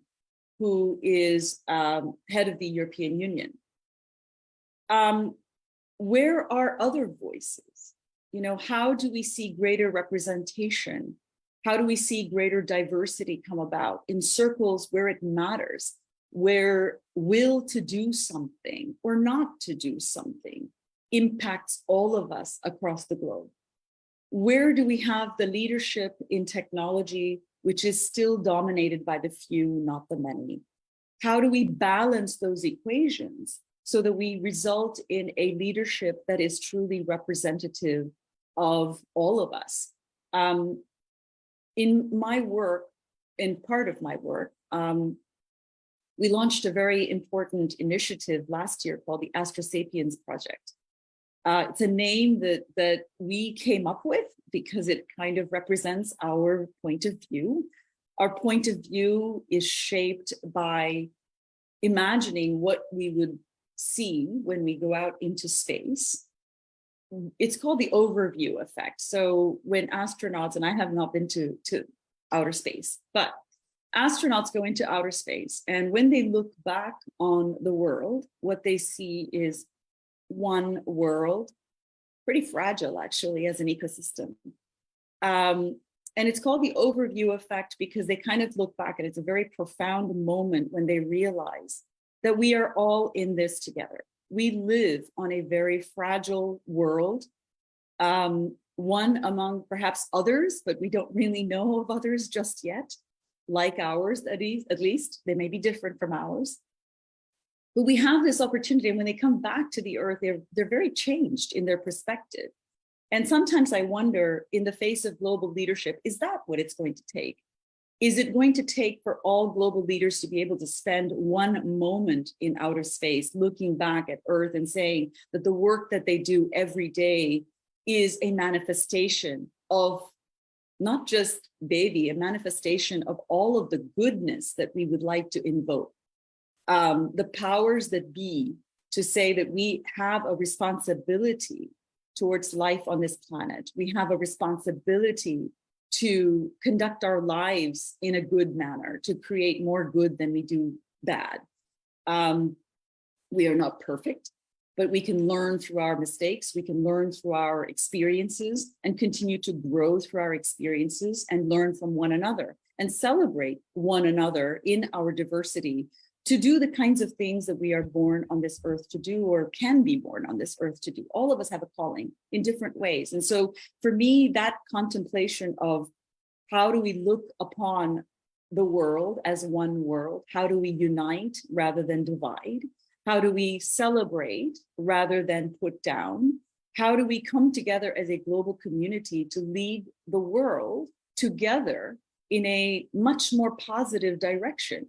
who is head of the European Union. Where are other voices? You know, how do we see greater representation? How do we see greater diversity come about in circles where it matters, where will to do something or not to do something impacts all of us across the globe? Where do we have the leadership in technology, which is still dominated by the few, not the many? How do we balance those equations so that we result in a leadership that is truly representative of all of us? In my work, in part of my work, we launched a very important initiative last year called the Astro-Sapiens Project. It's a name that we came up with because it kind of represents our point of view. Our point of view is shaped by imagining what we would see when we go out into space. It's called the overview effect. So when astronauts, and I have not been to outer space, but astronauts go into outer space, and when they look back on the world, what they see is one world, pretty fragile actually as an ecosystem. And it's called the overview effect because they kind of look back, and it's a very profound moment when they realize that we are all in this together. We live on a very fragile world. one among perhaps others, but we don't really know of others just yet, like ours, at least. They may be different from ours. But we have this opportunity, and when they come back to the earth, they're very changed in their perspective. And sometimes I wonder, in the face of global leadership, is that what it's going to take? Is it going to take for all global leaders to be able to spend one moment in outer space, looking back at Earth and saying that the work that they do every day is a manifestation of not just Devi, a manifestation of all of the goodness that we would like to invoke? The powers that be, to say that we have a responsibility towards life on this planet. We have a responsibility to conduct our lives in a good manner, to create more good than we do bad. We are not perfect, but we can learn through our mistakes. We can learn through our experiences and continue to grow through our experiences and learn from one another and celebrate one another in our diversity, to do the kinds of things that we are born on this earth to do, or can be born on this earth to do. All of us have a calling in different ways. And so for me, that contemplation of how do we look upon the world as one world? How do we unite rather than divide? How do we celebrate rather than put down? How do we come together as a global community to lead the world together in a much more positive direction,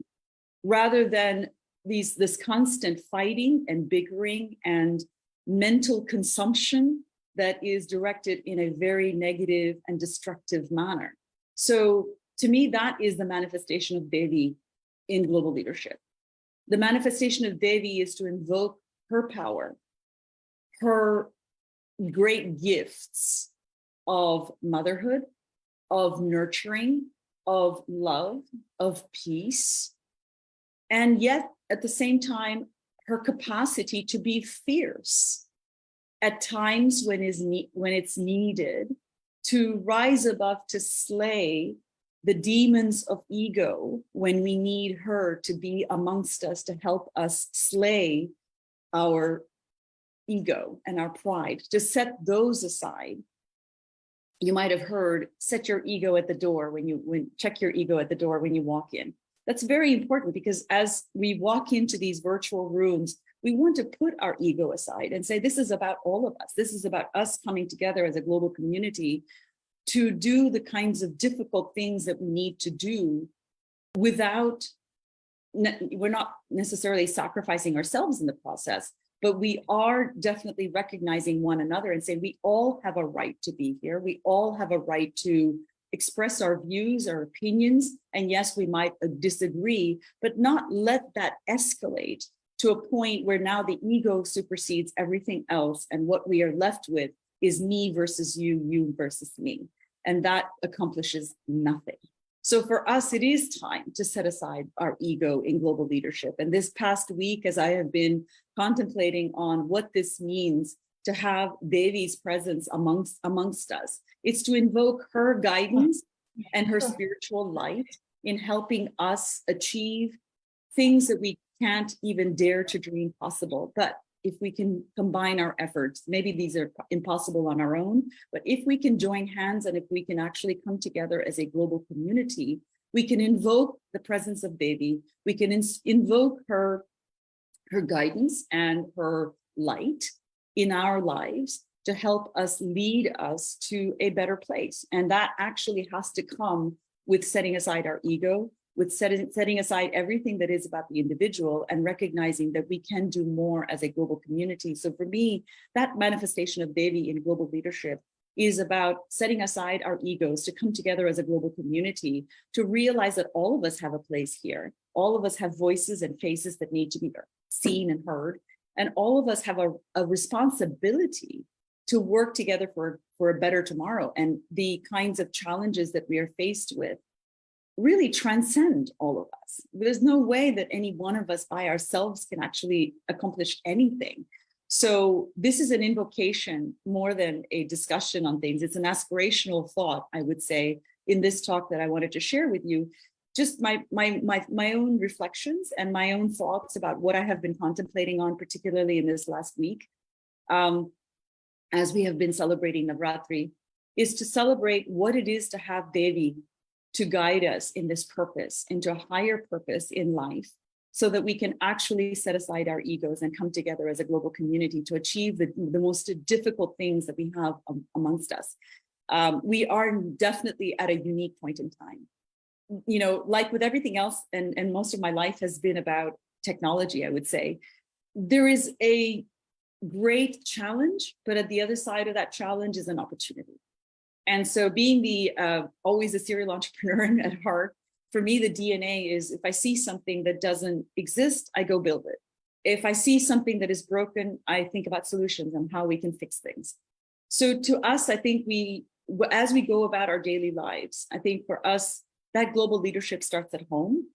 rather than this constant fighting and bickering and mental consumption that is directed in a very negative and destructive manner? So to me, that is the manifestation of Devi in global leadership. The manifestation of Devi is to invoke her power, her great gifts of motherhood, of nurturing, of love, of peace, and yet at the same time, her capacity to be fierce at times when it's needed, to rise above, to slay the demons of ego when we need her to be amongst us, to help us slay our ego and our pride, to set those aside. You might have heard, set your ego at the door check your ego at the door when you walk in. That's very important, because as we walk into these virtual rooms, we want to put our ego aside and say, this is about all of us. This is about us coming together as a global community to do the kinds of difficult things that we need to do without, we're not necessarily sacrificing ourselves in the process, but we are definitely recognizing one another and saying we all have a right to be here. We all have a right to express our views, our opinions, and yes, we might disagree, but not let that escalate to a point where now the ego supersedes everything else, and what we are left with is me versus you, you versus me, and that accomplishes nothing. So for us, it is time to set aside our ego in global leadership. And this past week, as I have been contemplating on what this means to have Devi's presence amongst us, it's to invoke her guidance and her spiritual light in helping us achieve things that we can't even dare to dream possible. But if we can combine our efforts, maybe these are impossible on our own, but if we can join hands and if we can actually come together as a global community, we can invoke the presence of Devi, we can invoke her guidance and her light in our lives to help us lead us to a better place. And that actually has to come with setting aside our ego, with setting aside everything that is about the individual and recognizing that we can do more as a global community. So for me, that manifestation of Devi in global leadership is about setting aside our egos to come together as a global community, to realize that all of us have a place here. All of us have voices and faces that need to be seen and heard. And all of us have a responsibility to work together for a better tomorrow. And the kinds of challenges that we are faced with really transcend all of us. There's no way that any one of us by ourselves can actually accomplish anything. So this is an invocation more than a discussion on things. It's an aspirational thought, I would say, in this talk that I wanted to share with you. Just my own reflections and my own thoughts about what I have been contemplating on, particularly in this last week. As we have been celebrating Navratri, is to celebrate what it is to have Devi to guide us in this purpose, into a higher purpose in life, so that we can actually set aside our egos and come together as a global community to achieve the most difficult things that we have amongst us. We are definitely at a unique point in time. You know, like with everything else, and most of my life has been about technology, I would say, there is a great challenge, but at the other side of that challenge is an opportunity. And so being the always a serial entrepreneur at heart, for me, the DNA is if I see something that doesn't exist, I go build it. If I see something that is broken, I think about solutions and how we can fix things. So to us, I think as we go about our daily lives, I think for us, that global leadership starts at home.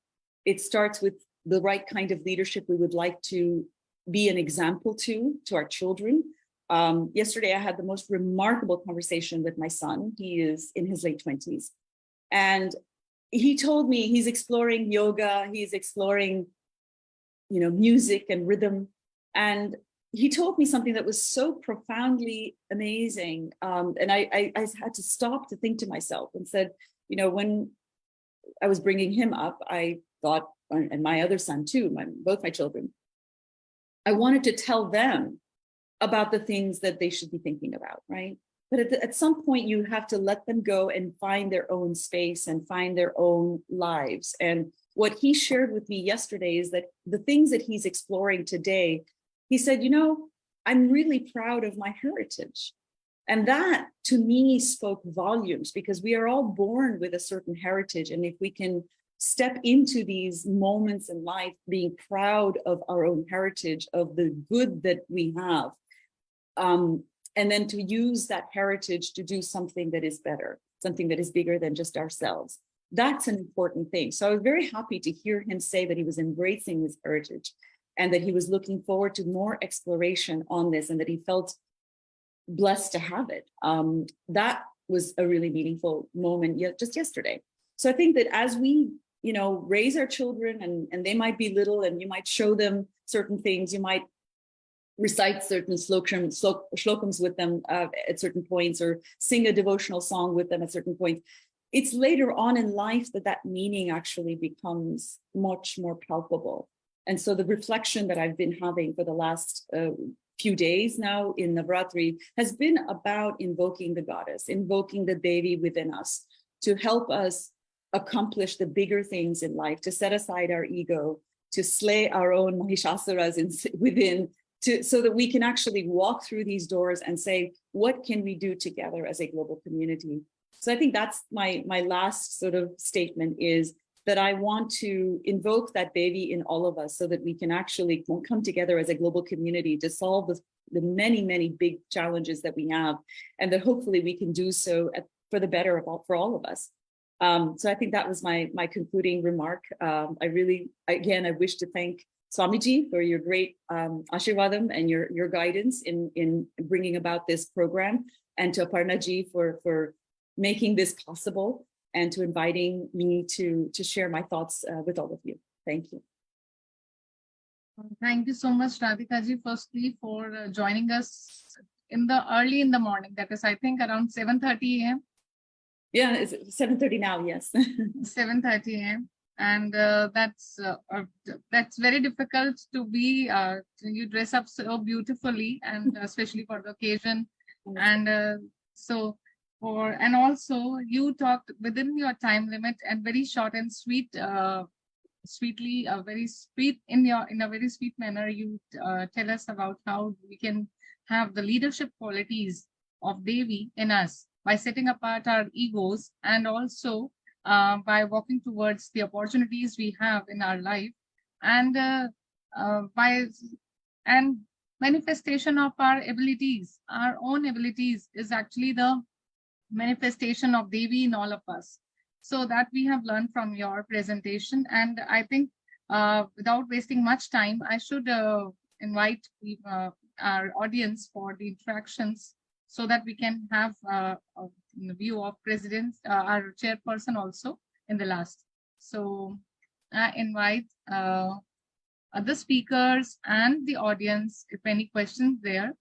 It starts with the right kind of leadership we would like to be an example to our children. Yesterday, I had the most remarkable conversation with my son. He is in his late 20s. And he told me he's exploring yoga, he's exploring, you know, music and rhythm. And he told me something that was so profoundly amazing. And I had to stop to think to myself and said, you know, when I was bringing him up, I thought, and my other son too, both my children, I wanted to tell them about the things that they should be thinking about, right? But at some point, you have to let them go and find their own space and find their own lives. And what he shared with me yesterday is that the things that he's exploring today, he said, you know, I'm really proud of my heritage. And that to me spoke volumes, because we are all born with a certain heritage. And if we can step into these moments in life being proud of our own heritage, of the good that we have, and then to use that heritage to do something that is better, something that is bigger than just ourselves. That's an important thing. So I was very happy to hear him say that he was embracing his heritage and that he was looking forward to more exploration on this and that he felt blessed to have it. That was a really meaningful moment just yesterday. So I think that as we, you know, raise our children and they might be little and you might show them certain things, you might recite certain slokams with them at certain points or sing a devotional song with them at certain points. It's later on in life that meaning actually becomes much more palpable. And so the reflection that I've been having for the last few days now in Navratri has been about invoking the goddess, invoking the Devi within us to help us accomplish the bigger things in life, to set aside our ego, to slay our own Mahishasuras within, so that we can actually walk through these doors and say, what can we do together as a global community? So I think that's my last sort of statement, is that I want to invoke that Devi in all of us so that we can actually come together as a global community to solve the many, many big challenges that we have, and that hopefully we can do so for the better for all of us. So I think that was my concluding remark. I wish to thank Swamiji for your great Ashirvadam and your guidance in bringing about this program, and to Aparna Ji for making this possible, and to inviting me to share my thoughts with all of you. Thank you. Thank you so much, Radhika Ji, firstly for joining us early in the morning. That is, I think, around 7:30 a.m. Yeah, it's 7:30 now, yes. 7:30 a.m. And that's very difficult to be, you dress up so beautifully, and especially for the occasion. And and also you talked within your time limit and very short and sweet, sweetly, very sweet in a very sweet manner. You tell us about how we can have the leadership qualities of Devi in us by setting apart our egos, and also by walking towards the opportunities we have in our life, and manifestation of our abilities. Our own abilities is actually the manifestation of Devi in all of us. So that we have learned from your presentation. And I think without wasting much time, I should invite our audience for the interactions, so that we can have a view of President, our chairperson also in the last. So I invite other speakers and the audience, if any questions there.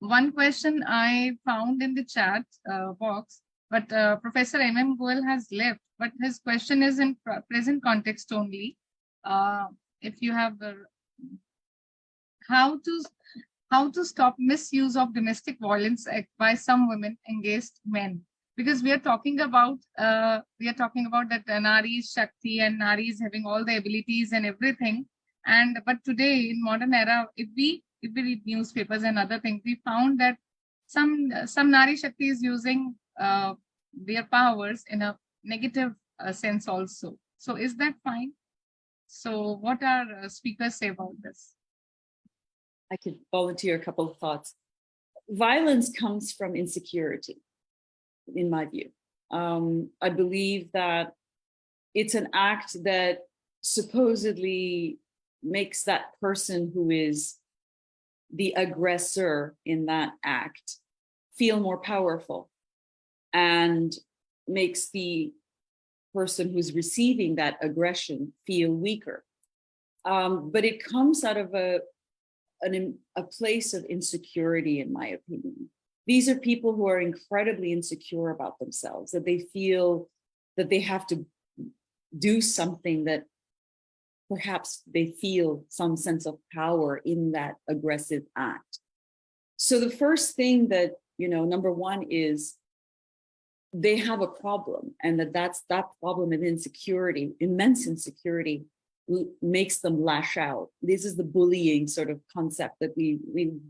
one question I found in the chat box, but Professor M.M. Goel has left, but his question is in present context only. If you have how to stop misuse of domestic violence by some women against men, because we are talking about that Nari is Shakti and Nari is having all the abilities and everything, but today in modern era, if we read newspapers and other things, we found that some Nari Shakti is using their powers in a negative sense also. So is that fine? So what are speakers say about this? I could volunteer a couple of thoughts. Violence comes from insecurity, in my view. I believe that it's an act that supposedly makes that person who is the aggressor in that act feel more powerful, and makes the person who's receiving that aggression feel weaker. But it comes out of a place of insecurity, in my opinion. These are people who are incredibly insecure about themselves, that they feel that they have to do something, that perhaps they feel some sense of power in that aggressive act. So the first thing that, number one is they have a problem, and that problem of insecurity, immense insecurity, makes them lash out. This is the bullying sort of concept that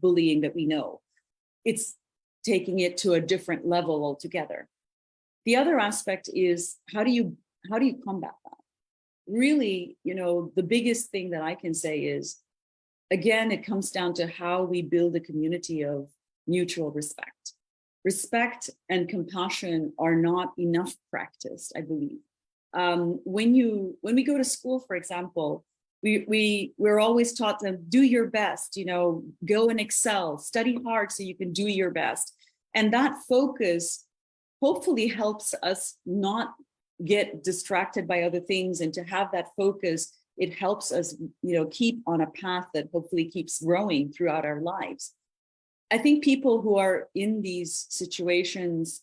bullying that we know. It's taking it to a different level altogether. The other aspect is how do you combat that? Really, the biggest thing that I can say is, again, it comes down to how we build a community of mutual respect. Respect and compassion are not enough practiced, I believe. When we go to school, for example, we're always taught to do your best, go and excel, study hard so you can do your best. And that focus hopefully helps us not get distracted by other things, and to have that focus, it helps us, keep on a path that hopefully keeps growing throughout our lives. I think people who are in these situations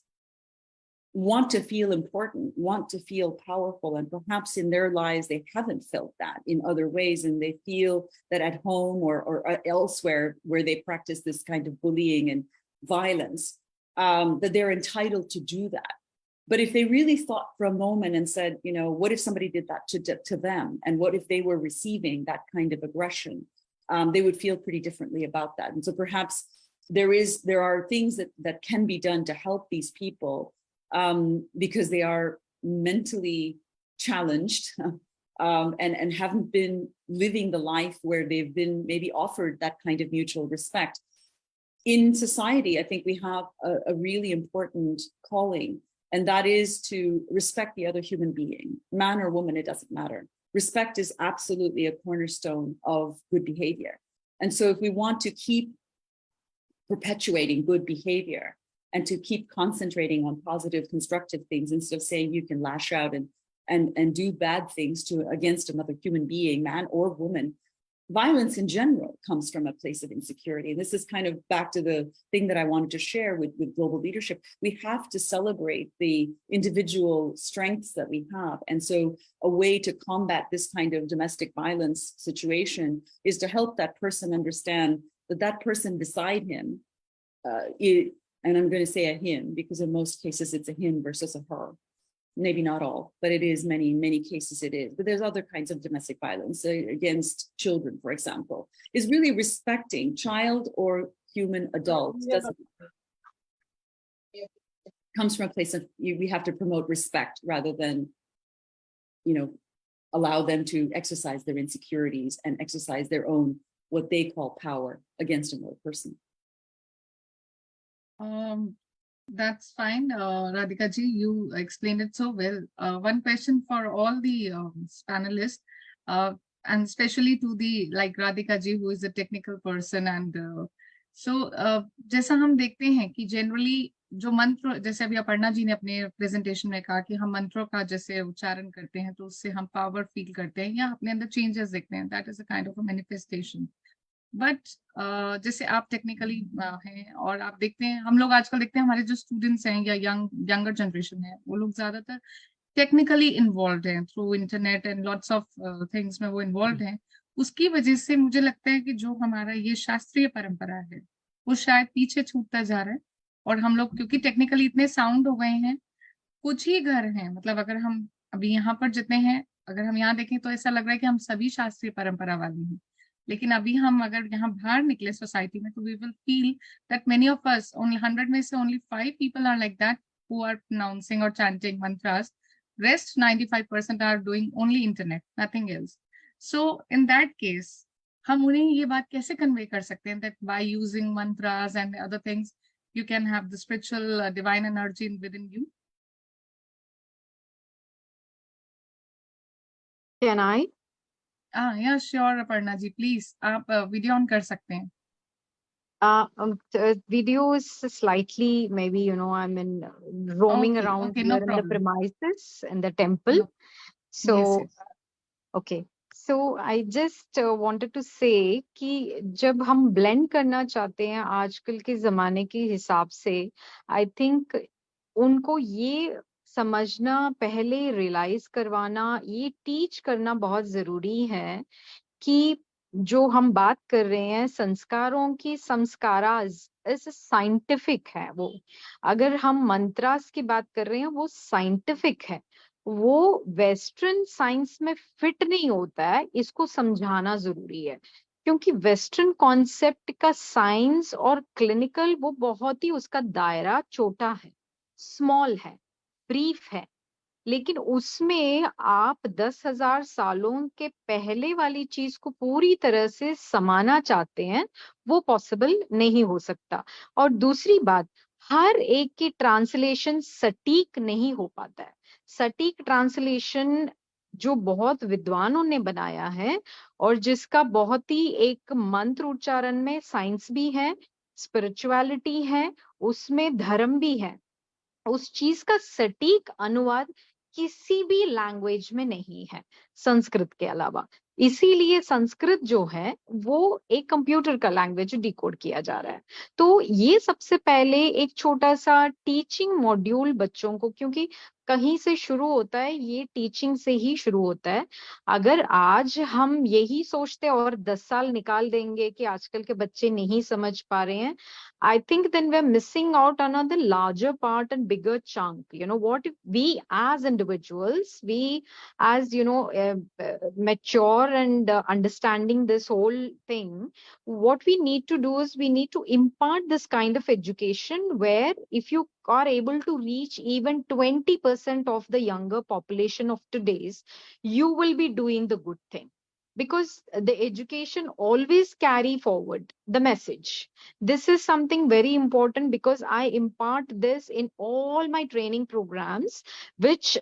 want to feel important, want to feel powerful, and perhaps in their lives they haven't felt that in other ways, and they feel that at home or elsewhere where they practice this kind of bullying and violence, that they're entitled to do that. But if they really thought for a moment and said, what if somebody did that to them, and what if they were receiving that kind of aggression, they would feel pretty differently about that. And so perhaps there are things that can be done to help these people, because they are mentally challenged and haven't been living the life where they've been maybe offered that kind of mutual respect. In society, I think we have a really important calling, and that is to respect the other human being, man or woman, it doesn't matter. Respect is absolutely a cornerstone of good behavior. And so if we want to keep perpetuating good behavior and to keep concentrating on positive, constructive things, instead of saying you can lash out and do bad things against another human being, man or woman, violence in general comes from a place of insecurity. And this is kind of back to the thing that I wanted to share with global leadership. We have to celebrate the individual strengths that we have. And so a way to combat this kind of domestic violence situation is to help that person understand that person beside him, and I'm going to say a him, because in most cases it's a him versus a her. Maybe not all, but it is many cases it is. But there's other kinds of domestic violence against children, for example, is really respecting child or human adult. Comes from a place of we have to promote respect rather than, allow them to exercise their insecurities and exercise their own, what they call power against another person. That's fine, Radhika ji, you explained it so well. One question for all the panelists, and especially to the Radhika ji, who is a technical person, and so जैसा हम देखते हैं कि generally जो मंत्र, जैसे अभी अपर्णा जी ने अपने प्रेजेंटेशन में कहा कि हम मंत्रों का जैसे उच्चारण करते हैं तो उससे हम पावर फील करते हैं या अपने अंदर चेंजेस देखते हैं, that is a kind of a manifestation. But जैसे आप टेक्निकली हैं और आप देखते हैं, हम लोग आजकल देखते हैं हमारे जो स्टूडेंट्स हैं या यंगर जनरेशन है, वो लोग ज्यादातर टेक्निकली इन्वॉल्व हैं through internet and lots of things में वो इन्वॉल्व हैं। उसकी वजह से मुझे लगता है कि जो हमारा ये शास्त्रीय परंपरा है वो शायद पीछे छूटता जा रहा है। और हम लोग क्योंकि टेक्निकली इतने साउंड हो गए हैं, कुछ ही घर हैं, मतलब अगर हम अभी यहाँ पर जितने हैं, अगर हम यहाँ देखें तो ऐसा लग रहा है कि हम सभी शास्त्रीय परंपरा वाले हैं। लेकिन अभी हम अगर यहाँ बाहर निकले सोसाइटी में, तो we will feel that many of us, only 100 में से only 5 people are like that who are pronouncing और chanting mantras. Rest 95% are doing only internet, nothing else. So in that case, हम उन्हें ये बात कैसे कन्वे कर सकते हैं that by using mantras and other things you can have the spiritual divine energy within you? Can I? Yeah, sure, Aparna ji, please. आप video on कर सकते हैं. The video is slightly, maybe, I'm in roaming Okay, around okay, here no in the problem. premises in the temple. No. So, Yes, yes. okay. So I just wanted to say कि जब हम blend करना चाहते हैं आजकल के जमाने के हिसाब से, I think उनको ये समझना, पहले रियलाइज करवाना, ये टीच करना बहुत जरूरी है कि जो हम बात कर रहे हैं संस्कारों की, संस्कारास इस साइंटिफिक है वो। अगर हम मंत्रास की बात कर रहे हैं वो साइंटिफिक है, वो वेस्टर्न साइंस में फिट नहीं होता है। इसको समझाना जरूरी है क्योंकि वेस्टर्न कॉन्सेप्ट का साइंस और क्लिनिकल वो बहुत ही, उसका दायरा छोटा है, स्मॉल है, ब्रीफ है। लेकिन उसमें आप 10,000 सालों के पहले वाली चीज को पूरी तरह से समाना चाहते हैं, वो पॉसिबल नहीं हो सकता। और दूसरी बात, हर एक की ट्रांसलेशन सटीक नहीं हो पाता है। सटीक ट्रांसलेशन जो बहुत विद्वानों ने बनाया है और जिसका बहुत ही एक मंत्र उच्चारण में साइंस भी है, स्पिरिचुअलिटी है, उसमें धर्म भी है, उस चीज का सटीक अनुवाद किसी भी लैंग्वेज में नहीं है संस्कृत के अलावा। इसीलिए संस्कृत जो है वो एक कंप्यूटर का लैंग्वेज डिकोड किया जा रहा है। तो ये सबसे पहले एक छोटा सा टीचिंग मॉड्यूल बच्चों को, क्योंकि कहीं से शुरू होता है, ये टीचिंग से ही शुरू होता है। अगर आज हम यही सोचते और 10 साल निकाल देंगे कि आजकल के बच्चे नहीं समझ पा रहे हैं, I think then we're missing out another larger part and bigger chunk. What if we as individuals, we as, mature and understanding this whole thing, what we need to do is we need to impart this kind of education where if you are able to reach even 20% of the younger population of today's, you will be doing the good thing. Because the education always carry forward the message. This is something very important because I impart this in all my training programs, which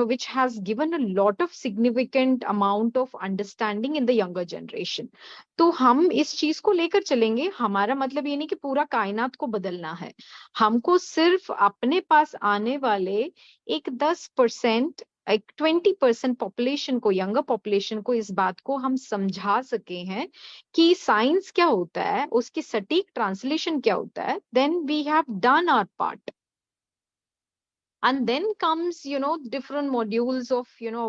which has given a lot of significant amount of understanding in the younger generation. तो हम इस चीज को लेकर चलेंगे। हमारा मतलब ये नहीं कि पूरा कायनात को बदलना है, हमको सिर्फ अपने पास आने वाले एक 10%, एक 20% पॉपुलेशन को, यंगर पॉपुलेशन को इस बात को हम समझा सके हैं कि साइंस क्या होता है, उसकी सटीक ट्रांसलेशन क्या होता है, then we have done our part. And then comes, different modules of,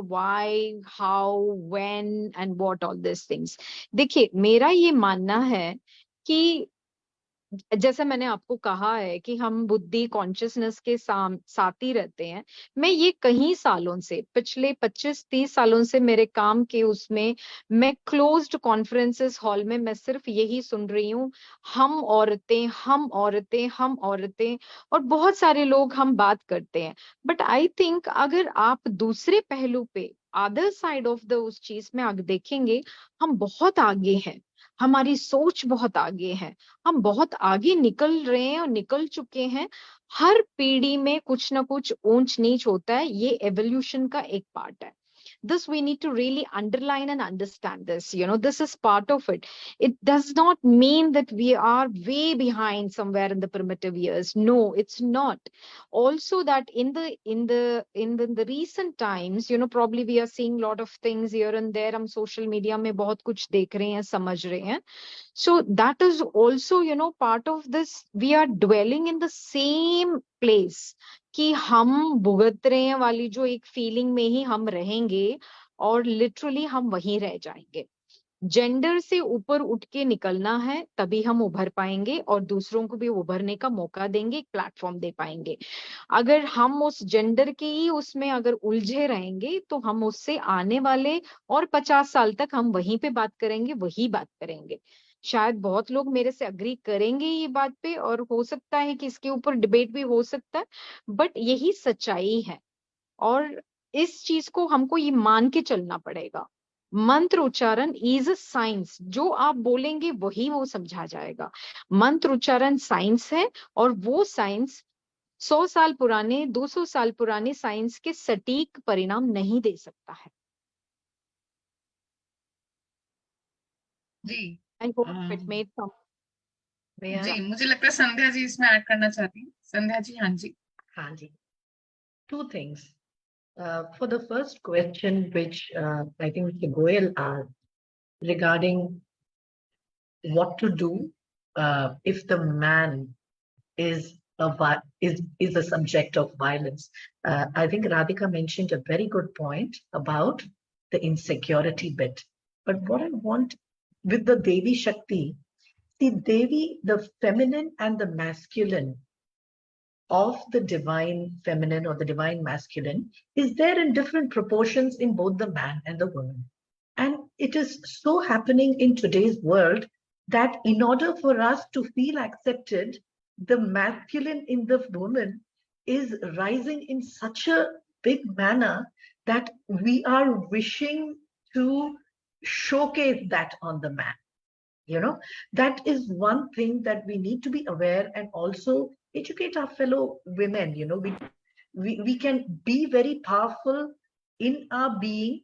why, how, when, and what, all these things. देखिए, मेरा ये मानना है कि जैसे मैंने आपको कहा है कि हम बुद्धि कॉन्शियसनेस के साथ ही रहते हैं। मैं ये कई सालों से, पिछले 25-30 सालों से मेरे काम के उसमें, मैं क्लोज्ड कॉन्फ्रेंसेस हॉल में मैं सिर्फ यही सुन रही हूँ, हम औरतें, हम औरतें, हम औरतें, और बहुत सारे लोग हम बात करते हैं। बट आई थिंक अगर आप दूसरे पहलू पे, अदर साइड ऑफ द उस चीज में आगे देखेंगे, हम बहुत आगे हैं, हमारी सोच बहुत आगे है, हम बहुत आगे निकल रहे हैं और निकल चुके हैं। हर पीढ़ी में कुछ ना कुछ ऊंच नीच होता है, ये एवोल्यूशन का एक पार्ट है। This we need to really underline and understand this. This is part of it. It does not mean that we are way behind somewhere in the primitive years. No, it's not. Also that in the recent times, probably we are seeing a lot of things here and there. हम social media में बहुत कुछ देख रहे हैं, समझ रहे हैं. So that is also, part of this. We are dwelling in the same place कि हम भुगत रहे हैं वाली जो एक फीलिंग में ही हम रहेंगे और लिटरली हम वहीं रह जाएंगे. जेंडर से ऊपर उठ के निकलना है, तभी हम उभर पाएंगे और दूसरों को भी उभरने का मौका देंगे, एक प्लेटफॉर्म दे पाएंगे. अगर हम उस जेंडर के ही उसमें अगर उलझे रहेंगे तो हम उससे आने वाले और 50 साल तक हम वहीं पे बात करेंगे, वही बात करेंगे. शायद बहुत लोग मेरे से अग्री करेंगे ये बात पे, और हो सकता है कि इसके ऊपर डिबेट भी हो सकता है, बट यही सच्चाई है. और इस चीज को हमको ये मान के चलना पड़ेगा. मंत्र उच्चारण इज अ साइंस. जो आप बोलेंगे वही वो समझा जाएगा. मंत्र उच्चारण साइंस है, और वो साइंस 100 साल पुराने, 200 साल पुराने साइंस के सटीक परिणाम नहीं दे सकता है. जी I hope it made some. जी, मुझे लगता है संध्या जी इसमें ऐड करना चाहती हैं. संध्या जी. हाँ जी. हाँ जी. Two things. For the first question, which I think Mr. Goyal asked regarding what to do if the man is a subject of violence. I think Radhika mentioned a very good point about the insecurity bit. But what I want with the Devi Shakti, see, Devi, the feminine and the masculine of the divine feminine or the divine masculine is there in different proportions in both the man and the woman. And it is so happening in today's world that in order for us to feel accepted, the masculine in the woman is rising in such a big manner that we are wishing to showcase that on the man. That is one thing that we need to be aware, and also educate our fellow women. We can be very powerful in our being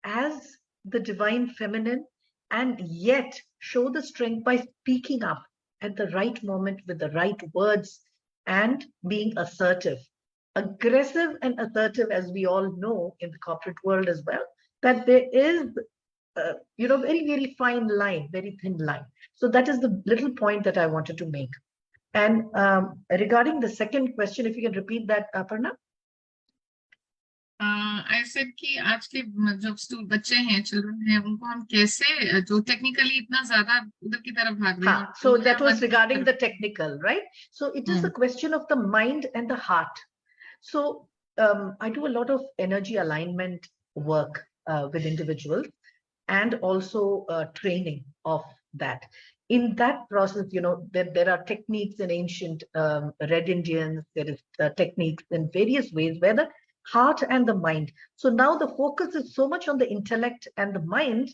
as the divine feminine, and yet show the strength by speaking up at the right moment with the right words and being assertive. Aggressive and assertive, as we all know in the corporate world as well, that there is very, very fine line, very thin line. So that is the little point that I wanted to make. And regarding the second question, if you can repeat that, Aparna. I said कि आज के जो बच्चे हैं, children हैं, उनको हम कैसे जो टेक्निकली इतना ज्यादा उधर की तरफ भाग रहे हैं. So that was regarding the technical, right? So it is a question of the mind and the heart. So I do a lot of energy alignment work with individuals, and also training of that. In that process, there are techniques in ancient Red Indians, there is techniques in various ways where the heart and the mind. So now the focus is so much on the intellect and the mind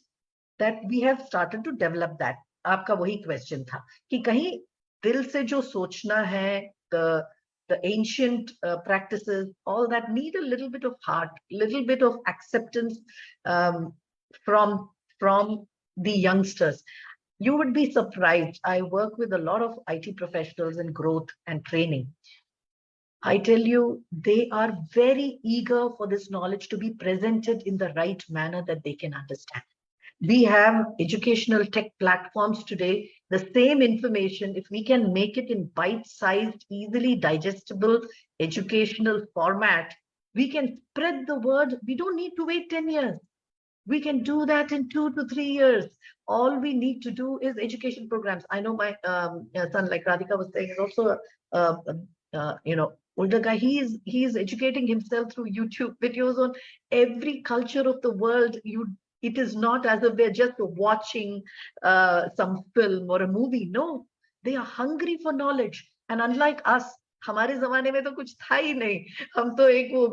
that we have started to develop that. आपका वही question था कि कहीं दिल से जो सोचना है, the ancient practices, all that need a little bit of heart, little bit of acceptance from the youngsters. You would be surprised. I work with a lot of IT professionals in growth and training. I tell you, they are very eager for this knowledge to be presented in the right manner that they can understand. We have educational tech platforms today. The same information, if we can make it in bite-sized, easily digestible educational format, we can spread the word. We don't need to wait 10 years. We can do that in 2 to 3 years. All we need to do is education programs. I know my son, like Radhika was saying, is also older guy. He is educating himself through YouTube videos on every culture of the world. It is not as if they're just watching some film or a movie. No, they are hungry for knowledge. And unlike us, हमारे ज़माने में तो कुछ था ही नहीं. हम तो एक वो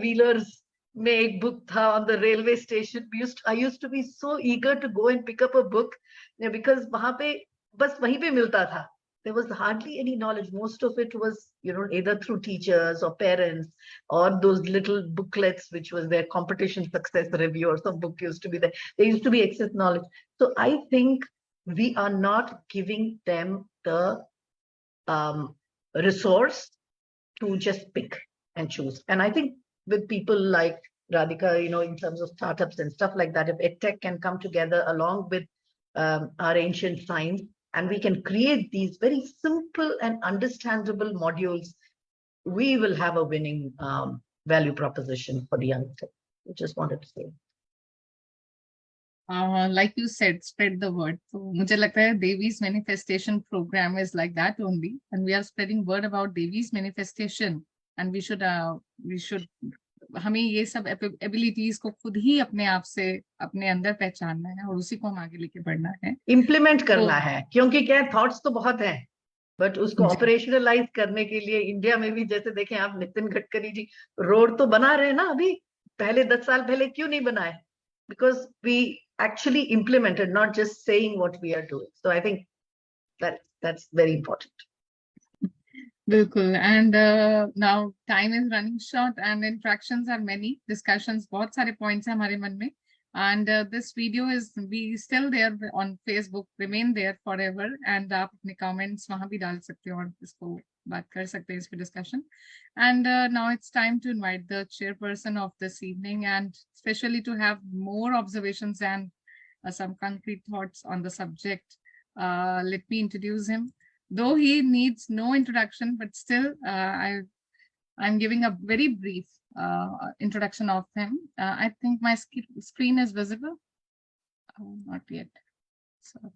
wheelers में एक book था on the railway station. I used to be so eager to go and pick up a book because वहाँ पे बस वहीं पे मिलता था. there was hardly any knowledge. Most of it was, either through teachers or parents, or those little booklets, which was their competition success review or some book used to be there. There used to be excess knowledge. So I think we are not giving them the resource to just pick and choose. And I think with people like Radhika, in terms of startups and stuff like that, if EdTech can come together along with our ancient science, and we can create these very simple and understandable modules, we will have a winning value proposition for the youngster. I just wanted to say. Like you said, spread the word. So, मुझे लगता है Devi's manifestation program is like that only, and we are spreading word about Devi's manifestation, and we should हमें ये सब abilities को खुद ही अपने आप से अपने अंदर पहचानना है और उसी को हम आगे लेके बढ़ना है, इम्प्लीमेंट करना है, क्योंकि क्या थॉट्स तो बहुत हैं, बट उसको ऑपरेशनलाइज करने के लिए इंडिया में भी, जैसे देखें आप, नितिन गडकरी जी रोड तो बना रहे हैं ना अभी, पहले 10 साल पहले क्यों नहीं बनाए? Because we actually implemented, not just saying what we are doing. So I think that's very important. बिल्कुल. And now time is running short and interactions are many, discussions, बहुत सारे points हैं हमारे मन में, and this video is be still there on Facebook, remain there forever, and आप अपने comments वहाँ भी डाल सकते हो और इसको बात कर सकते हैं, इस पे discussion. And now it's time to invite the chairperson of this evening, and especially to have more observations and some concrete thoughts on the subject. Let me introduce him. Though he needs no introduction, but still I'm giving a very brief introduction of him. I think my screen is visible. Not yet. So.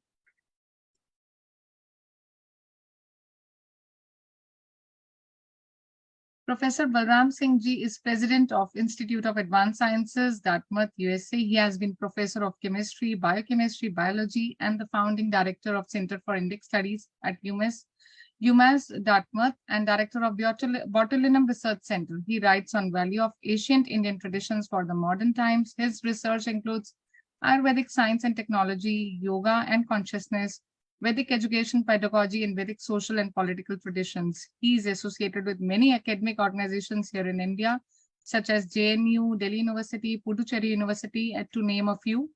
Professor Balram Singh Ji is president of Institute of Advanced Sciences, Dartmouth, USA. He has been professor of chemistry, biochemistry, biology, and the founding director of Center for Indic Studies at UMass Dartmouth, and director of Botulinum Research Center. He writes on value of ancient Indian traditions for the modern times. His research includes Ayurvedic science and technology, yoga and consciousness, Vedic education, pedagogy, and Vedic social and political traditions. He is associated with many academic organizations here in India, such as JNU, Delhi University, Puducherry University, to name a few.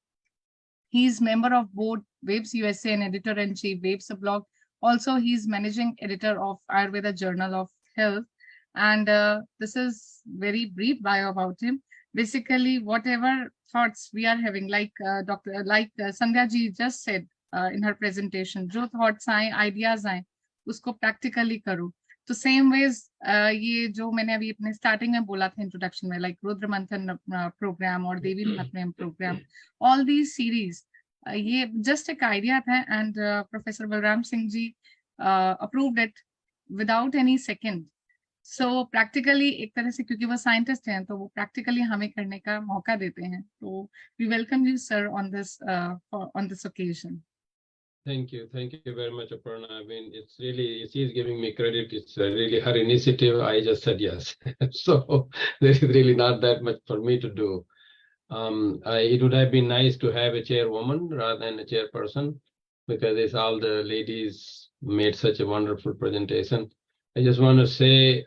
He is member of board Waves USA and editor-in-chief Waves blog. Also, he is managing editor of Ayurveda Journal of Health. And this is very brief bio about him. Basically, whatever thoughts we are having, like Sandhya ji just said, in her presentation, जो thoughts आए, ideas आए, उसको practically करो. तो same ways ये जो मैंने अभी अपने starting में बोला था introduction में, like रुद्र मंथन program और देवी-महात्म्यम program, all these series, ये just एक idea था, and Professor Balram Singh ji approved it without any second. So practically एक तरह से, क्योंकि वो scientist हैं, तो वो practically हमें करने का मौका देते हैं. तो we welcome you, sir, on this occasion. Thank you very much, Aparna. I mean, it's really, she's giving me credit. It's really her initiative. I just said yes. So there is really not that much for me to do. It would have been nice to have a chairwoman rather than a chairperson, because it's all the ladies made such a wonderful presentation. I just want to say,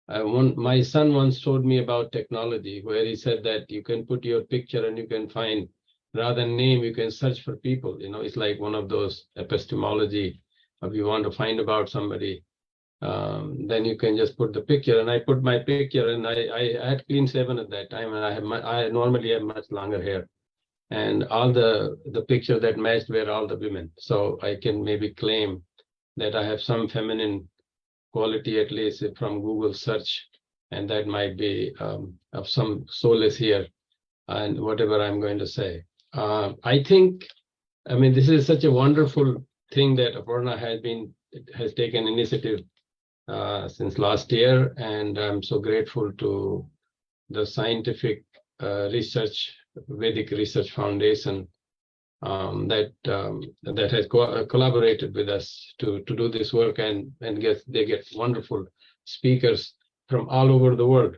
my son once told me about technology, where he said that you can put your picture and you can find, rather than name, you can search for people. It's like one of those epistemology. If you want to find about somebody, then you can just put the picture. And I put my picture, and I had clean shaven at that time, and I normally have much longer hair, and all the picture that matched were all the women. So I can maybe claim that I have some feminine quality, at least from Google search, and that might be of some solace here, and whatever I'm going to say. I think, I mean, this is such a wonderful thing that Aparna has taken initiative since last year, and I'm so grateful to the Scientific Research, Vedic Research Foundation that has collaborated with us to do this work, and they get wonderful speakers from all over the world.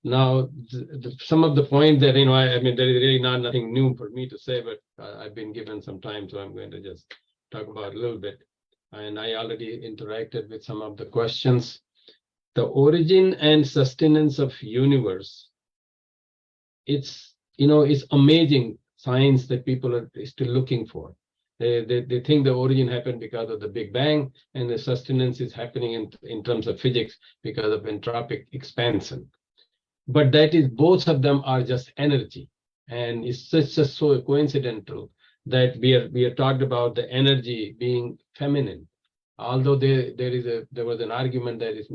Now, some of the points that, I mean, there is really nothing new for me to say, but I've been given some time, so I'm going to just talk about a little bit. and I already interacted with some of the questions. The origin and sustenance of universe, it's amazing science that people are still looking for. They think the origin happened because of the Big Bang, and the sustenance is happening in terms of physics because of entropic expansion. But that is, both of them are just energy, and it's just so coincidental that we are talked about the energy being feminine. Although there was an argument that it's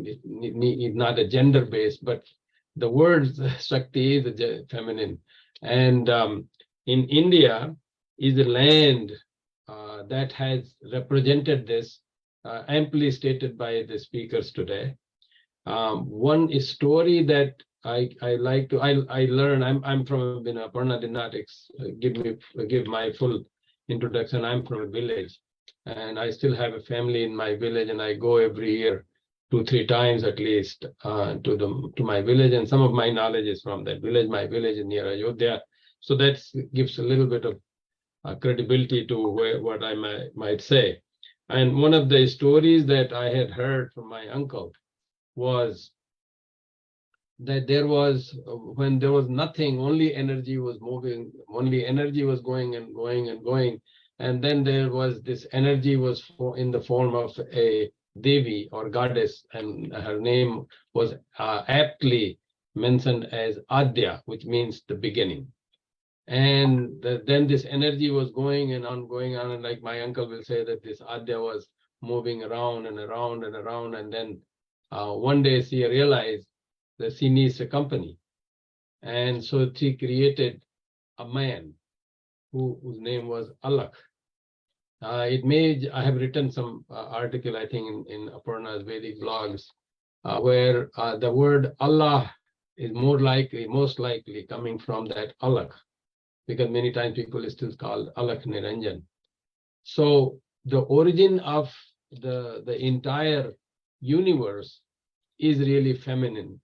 not a gender based, but the word Shakti is a feminine. And in India is the land that has represented this, amply stated by the speakers today. One story that I learn. I'm from Aparna Dhir. Give my full introduction. I'm from a village, and I still have a family in my village, and I go every year 2-3 times at least to my village, and some of my knowledge is from that village. My village is near Ayodhya, so that gives a little bit of credibility to what I might say. And one of the stories that I had heard from my uncle was that when there was nothing, only energy was moving, only energy was going and going and going. And then there was this energy was in the form of a Devi or goddess, and her name was aptly mentioned as Adya, which means the beginning. And then this energy was going on, and like my uncle will say that this Adya was moving around and around and around, and then one day she realized that she needs a company, and so she created a man whose name was Alak. I have written some article, I think, in Aparna's Vedic blogs, where the word Allah is most likely coming from that Alak, because many times people is still called Alak Niranjan. So the origin of the entire universe is really feminine,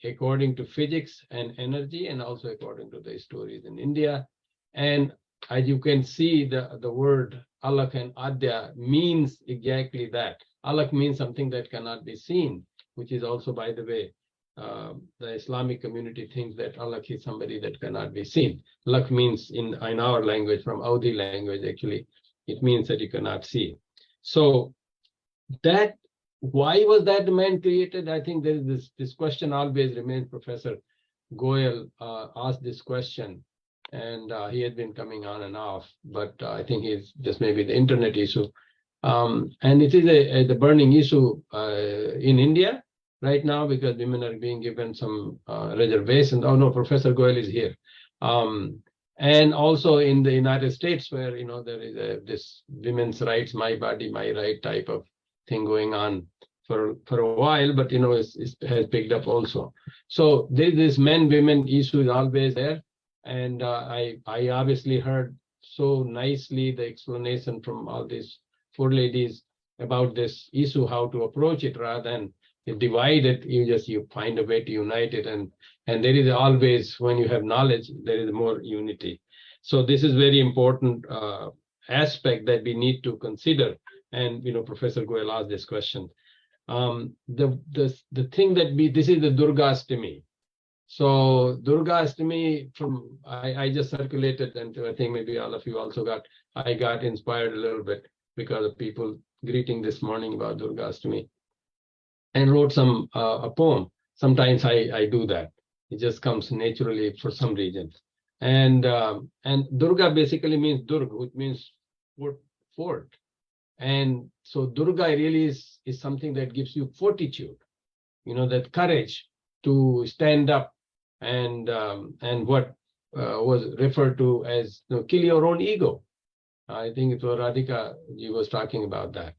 according to physics and energy, and also according to the stories in India. And as you can see, the word Alak and Adya means exactly that. Alak means something that cannot be seen, which is also, by the way, the Islamic community thinks that Alak is somebody that cannot be seen. Lak means in our language, from Audi language, actually, it means that you cannot see. So that, why was that man created? I think there is this question always remains. Professor Goyal asked this question, and he had been coming on and off, but I think he's just maybe the internet issue. And it is the burning issue in India right now, because women are being given some reservations. Oh no, Professor Goyal is here. And also in the United States, where there is this women's rights, my body, my right type of thing going on for a while, but it has picked up also. So this men-women issue is always there, and I obviously heard so nicely the explanation from all these 4 ladies about this issue, how to approach it rather than divide it. You find a way to unite it, and there is always, when you have knowledge, there is more unity. So this is very important aspect that we need to consider. And Professor Goyal asked this question. The thing that this is the Durga Ashtami. So Durga Ashtami, I just circulated, and I think maybe all of you also I got inspired a little bit because of people greeting this morning about Durga Ashtami, and wrote a poem. Sometimes I do that. It just comes naturally for some reason. And Durga basically means Durg, which means fort. And so Durga really is something that gives you fortitude, that courage to stand up and what was referred to as kill your own ego. I think it was Radhika ji was talking about that.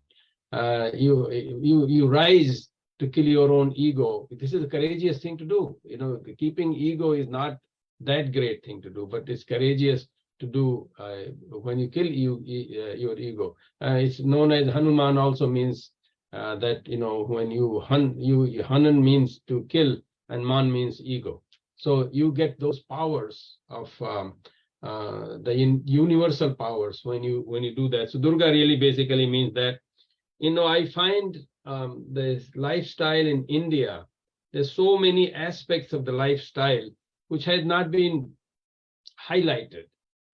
You rise to kill your own ego. This is a courageous thing to do. Keeping ego is not that great thing to do, but it's courageous to do when you kill your ego. It's known as Hanuman, also means that when you Hanan means to kill, and Man means ego. So you get those powers of the universal powers when you do that. So Durga really basically means that I find the lifestyle in India, there's so many aspects of the lifestyle which has not been highlighted.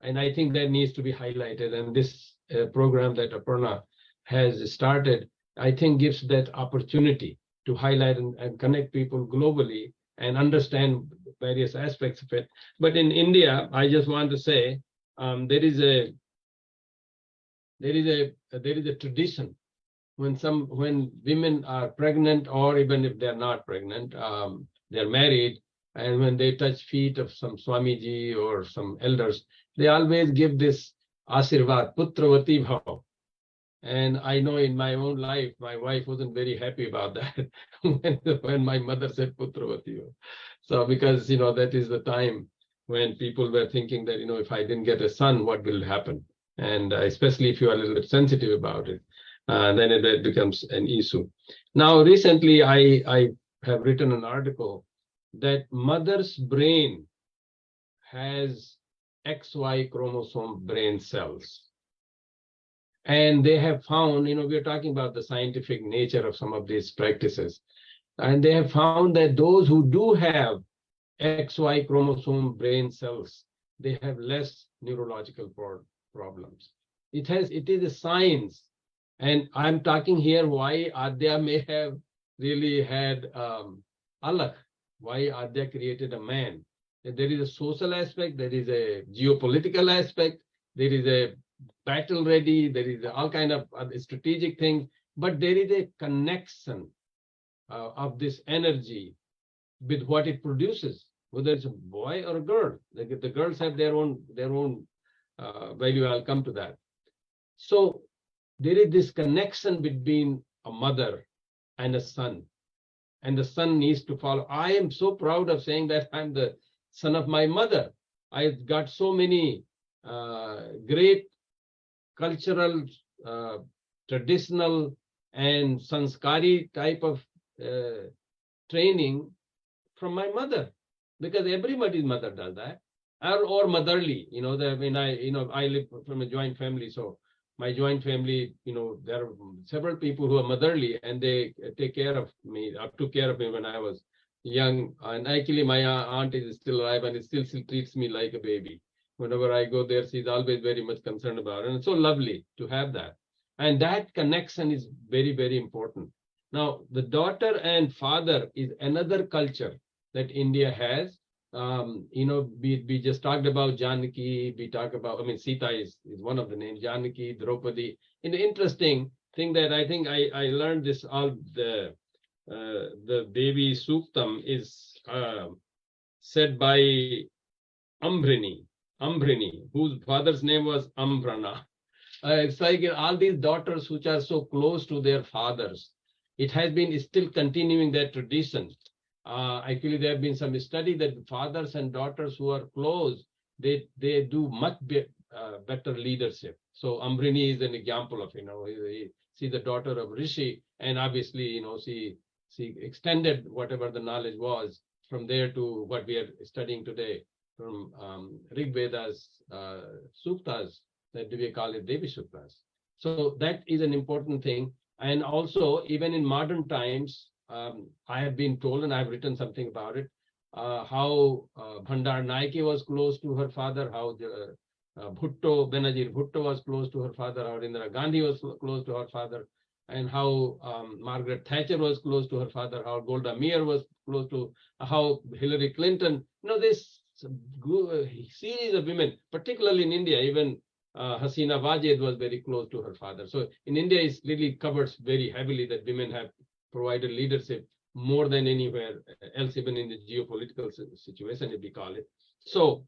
And I think that needs to be highlighted. And this program that Aparna has started, I think gives that opportunity to highlight and connect people globally and understand various aspects of it. But in India, I just want to say there is a tradition when women are pregnant, or even if they're not pregnant, they're married, and when they touch feet of some Swamiji or some elders, they always give this Asirvad, Putravati Bhava. And I know in my own life, my wife wasn't very happy about that when my mother said Putravati Bhava. So because, that is the time when people were thinking that, if I didn't get a son, what will happen? And especially if you are a little bit sensitive about it, then it becomes an issue. Now, recently, I have written an article that mother's brain has XY chromosome brain cells. And they have found, we're talking about the scientific nature of some of these practices. And they have found that those who do have XY chromosome brain cells, they have less neurological problems. It is a science. And I'm talking here why Adya may have really had Alakh, why Adya created a man. There is a social aspect, there is a geopolitical aspect, there is a battle ready, there is all kind of strategic things, but there is a connection of this energy with what it produces, whether it's a boy or a girl. The girls have their own value. I'll come to that. So there is this connection between a mother and a son, and the son needs to follow. I am so proud of saying that I'm the son of my mother. I've got so many great cultural, traditional, and sanskari type of training from my mother, because everybody's mother does that, or motherly. I live from a joint family, so my joint family, there are several people who are motherly, and they take care of me, took care of me when I was young. And actually, my aunt is still alive, and still treats me like a baby. Whenever I go there, she's always very much concerned about it. And it's so lovely to have that. And that connection is very, very important. Now, the daughter and father is another culture that India has. We just talked about Janaki, we talk about, Sita is one of the names, Janaki, Draupadi. And the interesting thing that I think I learned this, the Devī Sūktam is said by Ambrini, whose father's name was Ambrana. It's like all these daughters which are so close to their fathers, it has been still continuing that tradition. Actually, there have been some study that fathers and daughters who are close, they do much better leadership. So Ambrini is an example of, she's the daughter of Rishi, and obviously, she extended whatever the knowledge was from there to what we are studying today, from Rig Veda's Suktas, that we call it Devī Sūktas. So that is an important thing. And also, even in modern times, I have been told, and I've written something about it, how Bhandar Naiki was close to her father, how Benazir Bhutto was close to her father, how Indira Gandhi was close to her father, and how Margaret Thatcher was close to her father, how Golda Meir was close to, how Hillary Clinton, this series of women, particularly in India, even Hasina Wajed was very close to her father. So in India, it really covers very heavily that women have provided leadership more than anywhere else, even in the geopolitical situation, if we call it. So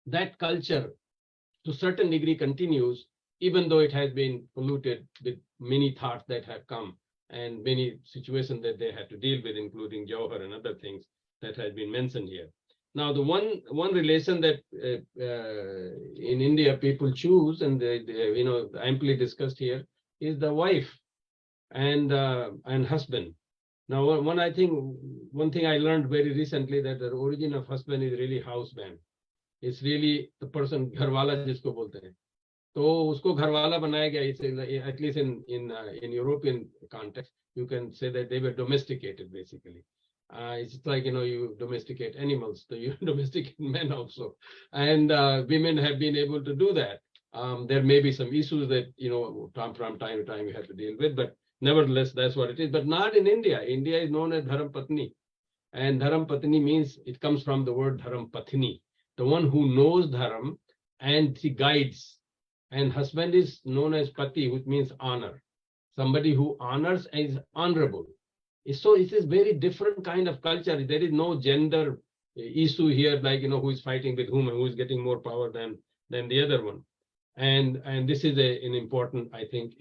that culture, to a certain degree, continues, even though it has been polluted with many thoughts that have come and many situations that they had to deal with, including Jawahar and other things that has been mentioned here. Now, the one relation that in India people choose, and they amply discussed here, is the wife and husband. Now, one thing I learned very recently, that the origin of husband is really husband. It's really the person, gharwala jisko bolte hain. तो उसको घरवाला बनाया गया. At least in European context, you can say that they were domesticated basically. It's like, you domesticate animals, so you domesticate men also. And women have been able to do that. There may be some issues that, from time to time you have to deal with, but nevertheless, that's what it is. But not in India. India is known as Dharam Patni. And Dharam Patni means, it comes from the word Dharam Patni, the one who knows Dharam and she guides. And husband is known as Pati, which means honor. Somebody who honors is honorable. So it is very different kind of culture. There is no gender issue here, like, who is fighting with whom and who is getting more power than the other one. And this is an important, I think,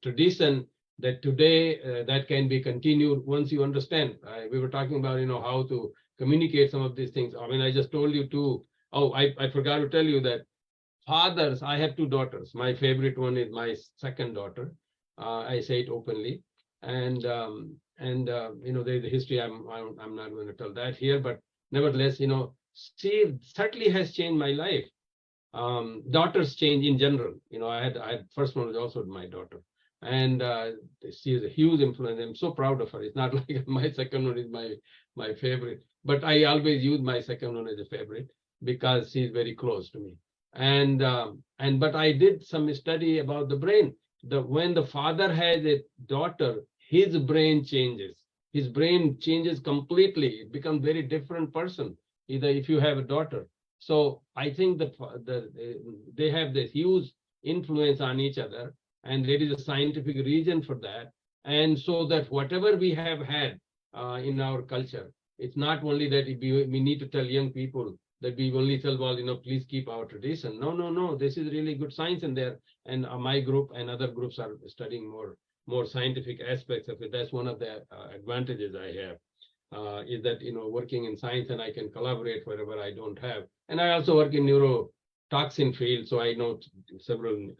tradition that today that can be continued once you understand. We were talking about, how to communicate some of these things. I mean, I just told you too. Oh, I forgot to tell you that fathers, I have two daughters. My favorite one is my second daughter. I say it openly. And there's a history. I'm not going to tell that here, but nevertheless, she certainly has changed my life. Daughters change in general. I had first one was also my daughter, and she is a huge influence. I'm so proud of her. It's not like my second one is my favorite, but I always use my second one as a favorite because she's very close to me. But I did some study about the brain. When the father has a daughter, his brain changes. His brain changes completely. It becomes very different person, either if you have a daughter. So I think that they have this huge influence on each other, and there is a scientific reason for that. And so that whatever we have had in our culture, it's not only that we need to tell young people that we only tell, well, please keep our tradition. No. This is really good science in there. And my group and other groups are studying more scientific aspects of it. That's one of the advantages I have, is that, working in science, and I can collaborate wherever I don't have. And I also work in neurotoxin field, so I know several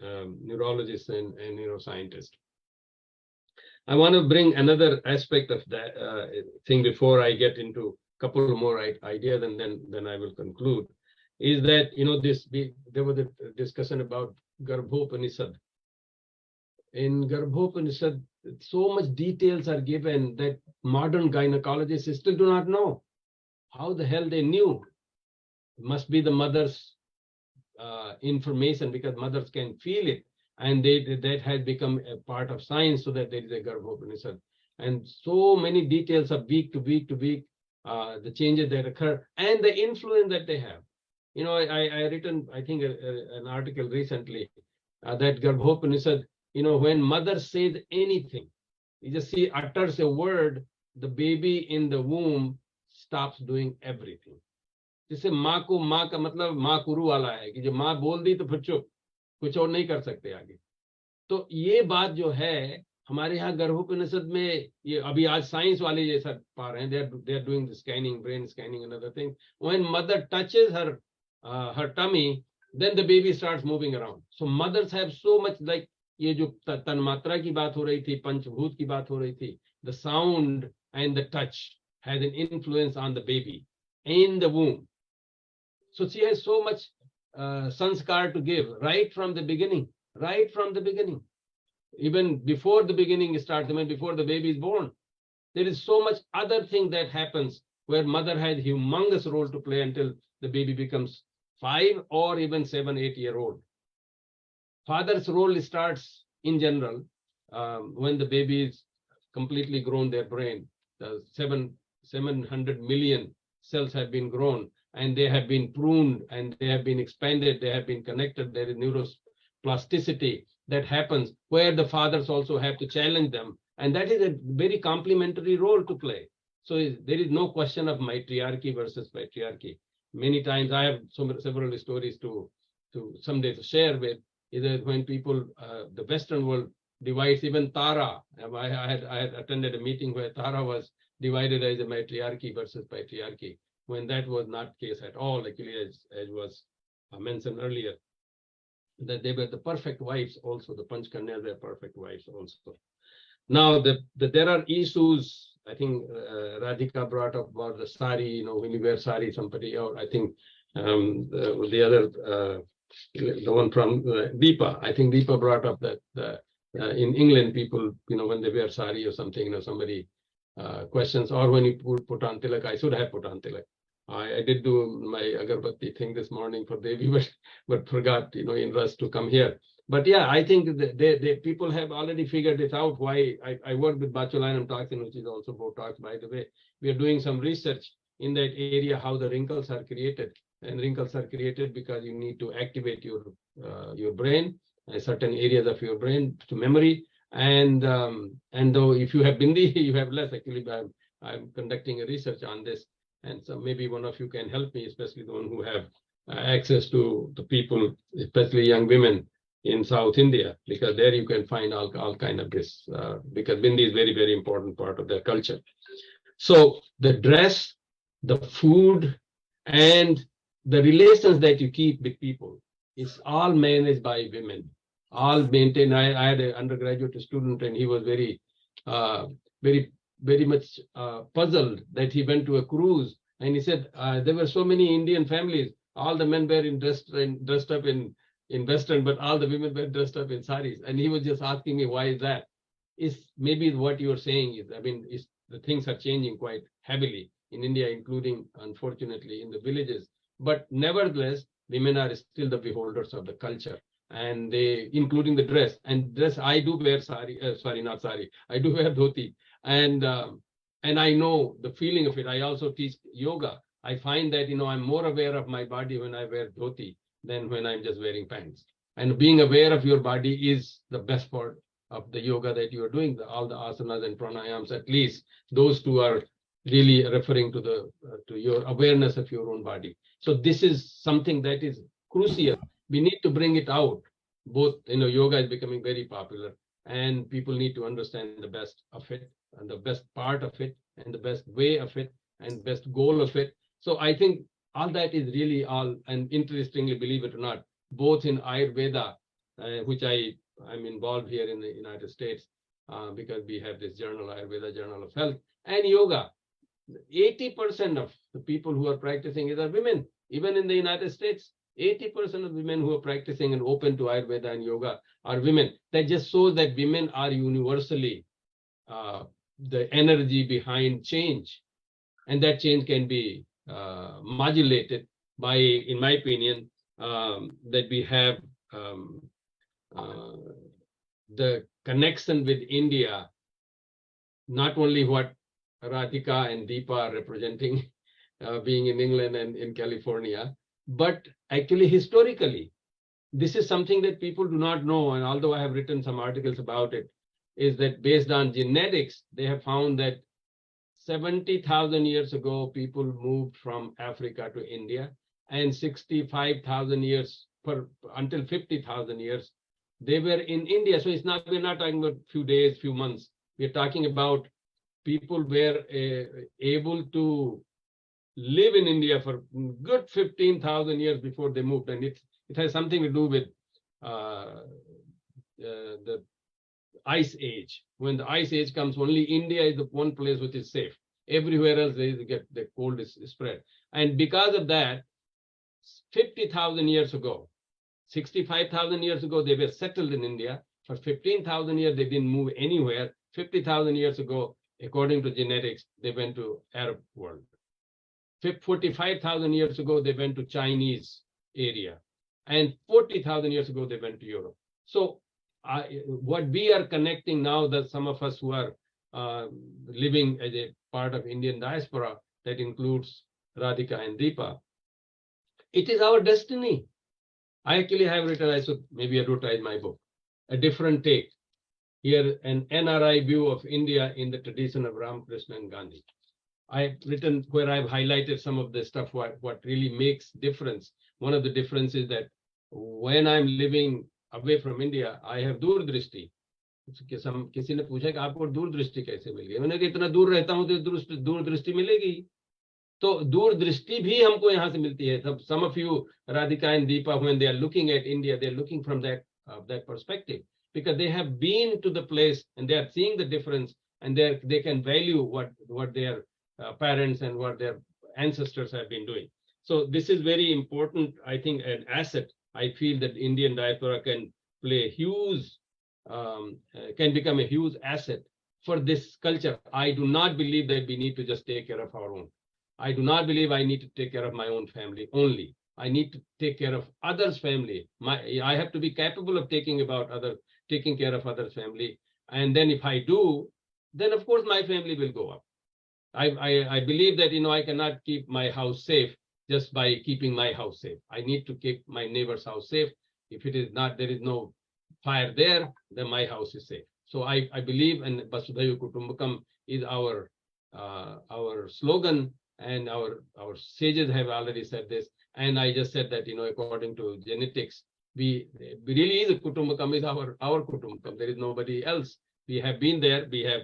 neurologists and neuroscientists. I want to bring another aspect of that thing before I get into a couple more ideas, and then I will conclude. Is that there was a discussion about Garbhopanishad. In Garbhopanishad, so much details are given that modern gynecologists still do not know. How the hell they knew? It must be the mother's information, because mothers can feel it, and that has become a part of science, so that there is a Garbhopanishad. And so many details of week to week to week, the changes that occur and the influence that they have. I written, I think, an article recently that Garbhopanishad, when mother says anything, she utters a word, the baby in the womb stops doing everything. जैसे माँ को माँ का मतलब माँ कुरु वाला है कि जो माँ बोल दी तो फिर चुप, कुछ और नहीं कर सकते आगे. तो ये बात जो है हमारे यहाँ गर्भोपनिषद में, ये अभी आज साइंस वाले ये सब पा रहे हैं. they are doing the scanning, brain scanning and other things. When mother touches her tummy, then the baby starts moving around. So mothers have so much, like ये जो तन्मात्रा की बात हो रही थी, पंचभूत की बात हो रही थी, the sound and the touch has an influence on the baby in the womb. So she has so much sanskar to give right from the beginning, even before the beginning starts, I mean, before the baby is born. There is so much other thing that happens where mother has humongous role to play until the baby becomes 5 or even 7, 8 year old. Father's role starts in general when the baby is completely grown their brain. The 700 million cells have been grown, and they have been pruned, and they have been expanded, they have been connected. There is neuroplasticity that happens where the fathers also have to challenge them. And that is a very complementary role to play. So there is no question of matriarchy versus patriarchy. Many times I have several stories to someday to share with, is that when people, the Western world divides even Tara. I had attended a meeting where Tara was divided as a matriarchy versus patriarchy, when that was not the case at all, actually, as was mentioned earlier, that they were the perfect wives also, the Panchkanyas were perfect wives also. Now, there are issues, I think Radhika brought up about the sari, when you wear sari, somebody, or I think the other the one from Deepa. I think Deepa brought up that in England, people, when they wear sari or something, somebody questions, or when you put on tilak. I should have put on tilak. I did do my agarbatti thing this morning for Devi, but forgot, in rush to come here. But yeah, I think the people have already figured it out. Why I work with botulinum toxin, which is also Botox, by the way. We are doing some research in that area, how the wrinkles are created. And wrinkles are created because you need to activate your brain, certain areas of your brain to memory. And though if you have bindi, you have less. Actually, I'm conducting a research on this. And so maybe one of you can help me, especially the one who have access to the people, especially young women in South India, because there you can find all kind of this, because bindi is very, very important part of their culture. So the dress, the food, and the relations that you keep with people is all managed by women, all maintained. I had an undergraduate student, and he was very, very much puzzled that he went to a cruise, and he said there were so many Indian families. All the men were dressed up in Western, but all the women were dressed up in saris. And he was just asking me, why is that? Is maybe what you are saying is, the things are changing quite heavily in India, including, unfortunately, in the villages. But nevertheless, women are still the beholders of the culture, and they, including the dress. And dress, I do wear sari, not sari, I do wear dhoti. And I know the feeling of it. I also teach yoga. I find that, I'm more aware of my body when I wear dhoti than when I'm just wearing pants. And being aware of your body is the best part of the yoga that you are doing. All the asanas and pranayams, at least those two are really referring to your awareness of your own body. So this is something that is crucial. We need to bring it out. Both, yoga is becoming very popular, and people need to understand the best of it, and the best part of it, and the best way of it, and best goal of it. So I think all that is really all, and interestingly, believe it or not, both in Ayurveda, which I'm involved here in the United States, because we have this journal, Ayurveda Journal of Health, and yoga. 80% of the people who are practicing it are women. Even in the United States, 80% of women who are practicing and open to Ayurveda and yoga are women. That just shows that women are universally the energy behind change. And that change can be modulated by, in my opinion, that we have the connection with India, not only what Radhika and Deepa are representing, being in England and in California, but actually historically, this is something that people do not know. And although I have written some articles about it, is that based on genetics, they have found that 70,000 years ago, people moved from Africa to India, and 65,000 years until 50,000 years, they were in India. So we're not talking about few days, few months. We're talking about people were able to live in India for good 15,000 years before they moved. And it has something to do with the ice age. When the ice age comes, only India is the one place which is safe. Everywhere else, the cold is spread. And because of that, 50,000 years ago, 65,000 years ago, they were settled in India. For 15,000 years, they didn't move anywhere. 50,000 years ago, according to genetics, they went to Arab world. 45,000 years ago, they went to Chinese area. And 40,000 years ago, they went to Europe. So what we are connecting now, that some of us who are living as a part of Indian diaspora, that includes Radhika and Deepa, it is our destiny. I actually have written, I should maybe advertise my book, A Different Take. Here, an NRI view of India in the tradition of Ramakrishna and Gandhi. I've written where I've highlighted some of the stuff, what really makes difference. One of the differences that when I'm living away from India, I have दूरदृष्टि. किसी ने पूछा कि आपको दूरदृष्टि कैसे मिल गई? मैंने कहा इतना दूर रहता हूँ तो दूरदृष्टि मिलेगी. तो दूरदृष्टि भी हमको यहाँ से मिलती है. Some of you, Radhika and Deepa, when they are looking at India, they're looking from that perspective, because they have been to the place and they are seeing the difference, and they can value what their parents and what their ancestors have been doing. So this is very important, I think, an asset I feel that Indian diaspora can play a huge, can become a huge asset for this culture. I do not believe that we need to just take care of our own. I do not believe I need to take care of my own family only. I need to take care of others' family. I have to be capable of taking care of others' family. And then if I do, then of course my family will go up. I believe that, I cannot keep my house safe just by keeping my house safe. I need to keep my neighbor's house safe. If it is not, there is no fire there, then my house is safe. So I believe, and Vasudhaiva Kutumbakam is our slogan, and our sages have already said this. And I just said that, according to genetics, we really is a Kutumbakam, is our Kutumbakam. There is nobody else. We have been there. We have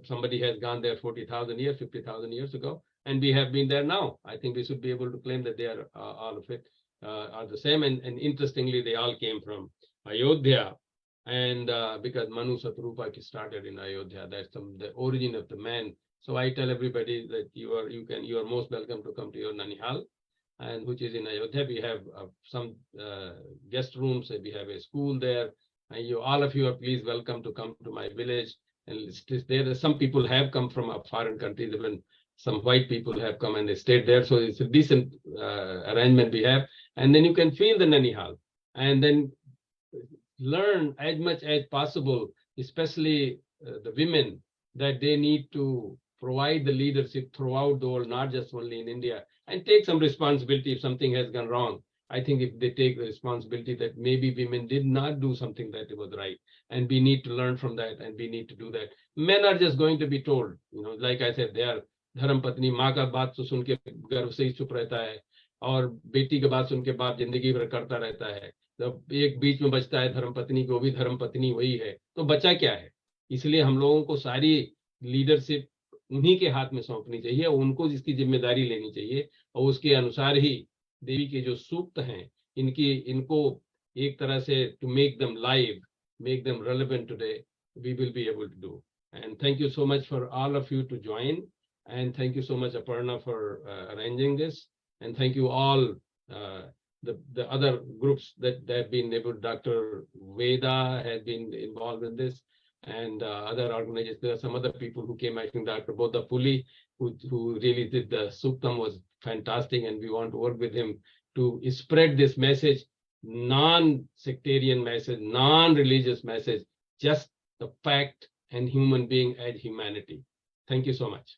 somebody has gone there 40,000 years, 50,000 years ago, and we have been there now. I think we should be able to claim that they are all of it are the same. And interestingly, they all came from Ayodhya, and because Manu Satrupa started in Ayodhya, that's the origin of the man. So I tell everybody that you are most welcome to come to your Nanihal, and which is in Ayodhya. We have some guest rooms. We have a school there, and all of you are please welcome to come to my village. And there, some people have come from foreign countries, even some white people have come and they stayed there. So it's a decent arrangement we have. And then you can feel the Nanihal, and then learn as much as possible, especially the women, that they need to provide the leadership throughout the world, not just only in India, and take some responsibility if something has gone wrong. I think if they take the responsibility that maybe women did not do something that was right, and we need to learn from that, and we need to do that. Men are just going to be told, like I said, they are धर्म पत्नी, माँ का बात तो सुन के गर्व से ही चुप रहता है, और बेटी की बात सुन के बाप जिंदगी भर करता रहता है. जब एक बीच में बचता है धर्म पत्नी को, भी धर्म पत्नी वही है, तो बचा क्या है? इसलिए हम लोगों को सारी लीडरशिप उन्हीं के हाथ में सौंपनी चाहिए, उनको जिसकी जिम्मेदारी लेनी चाहिए, और उसके अनुसार ही देवी के जो सूक्त हैं, इनको एक तरह से to make them live, make them relevant today, we will be able to do. And thank you so much for all of you to join, and thank you so much, Aparna, for arranging this, and thank you all the other groups that have been able. Dr. Veda has been involved in this, and other organizations. There are some other people who came. I think Dr. Boddupalli, who really did the Suktam, was fantastic, and we want to work with him to spread this message, non-sectarian message, non-religious message, just the fact and human being as humanity. Thank you so much.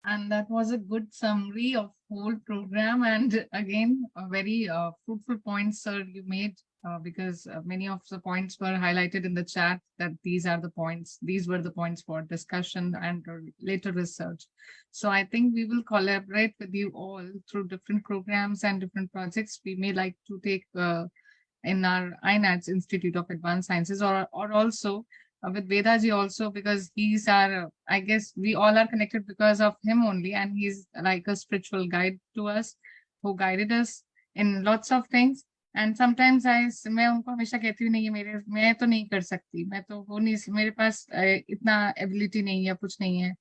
And that was a good summary of whole program, and again a very fruitful points, sir, you made, because many of the points were highlighted in the chat, that these were the points for discussion and later research. So I think we will collaborate with you all through different programs and different projects we may like to take in our INADS, Institute of Advanced Sciences, or also with Vedaji also, because he's our, I guess we all are connected because of him only, and he's like a spiritual guide to us, who guided us in lots of things. And sometimes मैं उनको हमेशा कहती हूँ, नहीं मैं तो नहीं कर सकती, मैं तो वो नहीं, मेरे पास इतना एबिलिटी नहीं है, कुछ नहीं है.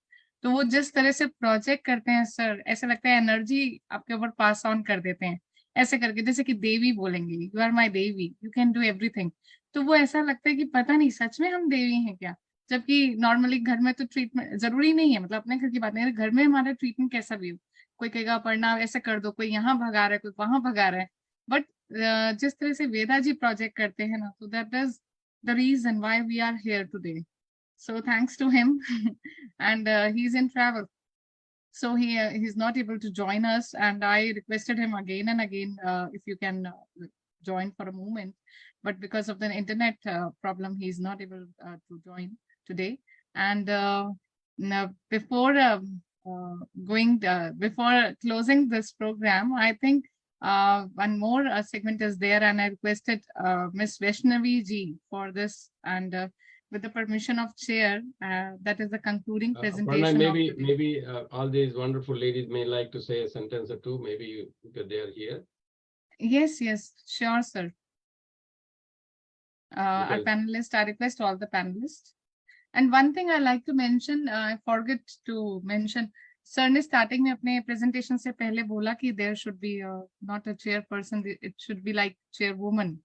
तो वो जिस तरह से प्रोजेक्ट करते हैं सर, ऐसा लगता है एनर्जी आपके ऊपर पास ऑन कर देते हैं, ऐसे करके, जैसे कि देवी बोलेंगे, you are my devi, you can do everything. तो वो ऐसा लगता है कि पता नहीं सच में हम देवी हैं क्या, जबकि नॉर्मली घर में तो ट्रीटमेंट जरूरी नहीं है, मतलब अपने घर की बात नहीं, घर में हमारा ट्रीटमेंट कैसा भी हो, कोई कहेगा पढ़ना ऐसे कर दो, कोई यहाँ भगा रहा है, कोई वहां भगा रहा है, बट जिस तरह से वेदा जी प्रोजेक्ट करते हैं ना, so that is the reason why we are here today. So thanks to him. And he's in travel, so he's not able to join us, and I requested him again and again if you can join for a moment, but because of the internet problem, he's not able to join today. And now before closing this program, I think one more segment is there, and I requested Miss Vaishnavi ji for this, and with the permission of chair, that is the concluding presentation. Maybe all these wonderful ladies may like to say a sentence or two, maybe because they are here. Yes, sure, sir. Our panelists, I request all the panelists. And one thing I like to mention, I forget to mention, sir ने starting में अपने presentation से पहले बोला कि there should be not a chair person, it should be like chair woman.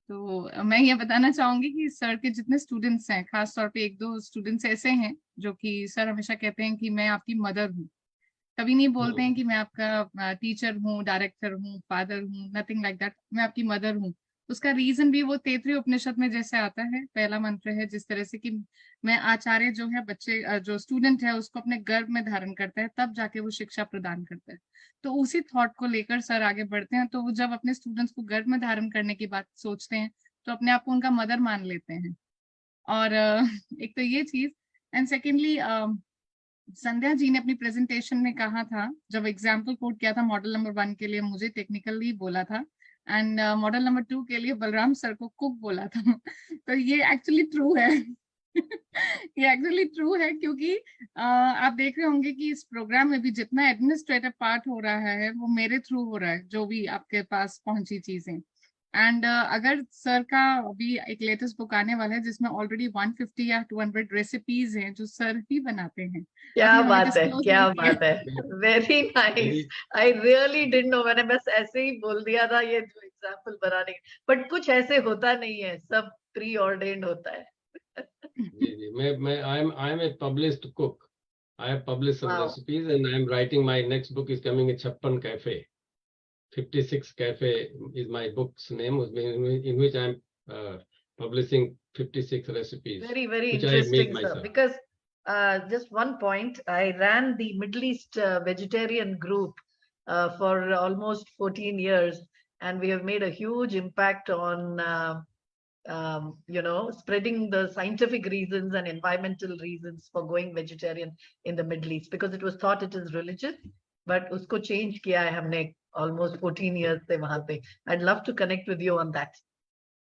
तो मैं ये बताना चाहूंगी कि सर के जितने स्टूडेंट्स हैं, खास तौर पे एक दो स्टूडेंट्स ऐसे हैं जो कि सर हमेशा कहते हैं कि मैं आपकी मदर हूँ, कभी नहीं बोलते हैं कि मैं आपका टीचर हूँ, डायरेक्टर हूँ, फादर हूँ, नथिंग लाइक दैट, मैं आपकी मदर हूँ। उसका रीजन भी वो तैतृय उपनिषद में जैसे आता है, पहला मंत्र है जिस तरह से कि मैं आचार्य जो है बच्चे जो स्टूडेंट है उसको अपने गर्भ में धारण करता है, तब जाके वो शिक्षा प्रदान करता है। तो उसी थॉट को लेकर सर आगे बढ़ते हैं। तो वो जब अपने स्टूडेंट्स को गर्भ में धारण करने की बात सोचते हैं तो अपने आप को उनका मदर मान लेते हैं। और एक तो ये चीज, एंड सेकेंडली संध्या जी ने अपनी प्रेजेंटेशन में कहा था, जब एग्जाम्पल कोट किया था मॉडल नंबर 1 के लिए मुझे टेक्निकली बोला था, एंड मॉडल नंबर 2 के लिए बलराम सर को कुक बोला था। तो ये एक्चुअली ट्रू है। ये एक्चुअली ट्रू है क्योंकि आप देख रहे होंगे कि इस प्रोग्राम में भी जितना एडमिनिस्ट्रेटिव पार्ट हो रहा है वो मेरे थ्रू हो रहा है, जो भी आपके पास पहुंची चीजें। एंड अगर सर का अभी एक लेटेस्ट बुक आने वाला है जिसमें ऑलरेडी 150 या 200 रेसिपीज हैं जो सर ही बनाते हैं। क्या बात है, क्या बात है, very nice. I really didn't know, मैंने बस ऐसे ही बोल दिया था ये जो एग्जाम्पल बनाने, बट कुछ ऐसे होता नहीं है, सब प्री ऑर्डेन्ड होता है। जी, मैं I am a published cook. I have published some recipes and I am writing my next book is coming in 56 Cafe. 56 Cafe is my book's name, in which I am publishing 56 recipes. Very, very which I have made interesting, sir. myself. Because just one point, I ran the Middle East vegetarian group for almost 14 years, and we have made a huge impact on spreading the scientific reasons and environmental reasons for going vegetarian in the Middle East, because it was thought it is religious, but usko change kiya hai humne almost 14 years se wahan pe. I'd love to connect with you on that.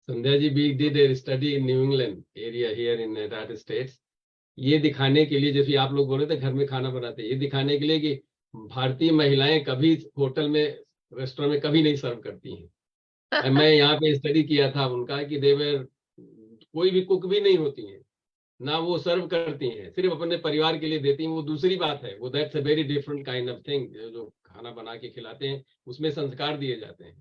Sandhya ji, we did a study in New England area here in the United States. ये दिखाने के लिए, जैसे आप लोग बोल रहे थे घर में खाना बनाते हैं, ये दिखाने के लिए कि भारतीय महिलाएं कभी होटल में, रेस्टोरेंट में कभी नहीं सर्व करती हैं। मैं यहाँ पे स्टडी किया था उनका कि देवर कोई भी कुक भी नहीं होती हैं, ना वो सर्व करती हैं, सिर्फ अपने परिवार के लिए देती हैं, वो दूसरी बात है। वो that's a very different kind of thing. जो खाना बना के खिलाते हैं उसमें संस्कार दिए जाते हैं।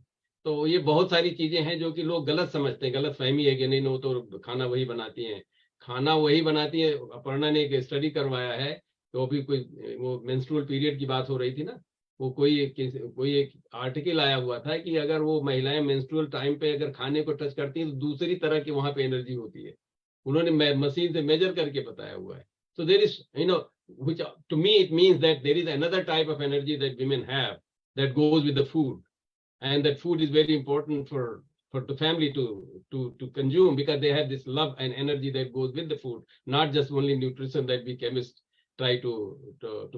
तो ये बहुत सारी चीजें हैं जो कि लोग गलत समझते हैं, गलत फहमी है कि नहीं वो तो खाना वही बनाती हैं, खाना वही बनाती है। अपर्णा ने एक स्टडी करवाया है, तो भी कोई वो मेंस्ट्रुअल पीरियड की बात हो रही थी ना, वो कोई एक आर्टिकल आया हुआ था कि अगर वो महिलाएं मेंस्ट्रुअल टाइम पे अगर खाने को टच करती हैं तो दूसरी तरह की वहां पे एनर्जी होती है। उन्होंने मशीन से मेजर करके बताया हुआ है। So there is, which to me it means that there is another type of energy that women have that goes with the food, and that food is very important for the family to consume, because they have this love and energy that goes with the food, not just only nutrition that we chemists try to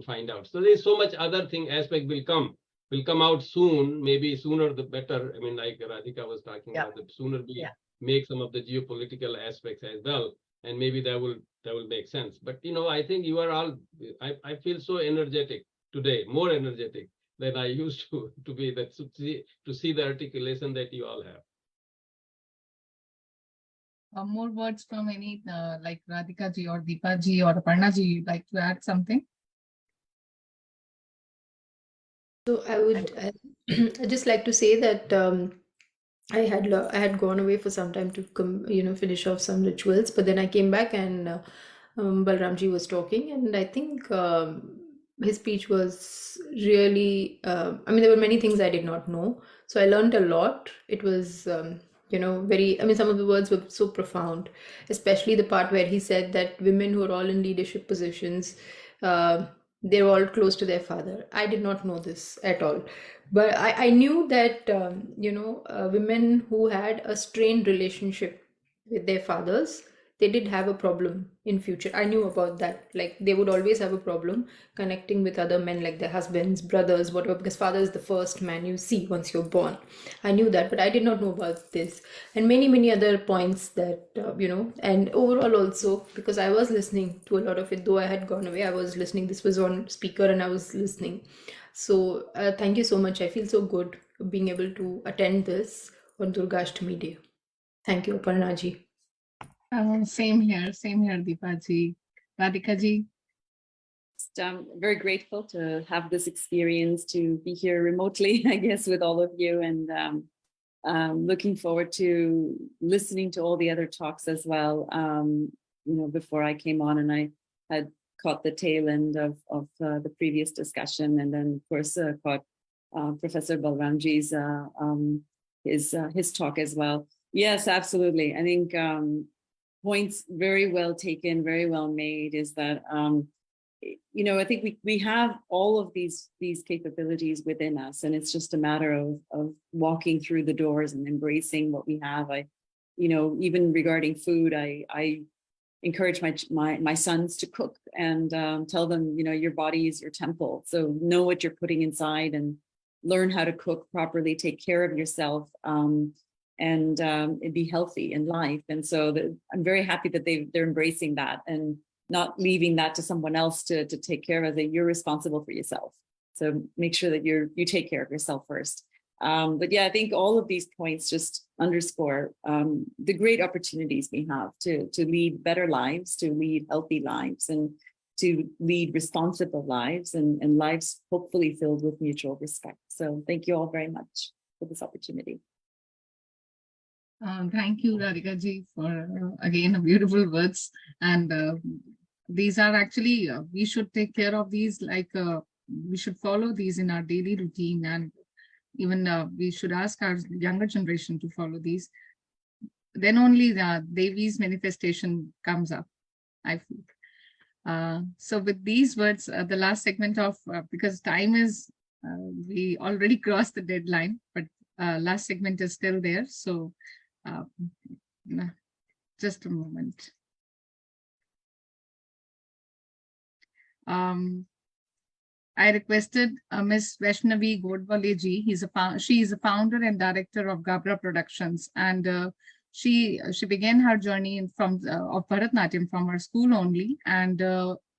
find out. So there's so much other thing aspect will come out soon, maybe sooner the better. I mean, like Radhika was talking about, the sooner we make some of the geopolitical aspects as well, and maybe that will make sense. But I think you are all, I feel so energetic today, more energetic than I used to be, to see the articulation that you all have. More words from any like Radhika ji or Deepa ji or Aparna ji, you'd like to add something? So I'd just like to say that I had gone away for some time to finish off some rituals, but then I came back and Balramji was talking, and I think his speech was really, there were many things I did not know, so I learned a lot. It was very, some of the words were so profound, especially the part where he said that women who are all in leadership positions, they're all close to their father. I did not know this at all, but I knew that women who had a strained relationship with their fathers, they did have a problem in future. I knew about that. Like, they would always have a problem connecting with other men, like their husbands, brothers, whatever, because father is the first man you see once you're born. I knew that, but I did not know about this, and many other points that and overall also, because I was listening to a lot of it, though I had gone away, I was listening. This was on speaker and I was listening. So thank you so much. I feel so good being able to attend this on Durgashtami Day. Thank you, Aparna ji. Same here, Deepa ji. Radhika ji. just very grateful to have this experience, to be here remotely, I guess, with all of you, and looking forward to listening to all the other talks as well. Before I came on, and I had caught the tail end of the previous discussion, and then of course caught Professor Balramji's his talk as well. Yes, absolutely. I think points very well taken, very well made. Is that I think we have all of these capabilities within us, and it's just a matter of walking through the doors and embracing what we have. Even regarding food, I encourage my sons to cook and tell them, your body is your temple. So know what you're putting inside and learn how to cook properly, take care of yourself, and be healthy in life. And so I'm very happy that they're embracing that and not leaving that to someone else to take care of. That you're responsible for yourself. So make sure that you take care of yourself first. But yeah, I think all of these points just underscore the great opportunities we have to lead better lives, to lead healthy lives, and to lead responsible lives, and lives hopefully filled with mutual respect. So thank you all very much for this opportunity. Thank you, Radhika ji, for again beautiful words. And these are actually, we should take care of these, like we should follow these in our daily routine, and even we should ask our younger generation to follow these. Then only the Devi's manifestation comes up, I feel. So with these words, the last segment of, because time is, we already crossed the deadline, but last segment is still there. So just a moment. I requested Ms. Vaishnavi Boddupalli ji. She is a founder and director of Raghava Productions, and she began her journey of Bharatanatyam from her school only. And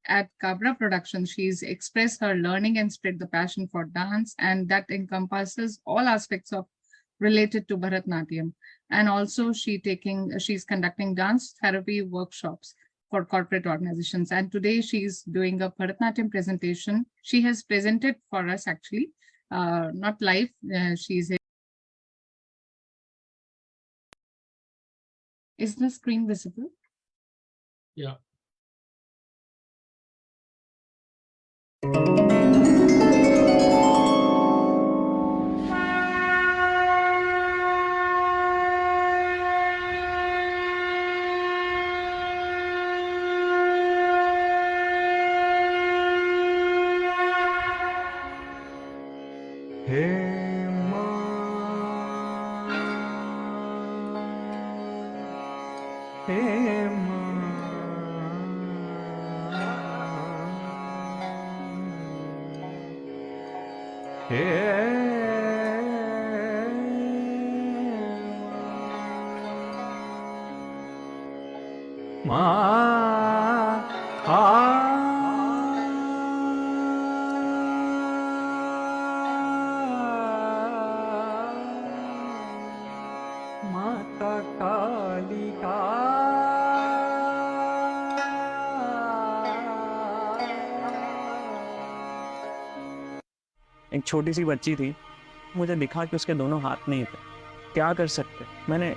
at Raghava Productions, she's expressed her learning and spread the passion for dance, and that encompasses all aspects of related to Bharatanatyam. And also she's conducting dance therapy workshops for corporate organizations. And today she's doing a Bharatanatyam presentation. She has presented for us actually, not live. Is the screen visible? Yeah. एक छोटी सी बच्ची थी, मुझे दिखा कि उसके दोनों हाथ नहीं थे, क्या कर सकते। मैंने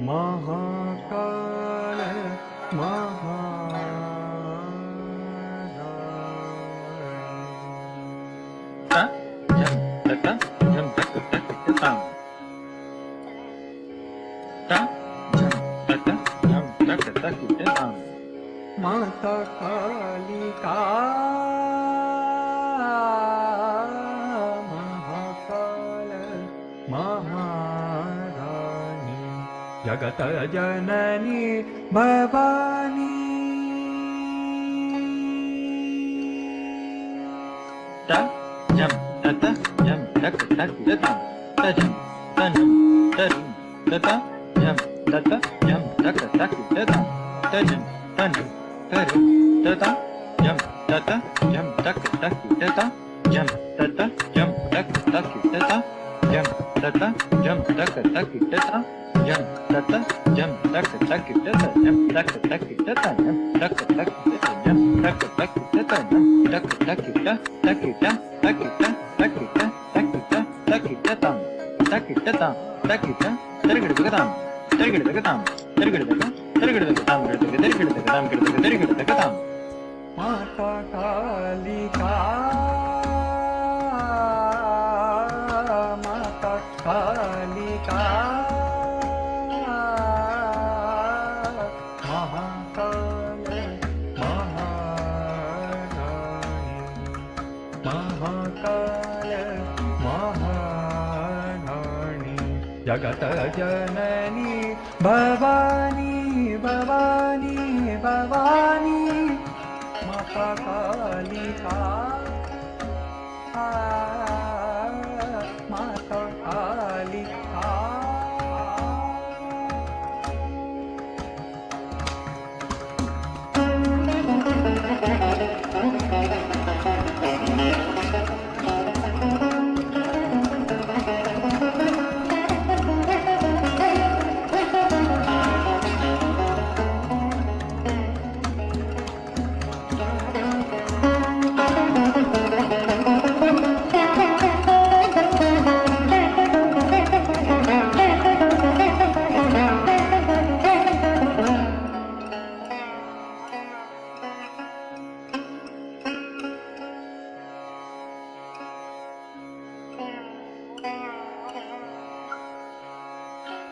महाकाल माता कालिका जगत जननी भवानी जम तत जम तक तक तम तजम तनम तरुम तत जम तत जम तक तक तम तजम तनम तरुम तत जम तत जम तक तक तम जम तत जम तक तक तम जम तत जम तक तक तम jam tata jam tak tak tata jam tak tak tata jam tak tak tata jam tak tak tata jam tak tak ta tak ta tak ta tak ta tak ta tak ta tam tak ta tam tak ta tergedagatam tergedagatam tergedagatam tergedagatam tergedagatam tergedagatam Mata Kalika Mata Kalika Mahakala Maharani Mahakala Maharani Jagata Janani Bhavani Bhavani Bhavani Mata Kalika Mata Kalika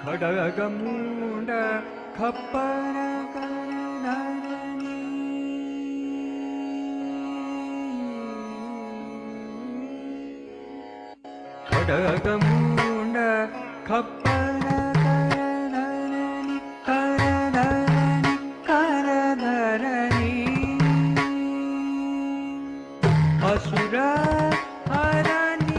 Khadagamunda Khappana Karanani Khadagamunda Khappana Karanani Karanani Karanani Asura Harani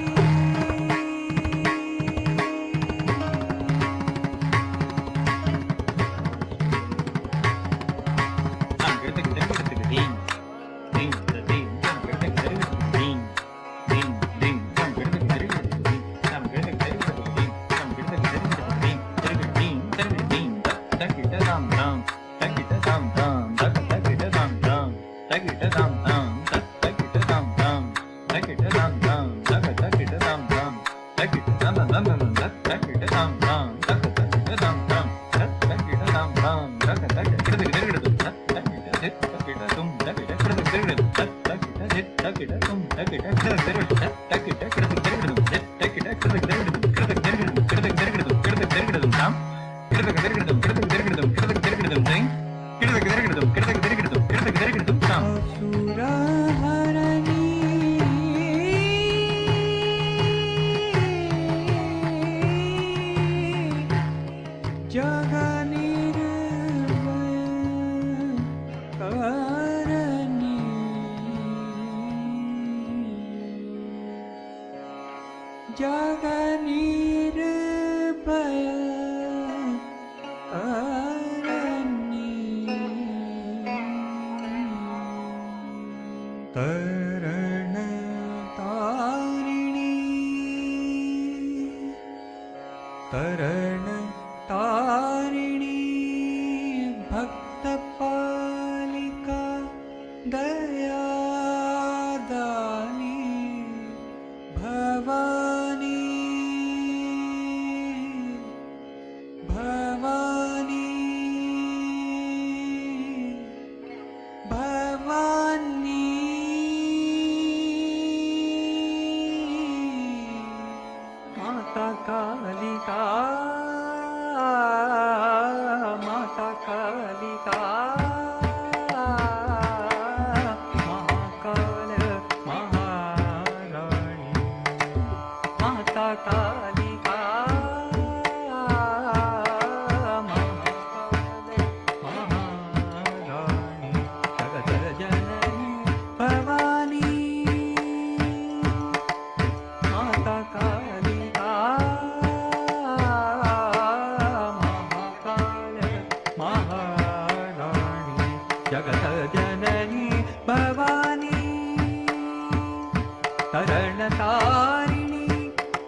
शरणतारिणी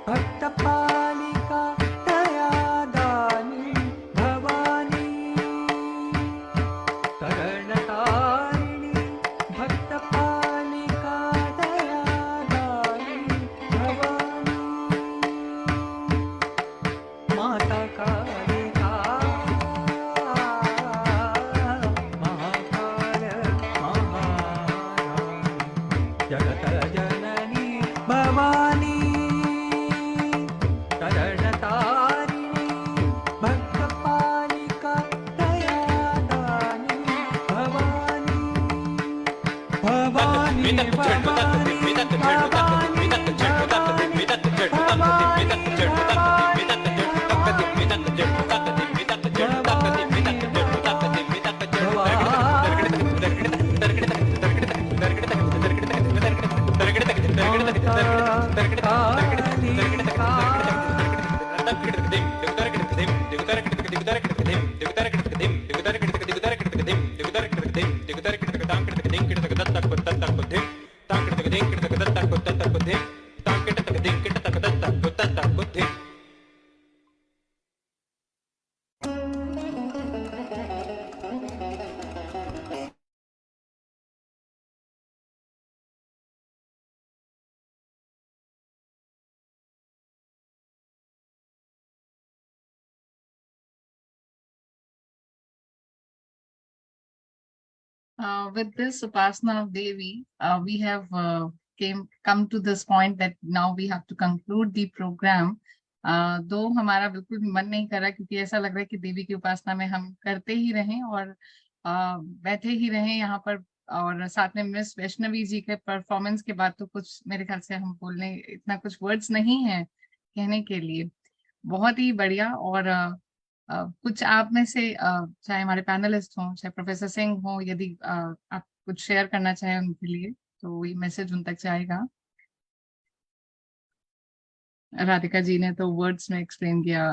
भक्तपालिका दयादानी With this Upasana of Devi, we have come to this point that now we have to conclude the program. दो हमारा बिल्कुल भी मन नहीं कर रहा क्योंकि ऐसा लग रहा है कि देवी की उपासना में हम करते ही रहें और बैठे ही रहें यहाँ पर, और साथ में मिस वैष्णवी जी के परफॉर्मेंस के बाद तो कुछ मेरे ख्याल से हम बोलने इतना कुछ वर्ड्स नहीं है कहने के लिए। बहुत ही बढ़िया। और कुछ आप में से चाहे हमारे पैनलिस्ट हों, चाहे प्रोफेसर सिंह हो, यदि आप कुछ शेयर करना चाहें उनके लिए तो ये मैसेज उन तक जाएगा। राधिका जी ने तो वर्ड्स में एक्सप्लेन किया।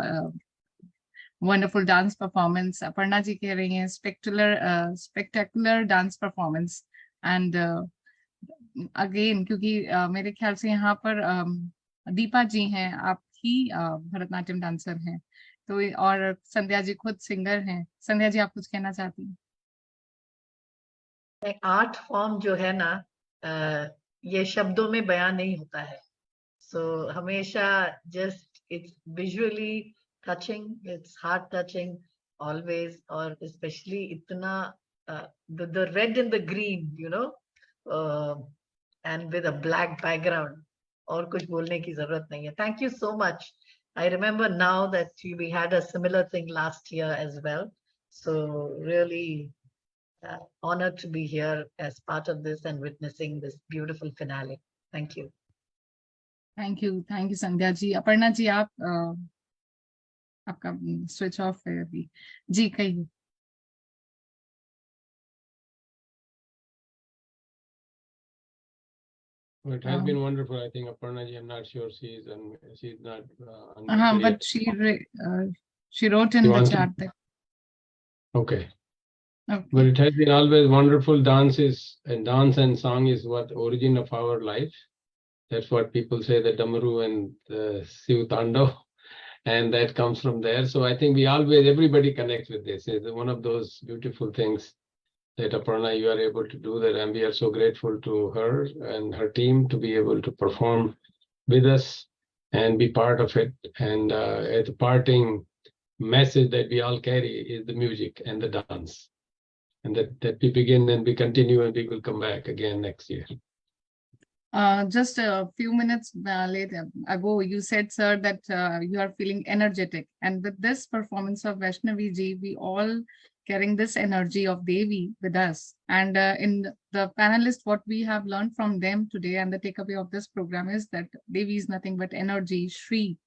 Wonderful dance performance. Aparna ji कह रही हैं spectacular dance performance. And again क्योंकि मेरे ख्याल से यहाँ पर दीपा जी हैं, आप ही भरतनाट्यम डांसर हैं, तो और संध्या जी खुद सिंगर हैं। संध्या जी आप कुछ कहना चाहती हैं? आर्ट फॉर्म जो है ना, ये शब्दों में बयान नहीं होता है। सो हमेशा just it's visually touching, its heart touching always, और स्पेशली इतना the red and the green, you know, and with a black background, और कुछ बोलने की जरूरत नहीं है। Thank you so much. I remember now that we had a similar thing last year as well. So really honored to be here as part of this and witnessing this beautiful finale. Thank you. Thank you Sandhya ji. Aparna ji आप आपका switch off है अभी जी, कहिए। It has been wonderful. I think Aparna ji, I'm not sure she's not. But she wrote in the chat that. Okay. But it has been always wonderful. Dance and song is what origin of our life. That's what people say, the Damaru and the Siv Tandav, and that comes from there. So I think everybody connects with this. It's one of those beautiful things that Aparna, you are able to do that, and we are so grateful to her and her team to be able to perform with us and be part of it. And at the parting message that we all carry is the music and the dance, and that we begin and we continue and we will come back again next year. Just a few minutes ago, you said, sir, that you are feeling energetic, and with this performance of Vaishnavi ji, we all carrying this energy of Devi with us. And in the panelists, what we have learned from them today and the takeaway of this program is that Devi is nothing but energy, Shri,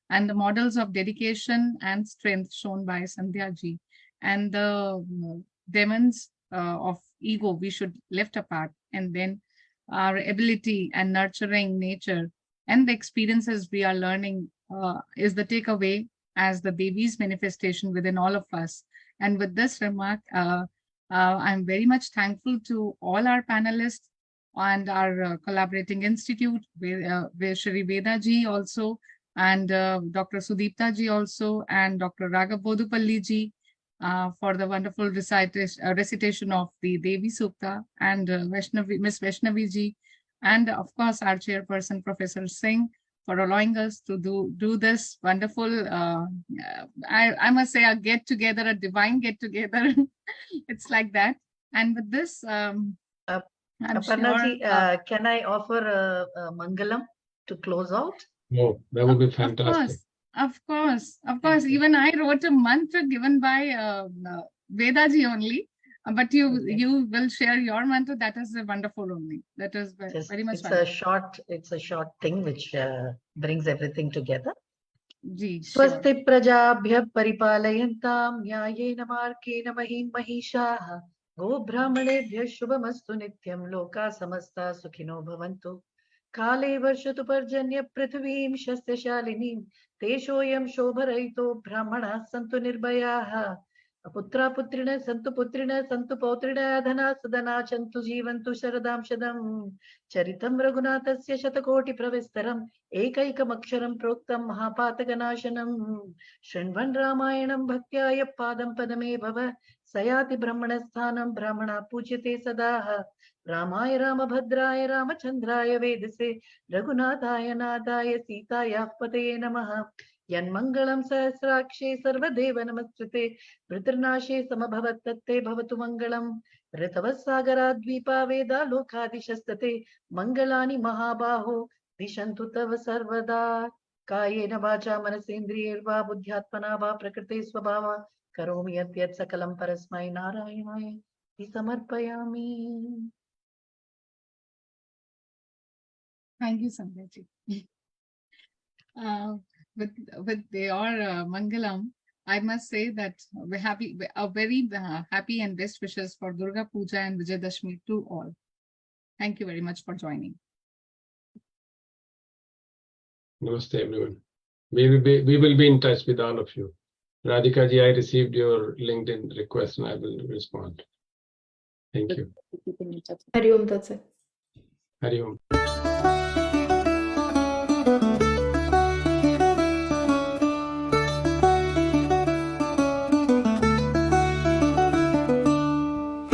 and the models of dedication and strength shown by Sandhya ji, and the demons of ego we should lift apart, and then our ability and nurturing nature and the experiences we are learning is the takeaway as the Devi's manifestation within all of us. And with this remark, I'm very much thankful to all our panelists and our collaborating institute, Shri Veda ji also, and Dr. Sudipta ji also, and Dr. Raghava Boddupalli ji for the wonderful recitation of the Devī Sūkta, and Miss Vaishnavi ji, and of course our chairperson, Professor Singh, for allowing us to do this wonderful, I must say, a get-together, a divine get-together. It's like that. And with this, I'm Aparna ji, sure, can I offer a Mangalam to close out? Oh, that would be fantastic. Of course. Even I wrote a mantra given by Veda ji only. But you will share your mantra. That is wonderful only. That is very much wonderful. It's a short thing which brings everything together. Ji, Swasti prajabhyah paripalayantam nyayena markena mahim mahishaha go brahmanebhyah shubhamastu nityam loka samasta sukhino bhavantu kale varshatu parjanya prithvim shasya shalinim teshoyam shobharaito brahmana santu nirbhayaha putra putrina santu pautrina dhana sadana chantu jivantu sharadam shadam charitam raghunathasya shatakoti pravistaram ekaikam aksharam proktam mahapataganashanam shrinvan ramayanam bhaktya padam padame bhava sayati brahmanasthanam brahmana pujyate sadaha ramaya ramabhadraya ramachandraya vedase raghunathaya nadaya sitaya pateye namaha Yanmangalam sahasrakshe sarvadeva namastrite vritarnashe samabhavat tatte bhavatu mangalam ritavasagara dvipa veda lokadishastate mangalani mahabaho dishantu tava sarvada kayena vacha manasendriyerva buddhyatmana va prakrite swabhava karomi yatyat sakalam parasmai narayanaya samarpayami. Thank you, Sandhya ji. With your Mangalam, I must say that a very happy and best wishes for Durga Puja and Vijayadashmi to all. Thank you very much for joining. Namaste, everyone. We will be in touch with all of you. Radhika ji, I received your LinkedIn request and I will respond. Thank you. Hari Om Tat Sat. Hari Om.